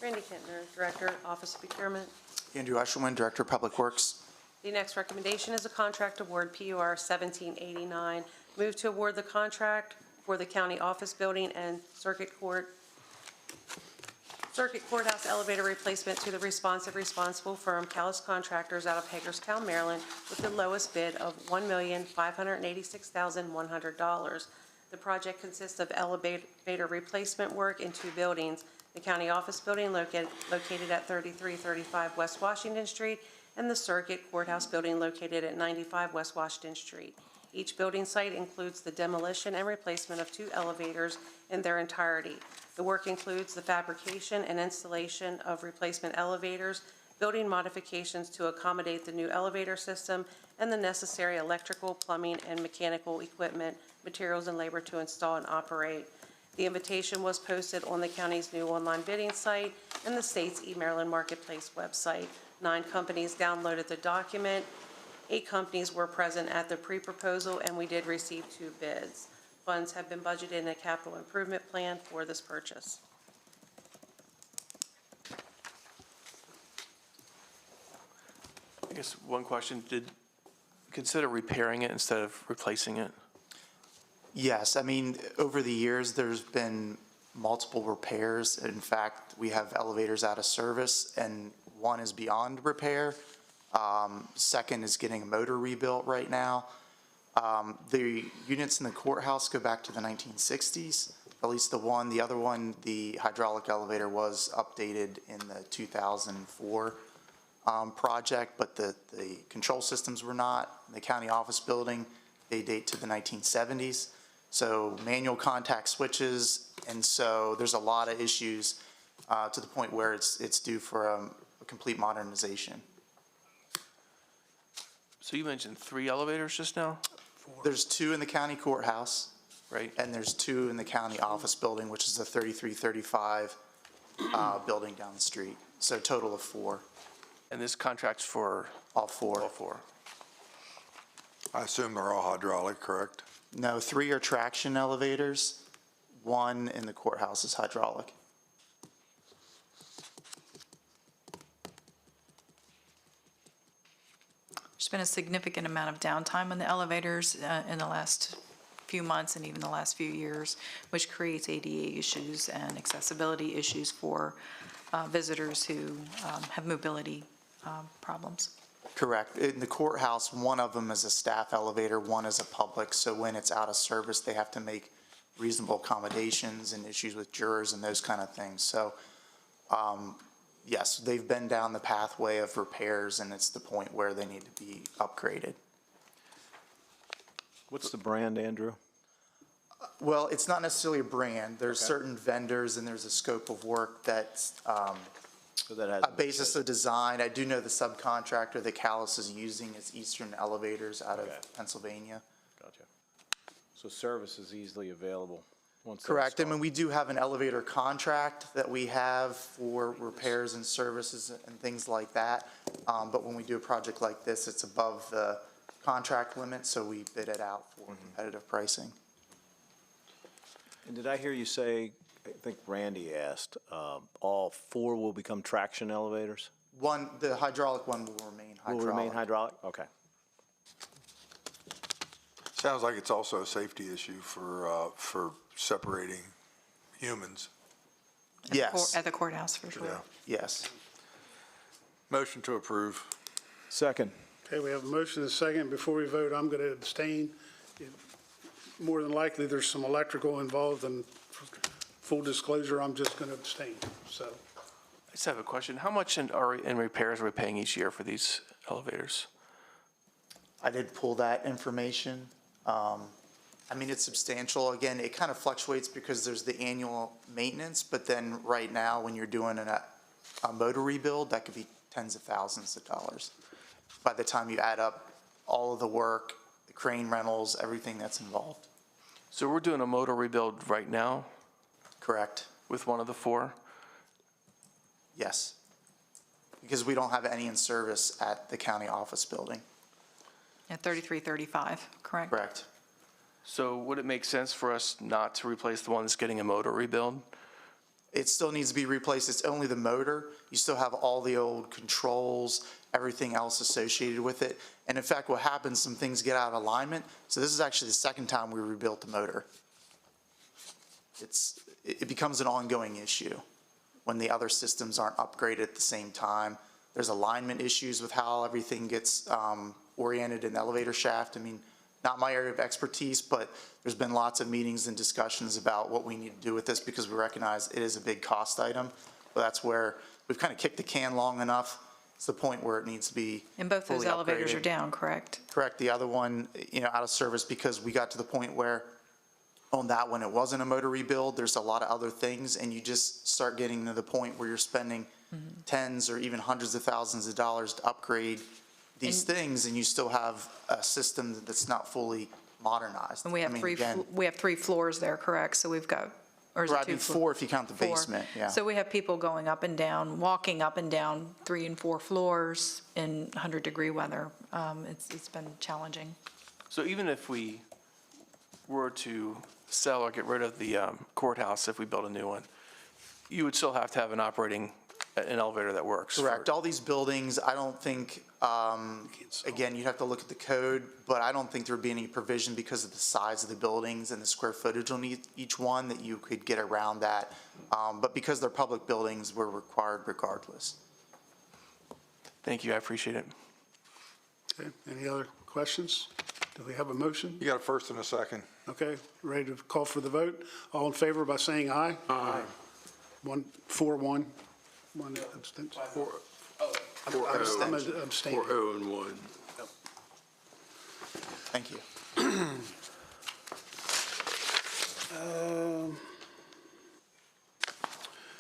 Randy Kentner, Director, Office of Procurement. Andrew Eshelman, Director of Public Works. The next recommendation is a contract award, PUR 1789. Move to award the contract for the county office building and circuit courthouse elevator replacement to the responsible firm, Callis Contractors, out of Hagerstown, Maryland, with the lowest bid of $1,586,100. The project consists of elevator replacement work in two buildings, the county office building located at 3335 West Washington Street and the circuit courthouse building located at 95 West Washington Street. Each building site includes the demolition and replacement of two elevators in their entirety. The work includes the fabrication and installation of replacement elevators, building modifications to accommodate the new elevator system, and the necessary electrical, plumbing, and mechanical equipment, materials, and labor to install and operate. The invitation was posted on the county's new online bidding site and the state's eMaryland Marketplace website. 9 companies downloaded the document. 8 companies were present at the pre-proposal, and we did receive 2 bids. Funds have been budgeted in a capital improvement plan for this purchase. I guess one question, did you consider repairing it instead of replacing it? Yes, I mean, over the years, there's been multiple repairs. In fact, we have elevators out of service, and one is beyond repair. Second is getting a motor rebuilt right now. The units in the courthouse go back to the 1960s, at least the one. The other one, the hydraulic elevator, was updated in the 2004 project, but the control systems were not. The county office building, they date to the 1970s. So manual contact switches, and so there's a lot of issues to the point where it's due for a complete modernization. So you mentioned 3 elevators just now? There's 2 in the county courthouse. Right. And there's 2 in the county office building, which is the 3335 building down the street. So a total of 4. And this contract's for? All 4. All 4. I assume they're all hydraulic, correct? No, 3 are traction elevators. 1 in the courthouse is hydraulic. There's been a significant amount of downtime on the elevators in the last few months and even the last few years, which creates ADA issues and accessibility issues for visitors who have mobility problems. Correct. In the courthouse, one of them is a staff elevator, one is a public, so when it's out of service, they have to make reasonable accommodations and issues with jurors and those kind of things. So, yes, they've been down the pathway of repairs, and it's the point where they need to be upgraded. What's the brand, Andrew? Well, it's not necessarily a brand. There's certain vendors, and there's a scope of work that's So that has a basis of design. I do know the subcontractor that Callis is using is Eastern Elevators out of Pennsylvania. Gotcha. So service is easily available once. Correct. I mean, we do have an elevator contract that we have for repairs and services and things like that. But when we do a project like this, it's above the contract limit, so we bid it out for competitive pricing. And did I hear you say, I think Randy asked, all 4 will become traction elevators? The hydraulic one will remain hydraulic. Will remain hydraulic? Okay. Sounds like it's also a safety issue for separating humans. Yes. At the courthouse, for sure. Yeah. Yes. Motion to approve. Second. Okay, we have a motion and a second. Before we vote, I'm going to abstain. More than likely, there's some electrical involved, and full disclosure, I'm just going to abstain, so. I just have a question. How much in repairs are we paying each year for these elevators? I did pull that information. I mean, it's substantial. Again, it kind of fluctuates because there's the annual maintenance, but then right now, when you're doing a motor rebuild, that could be tens of thousands of dollars. By the time you add up all of the work, the crane rentals, everything that's involved. So we're doing a motor rebuild right now? Correct. With one of the 4? Yes. Because we don't have any in service at the county office building. At 3335, correct? Correct. So would it make sense for us not to replace the one that's getting a motor rebuild? It still needs to be replaced. It's only the motor. You still have all the old controls, everything else associated with it. And in fact, what happens, some things get out of alignment. So this is actually the second time we rebuilt the motor. It becomes an ongoing issue when the other systems aren't upgraded at the same time. There's alignment issues with how everything gets oriented in the elevator shaft. I mean, not my area of expertise, but there's been lots of meetings and discussions about what we need to do with this because we recognize it is a big cost item. But that's where we've kind of kicked the can long enough. It's the point where it needs to be And both those fully elevators are upgraded. down, correct? Correct. The other one, out of service because we got to the point where on that one, it wasn't a motor rebuild. There's a lot of other things, and you just start getting to the point where you're spending tens or even hundreds of thousands of dollars to upgrade these things, and you still have a system that's not fully modernized. And we have I mean, three, again, we have 3 floors there, correct? So we've got, or is it Right, 2 4 if you count the 4. basement, yeah. So we have people going up and down, walking up and down 3 and 4 floors in 100-degree weather. It's been challenging. So even if we were to sell or get rid of the courthouse, if we build a new one, you would still have to have an elevator that works. Correct. All these buildings, I don't think, again, you'd have to look at the code, but I don't think there would be any provision because of the size of the buildings and the square footage on each one that you could get around that. But because they're public buildings, we're required regardless. Thank you, I appreciate it. Okay, any other questions? Do we have a motion? You got a first and a second. Okay, ready to call for the vote? All in favor by saying aye? Aye. 1 abstention. I'm abstaining. 4-0 and 1. Thank you.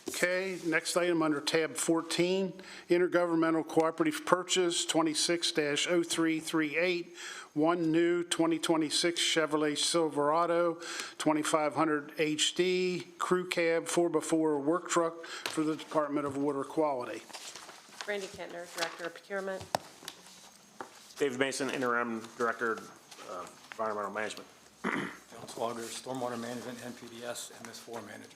Okay, next item under tab 14, intergovernmental cooperative purchase 26-0338, one new 2026 Chevrolet Silverado 2500 HD crew cab 4x4 work truck for the Department of Water Quality. Randy Kentner, Director of Procurement. David Mason, Interim Director of Environmental Management. John Slaughter, Stormwater Management, NPDS, MS4 Manager.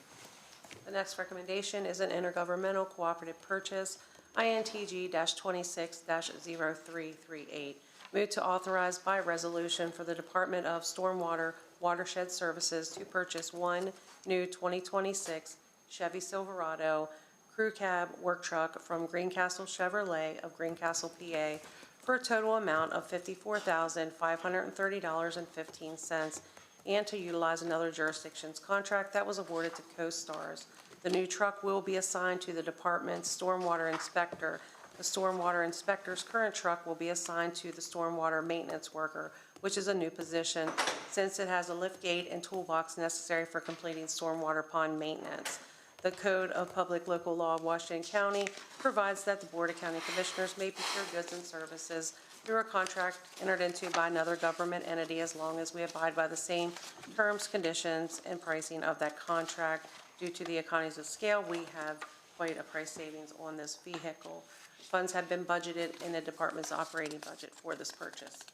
The next recommendation is an intergovernmental cooperative purchase, INTG-26-0338. Move to authorize by resolution for the Department of Stormwater Watershed Services to purchase one new 2026 Chevy Silverado crew cab work truck from Greencastle Chevrolet of Greencastle, PA, for a total amount of $54,530.15, and to utilize another jurisdiction's contract that was awarded to CoStars. The new truck will be assigned to the department's stormwater inspector. The stormwater inspector's current truck will be assigned to the stormwater maintenance worker, which is a new position, since it has a lift gate and toolbox necessary for completing stormwater pond maintenance. The Code of Public Local Law of Washington County provides that the Board of County Commissioners may procure goods and services through a contract entered into by another government entity as long as we abide by the same terms, conditions, and pricing of that contract. Due to the economies of scale, we have quite a price savings on this vehicle. Funds have been budgeted in the department's operating budget for this purchase.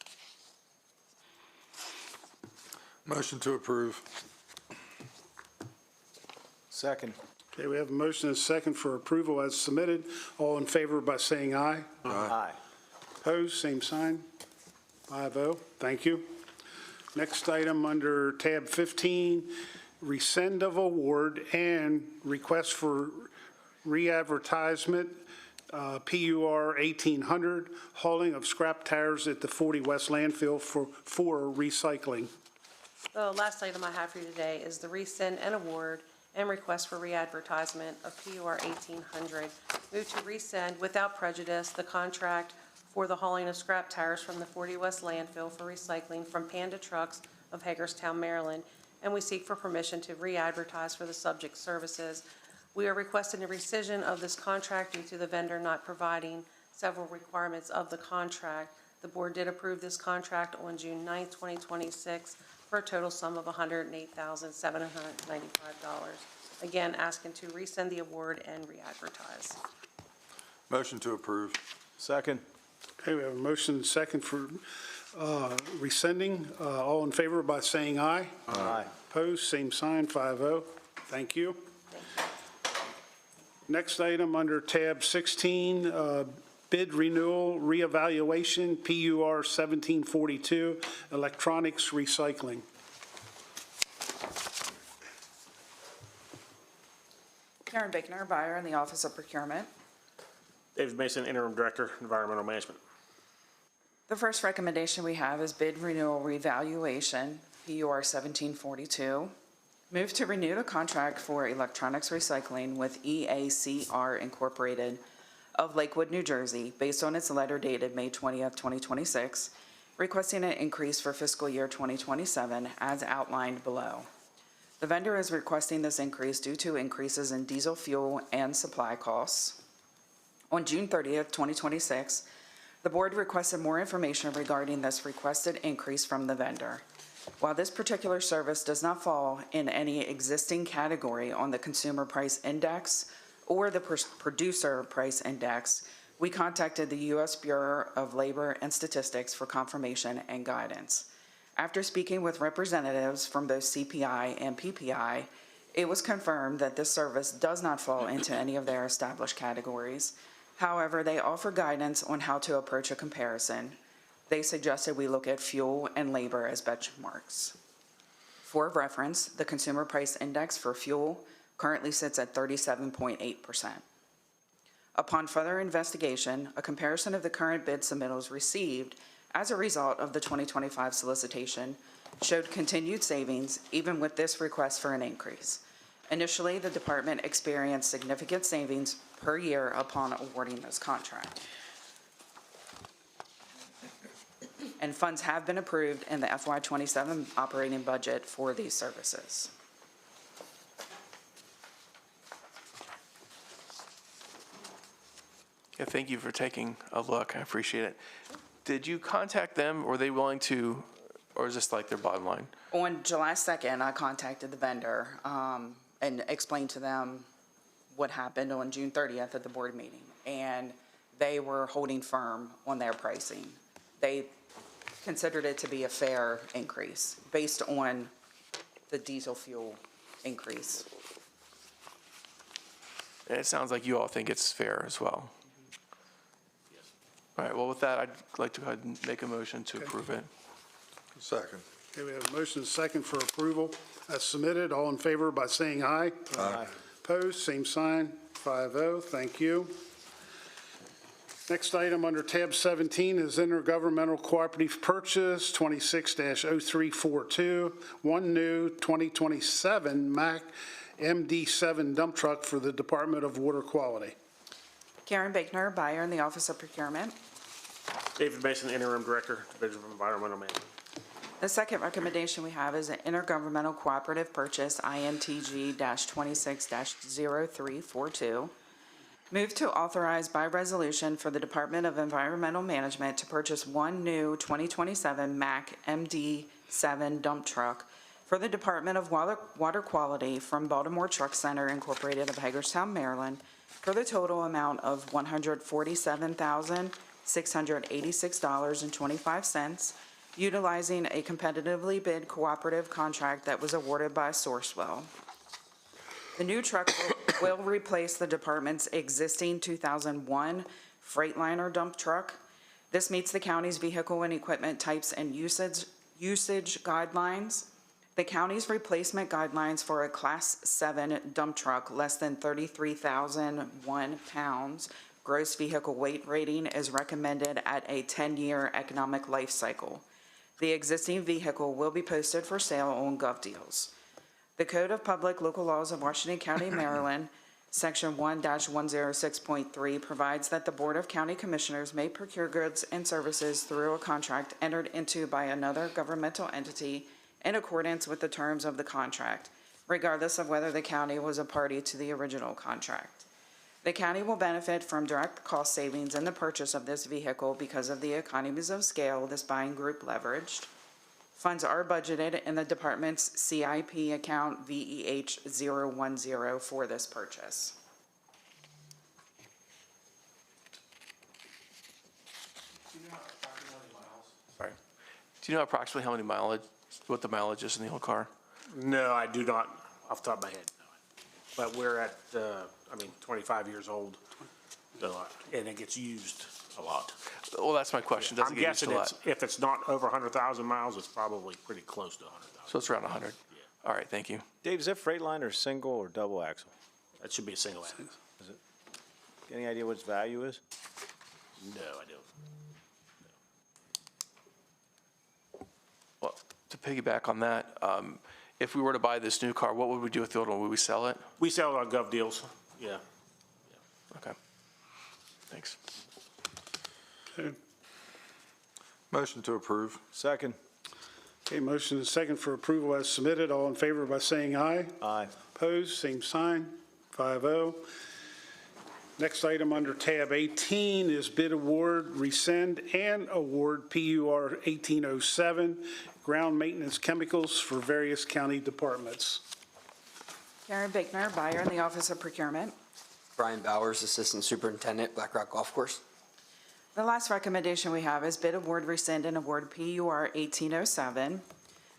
Motion to approve. Second. Okay, we have a motion and a second for approval as submitted. All in favor by saying aye. Aye. Opposed, same sign. 5-0. Thank you. Next item under tab 15, rescind of award and request for re-advertisement, PUR 1800, hauling of scrap tires at the 40 West landfill for recycling. The last item I have for you today is the rescind and award and request for re-advertisement of PUR 1800. Move to rescind without prejudice the contract for the hauling of scrap tires from the 40 West landfill for recycling from Panda Trucks of Hagerstown, Maryland, and we seek for permission to re-advertise for the subject services. We are requesting a rescission of this contract due to the vendor not providing several requirements of the contract. The board did approve this contract on June 9, 2026, for a total sum of $108,795. Again, asking to rescind the award and re-advertise. Motion to approve. Second. Okay, we have a motion and a second for rescinding. All in favor by saying aye. Aye. Opposed, same sign, 5-0. Thank you. Next item under tab 16, bid renewal reevaluation, PUR 1742, electronics recycling. Karen Bakener, buyer in the Office of Procurement. David Mason, Interim Director, Environmental Management. The first recommendation we have is bid renewal revaluation, PUR 1742. Move to renew the contract for electronics recycling with EACR Incorporated of Lakewood, New Jersey, based on its letter dated May 20th, 2026, requesting an increase for fiscal year 2027 as outlined below. The vendor is requesting this increase due to increases in diesel fuel and supply costs. On June 30th, 2026, the board requested more information regarding this requested increase from the vendor. While this particular service does not fall in any existing category on the Consumer Price Index or the Producer Price Index, we contacted the U.S. Bureau of Labor and Statistics for confirmation and guidance. After speaking with representatives from both CPI and PPI, it was confirmed that this service does not fall into any of their established categories. However, they offer guidance on how to approach a comparison. They suggested we look at fuel and labor as benchmarks. For reference, the Consumer Price Index for fuel currently sits at 37.8%. Upon further investigation, a comparison of the current bid submittals received as a result of the 2025 solicitation showed continued savings even with this request for an increase. Initially, the department experienced significant savings per year upon awarding this contract. And funds have been approved in the FY27 operating budget for these services. Yeah, thank you for taking a look. I appreciate it. Did you contact them? Were they willing to, or is this like their bottom line? On July 2nd, I contacted the vendor and explained to them what happened on June 30th at the board meeting. And they were holding firm on their pricing. They considered it to be a fair increase based on the diesel fuel increase. And it sounds like you all think it's fair as well. All right, well, with that, I'd like to go ahead and make a motion to approve it. Second. Okay, we have a motion and a second for approval as submitted. All in favor by saying aye. Aye. Opposed, same sign, 5-0. Thank you. Next item under tab 17 is intergovernmental cooperative purchase 26-0342, one new 2027 Mack MD7 dump truck for the Department of Water Quality. Karen Baker, buyer in the Office of Procurement. David Mason, Interim Director, Division of Environmental Management. The second recommendation we have is an intergovernmental cooperative purchase, INTG-26-0342. Move to authorize by resolution for the Department of Environmental Management to purchase one new 2027 Mack MD7 dump truck for the Department of Water Quality from Baltimore Truck Center Incorporated of Hagerstown, Maryland, for the total amount of $147,686.25, utilizing a competitively bid cooperative contract that was awarded by Sourcewell. The new truck will replace the department's existing 2001 Freightliner dump truck. This meets the county's vehicle and equipment types and usage guidelines. The county's replacement guidelines for a Class 7 dump truck less than 33,001 pounds gross vehicle weight rating is recommended at a 10-year economic life cycle. The existing vehicle will be posted for sale on GovDeals. The Code of Public Local Laws of Washington County, Maryland, Section 1-106.3 provides that the Board of County Commissioners may procure goods and services through a contract entered into by another governmental entity in accordance with the terms of the contract, regardless of whether the county was a party to the original contract. The county will benefit from direct cost savings in the purchase of this vehicle because of the economies of scale this buying group leveraged. Funds are budgeted in the department's CIP account VEH010 for this purchase. Sorry. Do you know approximately how many mileage, what the mileage is in the whole car? No, I do not, off the top of my head. But we're at, 25 years old, and it gets used a lot. Well, that's my question. Does it I'm get used a guessing lot? if it's not over 100,000 miles, it's probably pretty close to 100,000. So it's around 100? All right, thank you. Dave, is that Freightliner single or double axle? That should be a single axle. Is it? Any idea what its value is? No, I don't. to piggyback on that, if we were to buy this new car, what would we do with the old one? Would we sell it? We sell it on Gov Deals, yeah. Okay. Thanks. Okay. Motion to approve. Second. Okay, motion and second for approval as submitted. All in favor by saying aye. Aye. Opposed, same sign, 5-0. Next item under tab 18 is bid award, rescind, and award PUR 1807, ground maintenance chemicals for various county departments. Karen Bickner, buyer in the Office of Procurement. Brian Bowers, Assistant Superintendent, Black Rock Golf Course. The last recommendation we have is bid award, rescind, and award PUR 1807.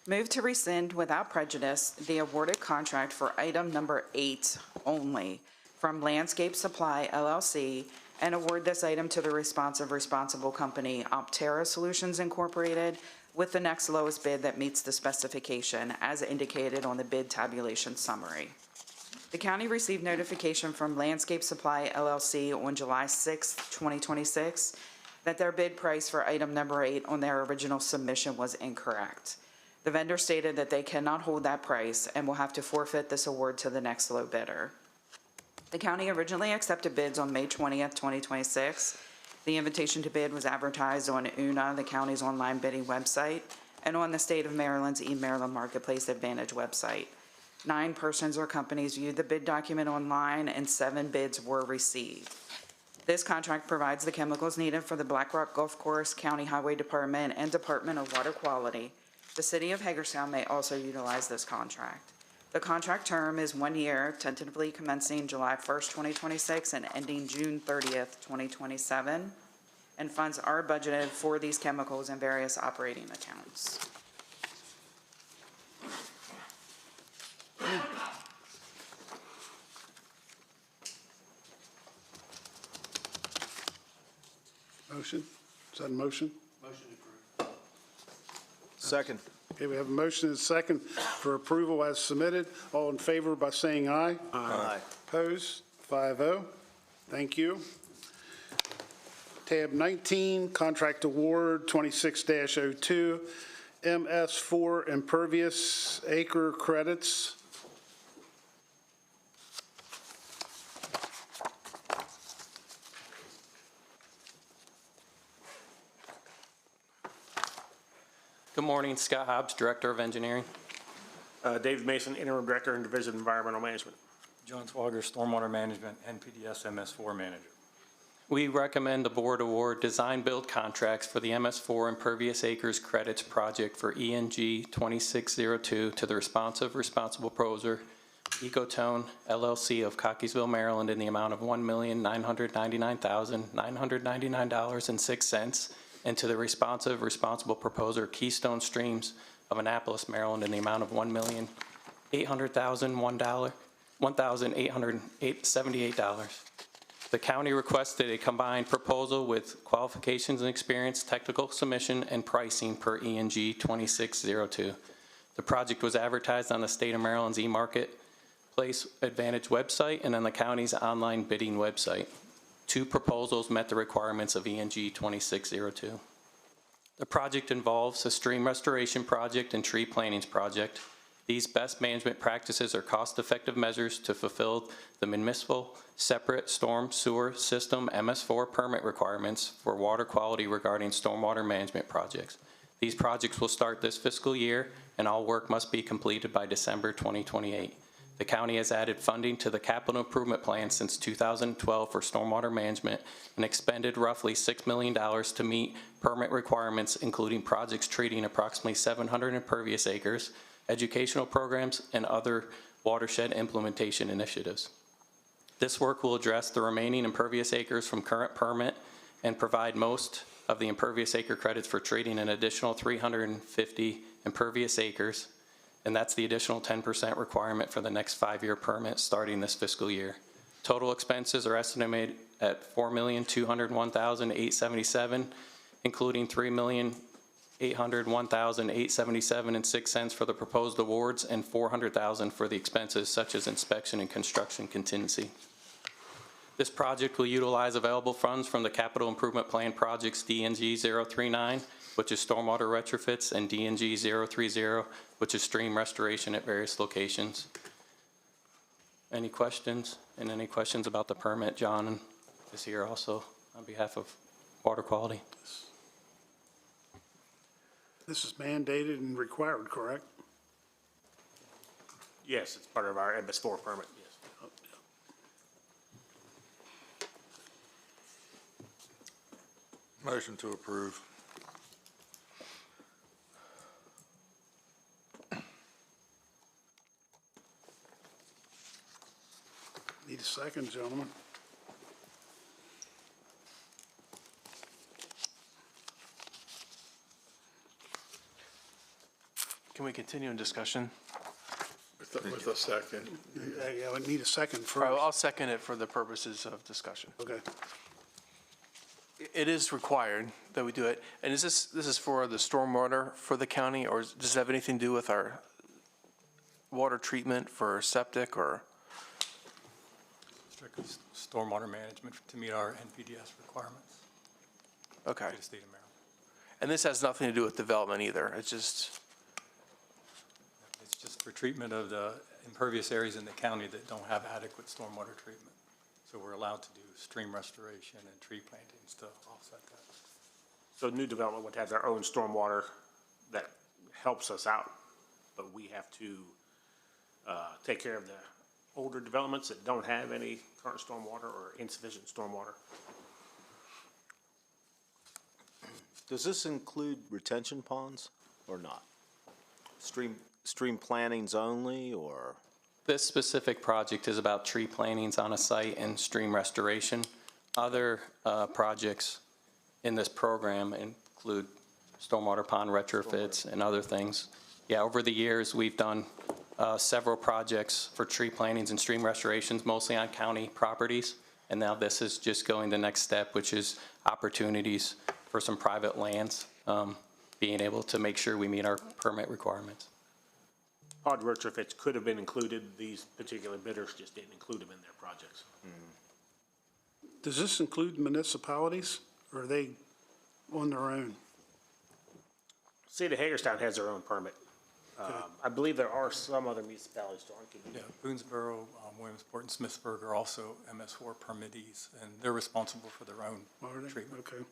Move to rescind without prejudice the awarded contract for item number 8 only from Landscape Supply LLC and award this item to the responsible company, Optera Solutions Incorporated, with the next lowest bid that meets the specification as indicated on the bid tabulation summary. The county received notification from Landscape Supply LLC on July 6, 2026, that their bid price for item number 8 on their original submission was incorrect. The vendor stated that they cannot hold that price and will have to forfeit this award to the next low bidder. The county originally accepted bids on May 20th, 2026. The invitation to bid was advertised on UNA, the county's online bidding website, and on the State of Maryland's eMaryland Marketplace Advantage website. 9 persons or companies viewed the bid document online and 7 bids were received. This contract provides the chemicals needed for the Black Rock Golf Course, County Highway Department, and Department of Water Quality. The City of Hagerstown may also utilize this contract. The contract term is 1 year, tentatively commencing July 1st, 2026 and ending June 30th, 2027, and funds are budgeted for these chemicals in various operating accounts. Motion? Is that a motion? Motion approved. Second. Okay, we have a motion and a second for approval as submitted. All in favor by saying aye. Aye. Opposed? 5-0. Thank you. Tab 19, contract award 26-02, MS4 impervious acre credits. Good morning, Scott Hobbs, Director of Engineering. David Mason, Interim Director in Division of Environmental Management. John Swagger, Stormwater Management, NPDS MS4 Manager. We recommend the board award design-build contracts for the MS4 Impervious Acres Credits Project for ENG 2602 to the responsible proposer, Ecotone LLC of Cockeysville, Maryland, in the amount of $1,999,999.06, and to the responsible proposer, Keystone Streams of Annapolis, Maryland, in the amount of $1,878. The county requested a combined proposal with qualifications and experience, technical submission, and pricing per ENG 2602. The project was advertised on the State of Maryland's eMarketplace Advantage website and on the county's online bidding website. 2 proposals met the requirements of ENG 2602. The project involves a stream restoration project and tree plantings project. These best management practices are cost-effective measures to fulfill the municipal separate storm sewer system MS4 permit requirements for water quality regarding stormwater management projects. These projects will start this fiscal year, and all work must be completed by December 2028. The county has added funding to the capital improvement plan since 2012 for stormwater management and expended roughly $6 million to meet permit requirements, including projects treating approximately 700 impervious acres, educational programs, and other watershed implementation initiatives. This work will address the remaining impervious acres from current permit and provide most of the impervious acre credits for treating an additional 350 impervious acres, and that's the additional 10% requirement for the next 5-year permit starting this fiscal year. Total expenses are estimated at $4,201,877, including $3,801,877.06 for the proposed awards and $400,000 for the expenses such as inspection and construction contingency. This project will utilize available funds from the Capital Improvement Plan Projects DNG 039 which is stormwater retrofits, and DNG 030, which is stream restoration at various locations. Any questions? And any questions about the permit? John is here also on behalf of water quality. This is mandated and required, correct? Yes, it's part of our MS4 permit, yes. Motion to approve. Need a second, gentlemen. Can we continue in discussion? With a second. Yeah, we need a second All right, first. I'll second it for the purposes of discussion. Okay. It is required that we do it. And this is for the stormwater for the county, or does it have anything to do with our water treatment for septic, or? Strictly stormwater management to meet our NPDS requirements. Okay. For the state of Maryland. And this has nothing to do with development either. It's just, It's just for treatment of the impervious areas in the county that don't have adequate stormwater treatment. So we're allowed to do stream restoration and tree plantings to offset that. So new development would have their own stormwater that helps us out, but we have to take care of the older developments that don't have any current stormwater or insufficient stormwater. Does this include retention ponds or not? Stream plantings only, or? This specific project is about tree plantings on a site and stream restoration. Other projects in this program include stormwater pond retrofits and other things. Yeah, over the years, we've done several projects for tree plantings and stream restorations, mostly on county properties. And now this is just going the next step, which is opportunities for some private lands, being able to make sure we meet our permit requirements. Pod retrofits could have been included. These particular bidders just didn't include them in their projects. Does this include municipalities, or are they on their own? City of Hagerstown has their own permit. I believe there are some other municipalities, John. Yeah, Boonesboro, Williamsport, and Smithsburg are also MS4 permittees, and they're responsible for their own treatment. Okay.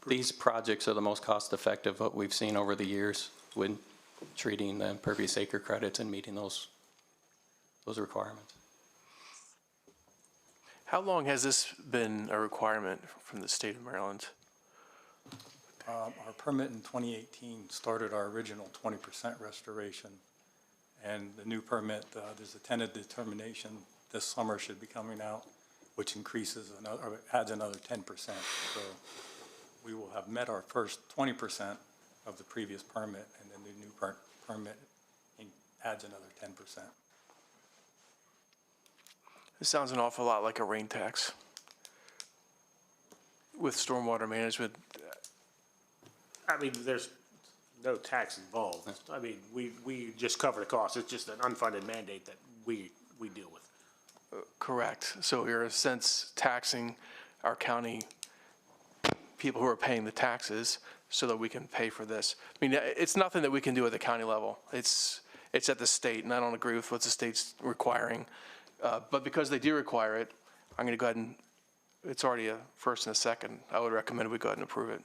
These projects are the most cost-effective what we've seen over the years when treating the impervious acre credits and meeting those requirements. how long has this been a requirement from the state of Maryland? Our permit in 2018 started our original 20% restoration. And the new permit, there's a tentative determination this summer should be coming out, which increases another, or adds another 10%. So we will have met our first 20% of the previous permit, and then the new permit adds another 10%. This sounds an awful lot like a rain tax with stormwater management. I mean, there's no tax involved. I mean, we just cover the cost. It's just an unfunded mandate that we deal with. Correct. So you're in a sense taxing our county people who are paying the taxes so that we can pay for this. I mean, it's nothing that we can do at the county level. It's at the state, and I don't agree with what the state's requiring. But because they do require it, I'm going to go ahead and, it's already a first and a second. I would recommend we go ahead and approve it.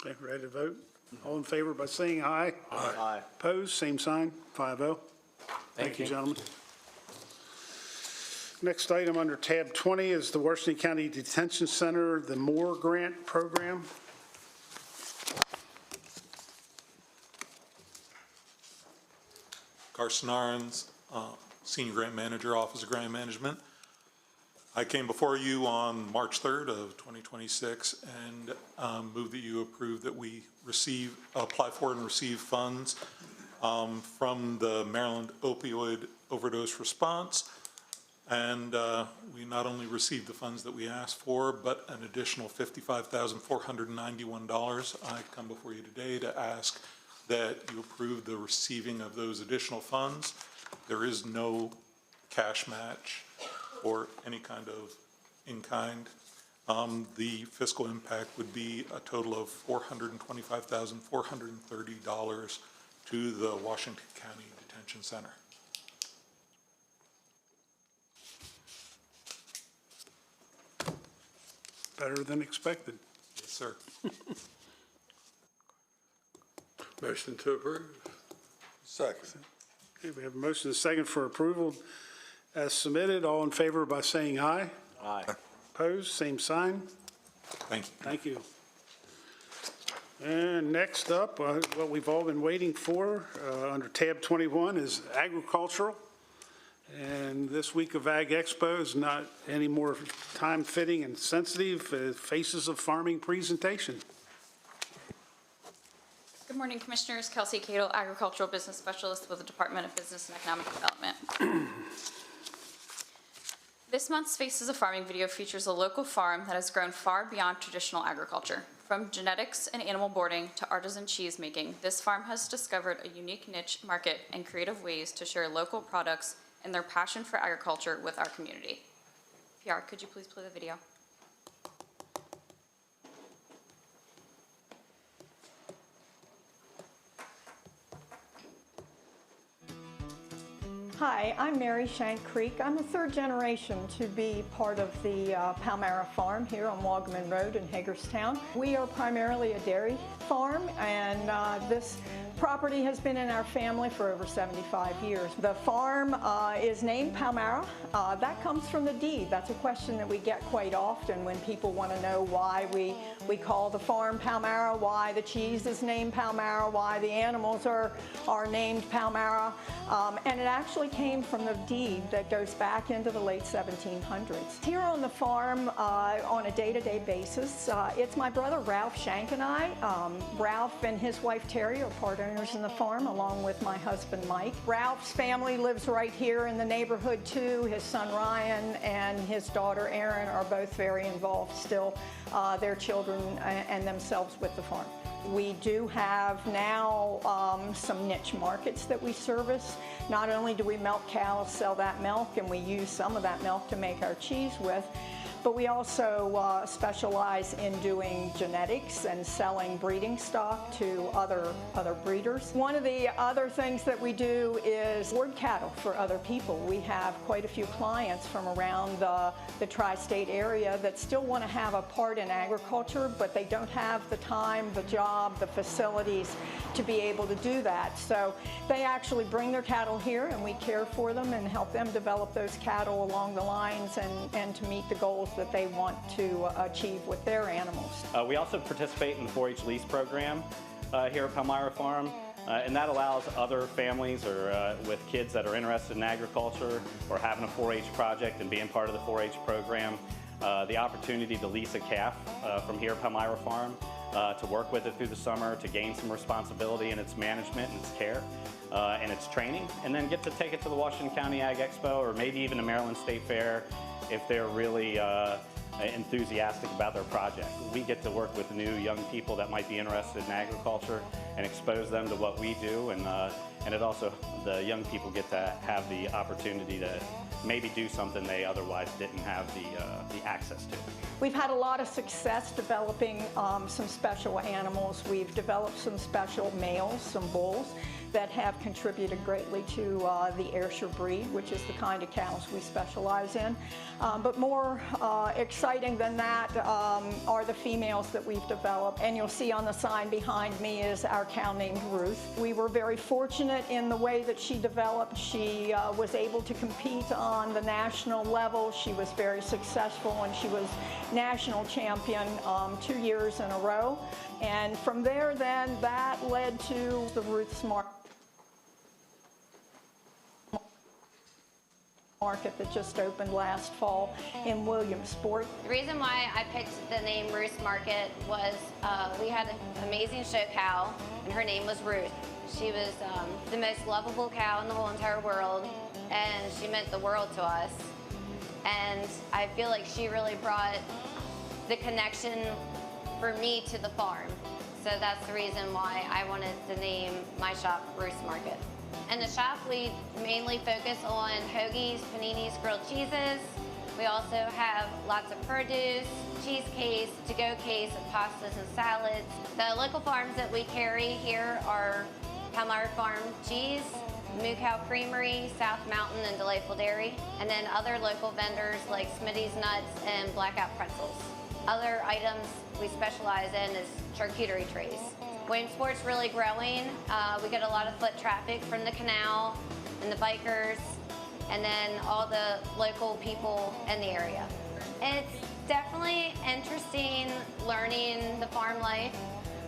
Okay, ready to vote? All in favor by saying aye? Aye. Opposed, same sign, 5-0. Thank you, gentlemen. Next item under tab 20 is the Washington County Detention Center, the MORE Grant Program. Carson Arens, Senior Grant Manager, Office of Grant Management. I came before you on March 3rd of 2026 and move that you approve that we apply for and receive funds from the Maryland Opioid Overdose Response. And we not only received the funds that we asked for, but an additional $55,491. I come before you today to ask that you approve the receiving of those additional funds. There is no cash match or any kind of in-kind. The fiscal impact would be a total of $425,430 to the Washington County Detention Center. Better than expected. Yes, sir. Motion to approve. Second. Okay, we have a motion and a second for approval as submitted. All in favor by saying aye. Aye. Opposed, same sign. Thank you. Thank you. And next up, what we've all been waiting for, under tab 21 is agricultural. And this week of Ag Expo is not any more time-fitting and sensitive, Faces of Farming presentation. Good morning, Commissioners. Kelsey Cato, Agricultural Business Specialist with the Department of Business and Economic Development. This month's Faces of Farming video features a local farm that has grown far beyond traditional agriculture. From genetics and animal boarding to artisan cheese making, this farm has discovered a unique niche market and creative ways to share local products and their passion for agriculture with our community. PR, could you please play the video? Hi, I'm Mary Shank Creek. I'm the third generation to be part of the Palmyra farm here on Wagaman Road in Hagerstown. We are primarily a dairy farm, and this property has been in our family for over 75 years. The farm is named Palmyra. That comes from the deed. That's a question that we get quite often when people want to know why we call the farm Palmyra, why the cheese is named Palmyra, why the animals are named Palmyra. And it actually came from the deed that goes back into the late 1700s. Here on the farm on a day-to-day basis, it's my brother Ralph Shank and I. Ralph and his wife Terry are part owners in the farm, along with my husband Mike. Ralph's family lives right here in the neighborhood too. His son Ryan and his daughter Erin are both very involved still, their children and themselves with the farm. We do have now some niche markets that we service. Not only do we milk cows, sell that milk, and we use some of that milk to make our cheese with, but we also specialize in doing genetics and selling breeding stock to other breeders. One of the other things that we do is board cattle for other people. We have quite a few clients from around the tri-state area that still want to have a part in agriculture, but they don't have the time, the job, the facilities to be able to do that. So they actually bring their cattle here, and we care for them and help them develop those cattle along the lines and to meet the goals that they want to achieve with their animals. We also participate in the 4-H lease program here at Palmyra Farm, and that allows other families or with kids that are interested in agriculture or having a 4-H project and being part of the 4-H program, the opportunity to lease a calf from here at Palmyra Farm, to work with it through the summer, to gain some responsibility in its management and its care and its training, and then get to take it to the Washington County Ag Expo or maybe even a Maryland State Fair if they're really enthusiastic about their project. We get to work with new young people that might be interested in agriculture and expose them to what we do, and it also, the young people get to have the opportunity to maybe do something they otherwise didn't have the access to. We've had a lot of success developing some special animals. We've developed some special males, some bulls, that have contributed greatly to the Ayrshire breed, which is the kind of cows we specialize in. But more exciting than that are the females that we've developed. And you'll see on the sign behind me is our cow named Ruth. We were very fortunate in the way that she developed. She was able to compete on the national level. She was very successful, and she was national champion 2 years in a row. And from there, then, that led to the Ruth Smart Market that just opened last fall in Williamsport. The reason why I picked the name Ruth Market was we had an amazing show cow, and her name was Ruth. She was the most lovable cow in the whole entire world, and she meant the world to us. And I feel like she really brought the connection for me to the farm. So that's the reason why I wanted to name my shop Ruth's Market. In the shop, we mainly focus on hoagies, paninis, grilled cheeses, We also have lots of produce, cheese case, to-go case of pastas and salads. The local farms that we carry here are Palmyra Farm Cheese, Moo Cow Creamery, South Mountain, and Delightful Dairy, and then other local vendors like Smitty's Nuts and Blackout Pretzels. Other items we specialize in is charcuterie trays. Williamsport's really growing. We get a lot of foot traffic from the canal and the bikers, and then all the local people in the area. It's definitely interesting learning the farm life.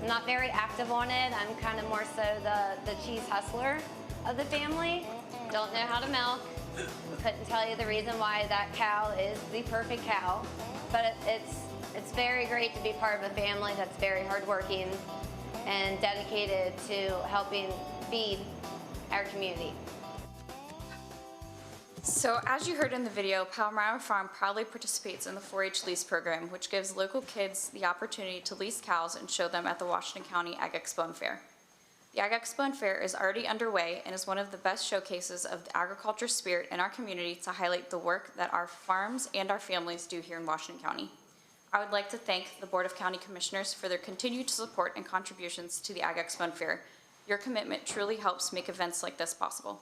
I'm not very active on it. I'm kind of more so the cheese hustler of the family. Don't know how to milk. Couldn't tell you the reason why that cow is the perfect cow. But it's very great to be part of a family that's very hardworking and dedicated to helping feed our community. So as you heard in the video, Palmyra Farm proudly participates in the 4-H lease program, which gives local kids the opportunity to lease cows and show them at the Washington County Ag Expo and Fair. The Ag Expo and Fair is already underway and is one of the best showcases of the agriculture spirit in our community to highlight the work that our farms and our families do here in Washington County. I would like to thank the Board of County Commissioners for their continued support and contributions to the Ag Expo and Fair. Your commitment truly helps make events like this possible.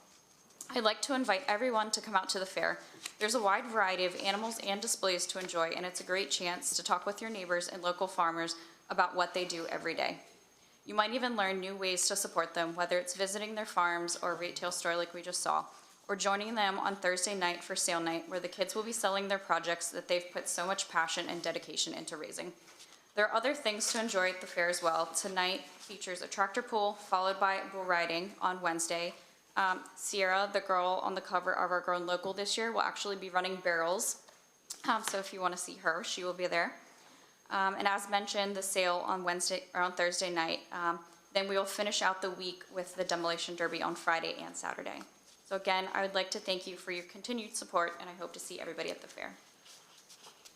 I'd like to invite everyone to come out to the fair. There's a wide variety of animals and displays to enjoy, and it's a great chance to talk with your neighbors and local farmers about what they do every day. You might even learn new ways to support them, whether it's visiting their farms or a retail store like we just saw, or joining them on Thursday night for sale night, where the kids will be selling their projects that they've put so much passion and dedication into raising. There are other things to enjoy at the fair as well. Tonight features a tractor pull, followed by bull riding on Wednesday. Sierra, the girl on the cover of our Grown Local this year, will actually be running barrels. So if you want to see her, she will be there. And as mentioned, the sale on Wednesday or on Thursday night. Then we will finish out the week with the demolition derby on Friday and Saturday. So again, I would like to thank you for your continued support, and I hope to see everybody at the fair.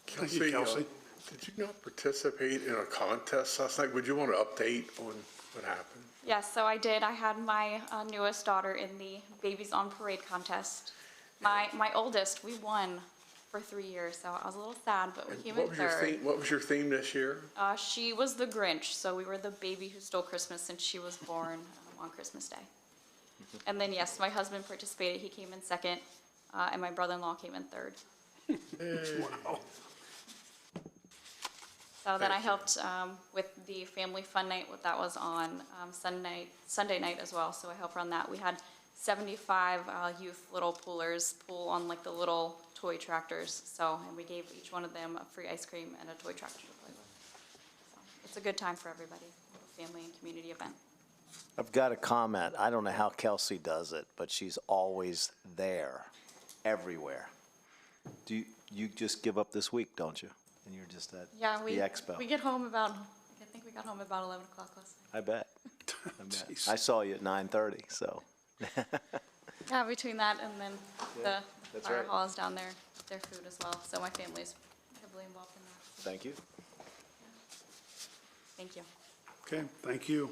Kelsey, did you not participate in a contest last night? Would you want to update on what happened? Yes, so I did. I had my newest daughter in the Babies on Parade contest. My oldest, we won for 3 years, so I was a little sad, but we came in third. What was your theme this year? She was the Grinch, so we were the baby who stole Christmas since she was born on Christmas Day. And then, yes, my husband participated. He came in second, and my brother-in-law came in third. Wow. So then I helped with the family fun night, that was on Sunday night as well, so I helped run that. We had 75 youth little poolers pull on like the little toy tractors, and we gave each one of them a free ice cream and a toy tractor to play with. So it's a good time for everybody, a family and community event. I've got a comment. I don't know how Kelsey does it, but she's always there, everywhere. You just give up this week, don't you? And you're just at the expo. We get home about, I think we got home about 11 o'clock last night. I bet. I saw you at 9:30, so. Yeah, between that and then the that's fire right. hall is down there, their food as well, so my family's heavily involved in that. Thank you. Thank you. Okay, thank you.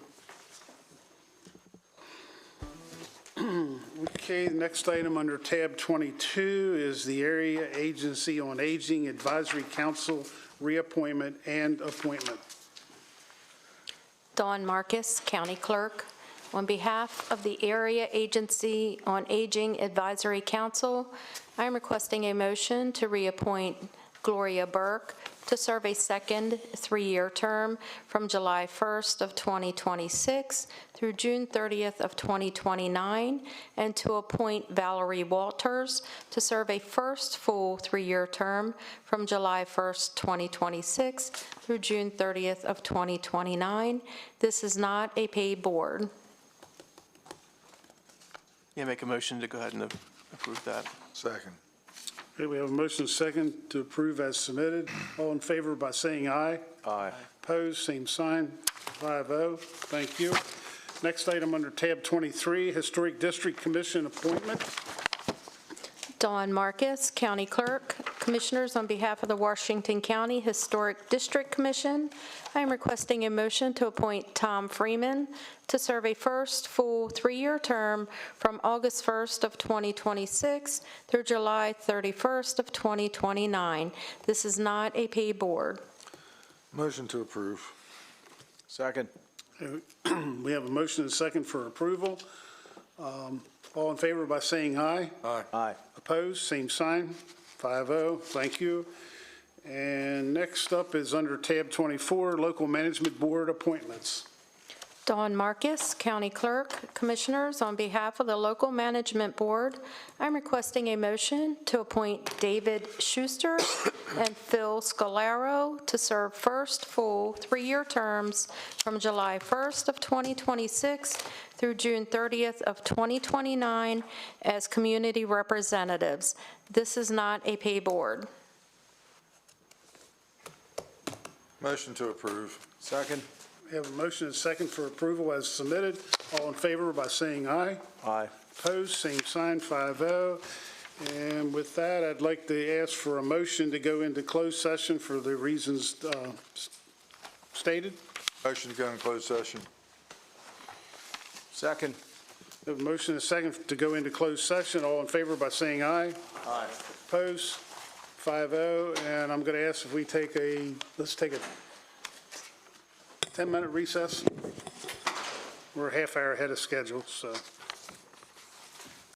Okay, the next item under tab 22 is the Area Agency on Aging Advisory Council reappointment and appointment. Dawn Marcus, County Clerk. On behalf of the Area Agency on Aging Advisory Council, I am requesting a motion to reappoint Gloria Burke to serve a second 3-year term from July 1st of 2026 through June 30th of 2029, and to appoint Valerie Walters to serve a first full 3-year term from July 1st, 2026 through June 30th of 2029. This is not a paid board. Yeah, make a motion to go ahead and approve that. Second. Okay, we have a motion second to approve as submitted. All in favor by saying aye. Aye. Opposed, same sign. 5-0. Thank you. Next item under tab 23, Historic District Commission appointment. Dawn Marcus, County Clerk. Commissioners, on behalf of the Washington County Historic District Commission, I am requesting a motion to appoint Tom Freeman to serve a first full 3-year term from August 1st of 2026 through July 31st of 2029. This is not a paid board. Motion to approve. Second. We have a motion and a second for approval. All in favor by saying aye. Aye. Aye. Opposed, same sign. 5-0, thank you. And next up is under tab 24, Local Management Board appointments. Dawn Marcus, County Clerk. Commissioners, on behalf of the Local Management Board, I'm requesting a motion to appoint David Schuster and Phil Scalaro to serve first full 3-year terms from July 1st of 2026 through June 30th of 2029 as community representatives. This is not a pay board. Motion to approve. Second. We have a motion and a second for approval as submitted. All in favor by saying aye. Aye. Opposed, same sign, 5-0. And with that, I'd like to ask for a motion to go into closed session for the reasons stated. Motion to go in closed session. Second. We have a motion and a second to go into closed session. All in favor by saying aye. Aye. Opposed, 5-0. And I'm going to ask if we take let's take a 10-minute recess. We're a half hour ahead of schedule, so.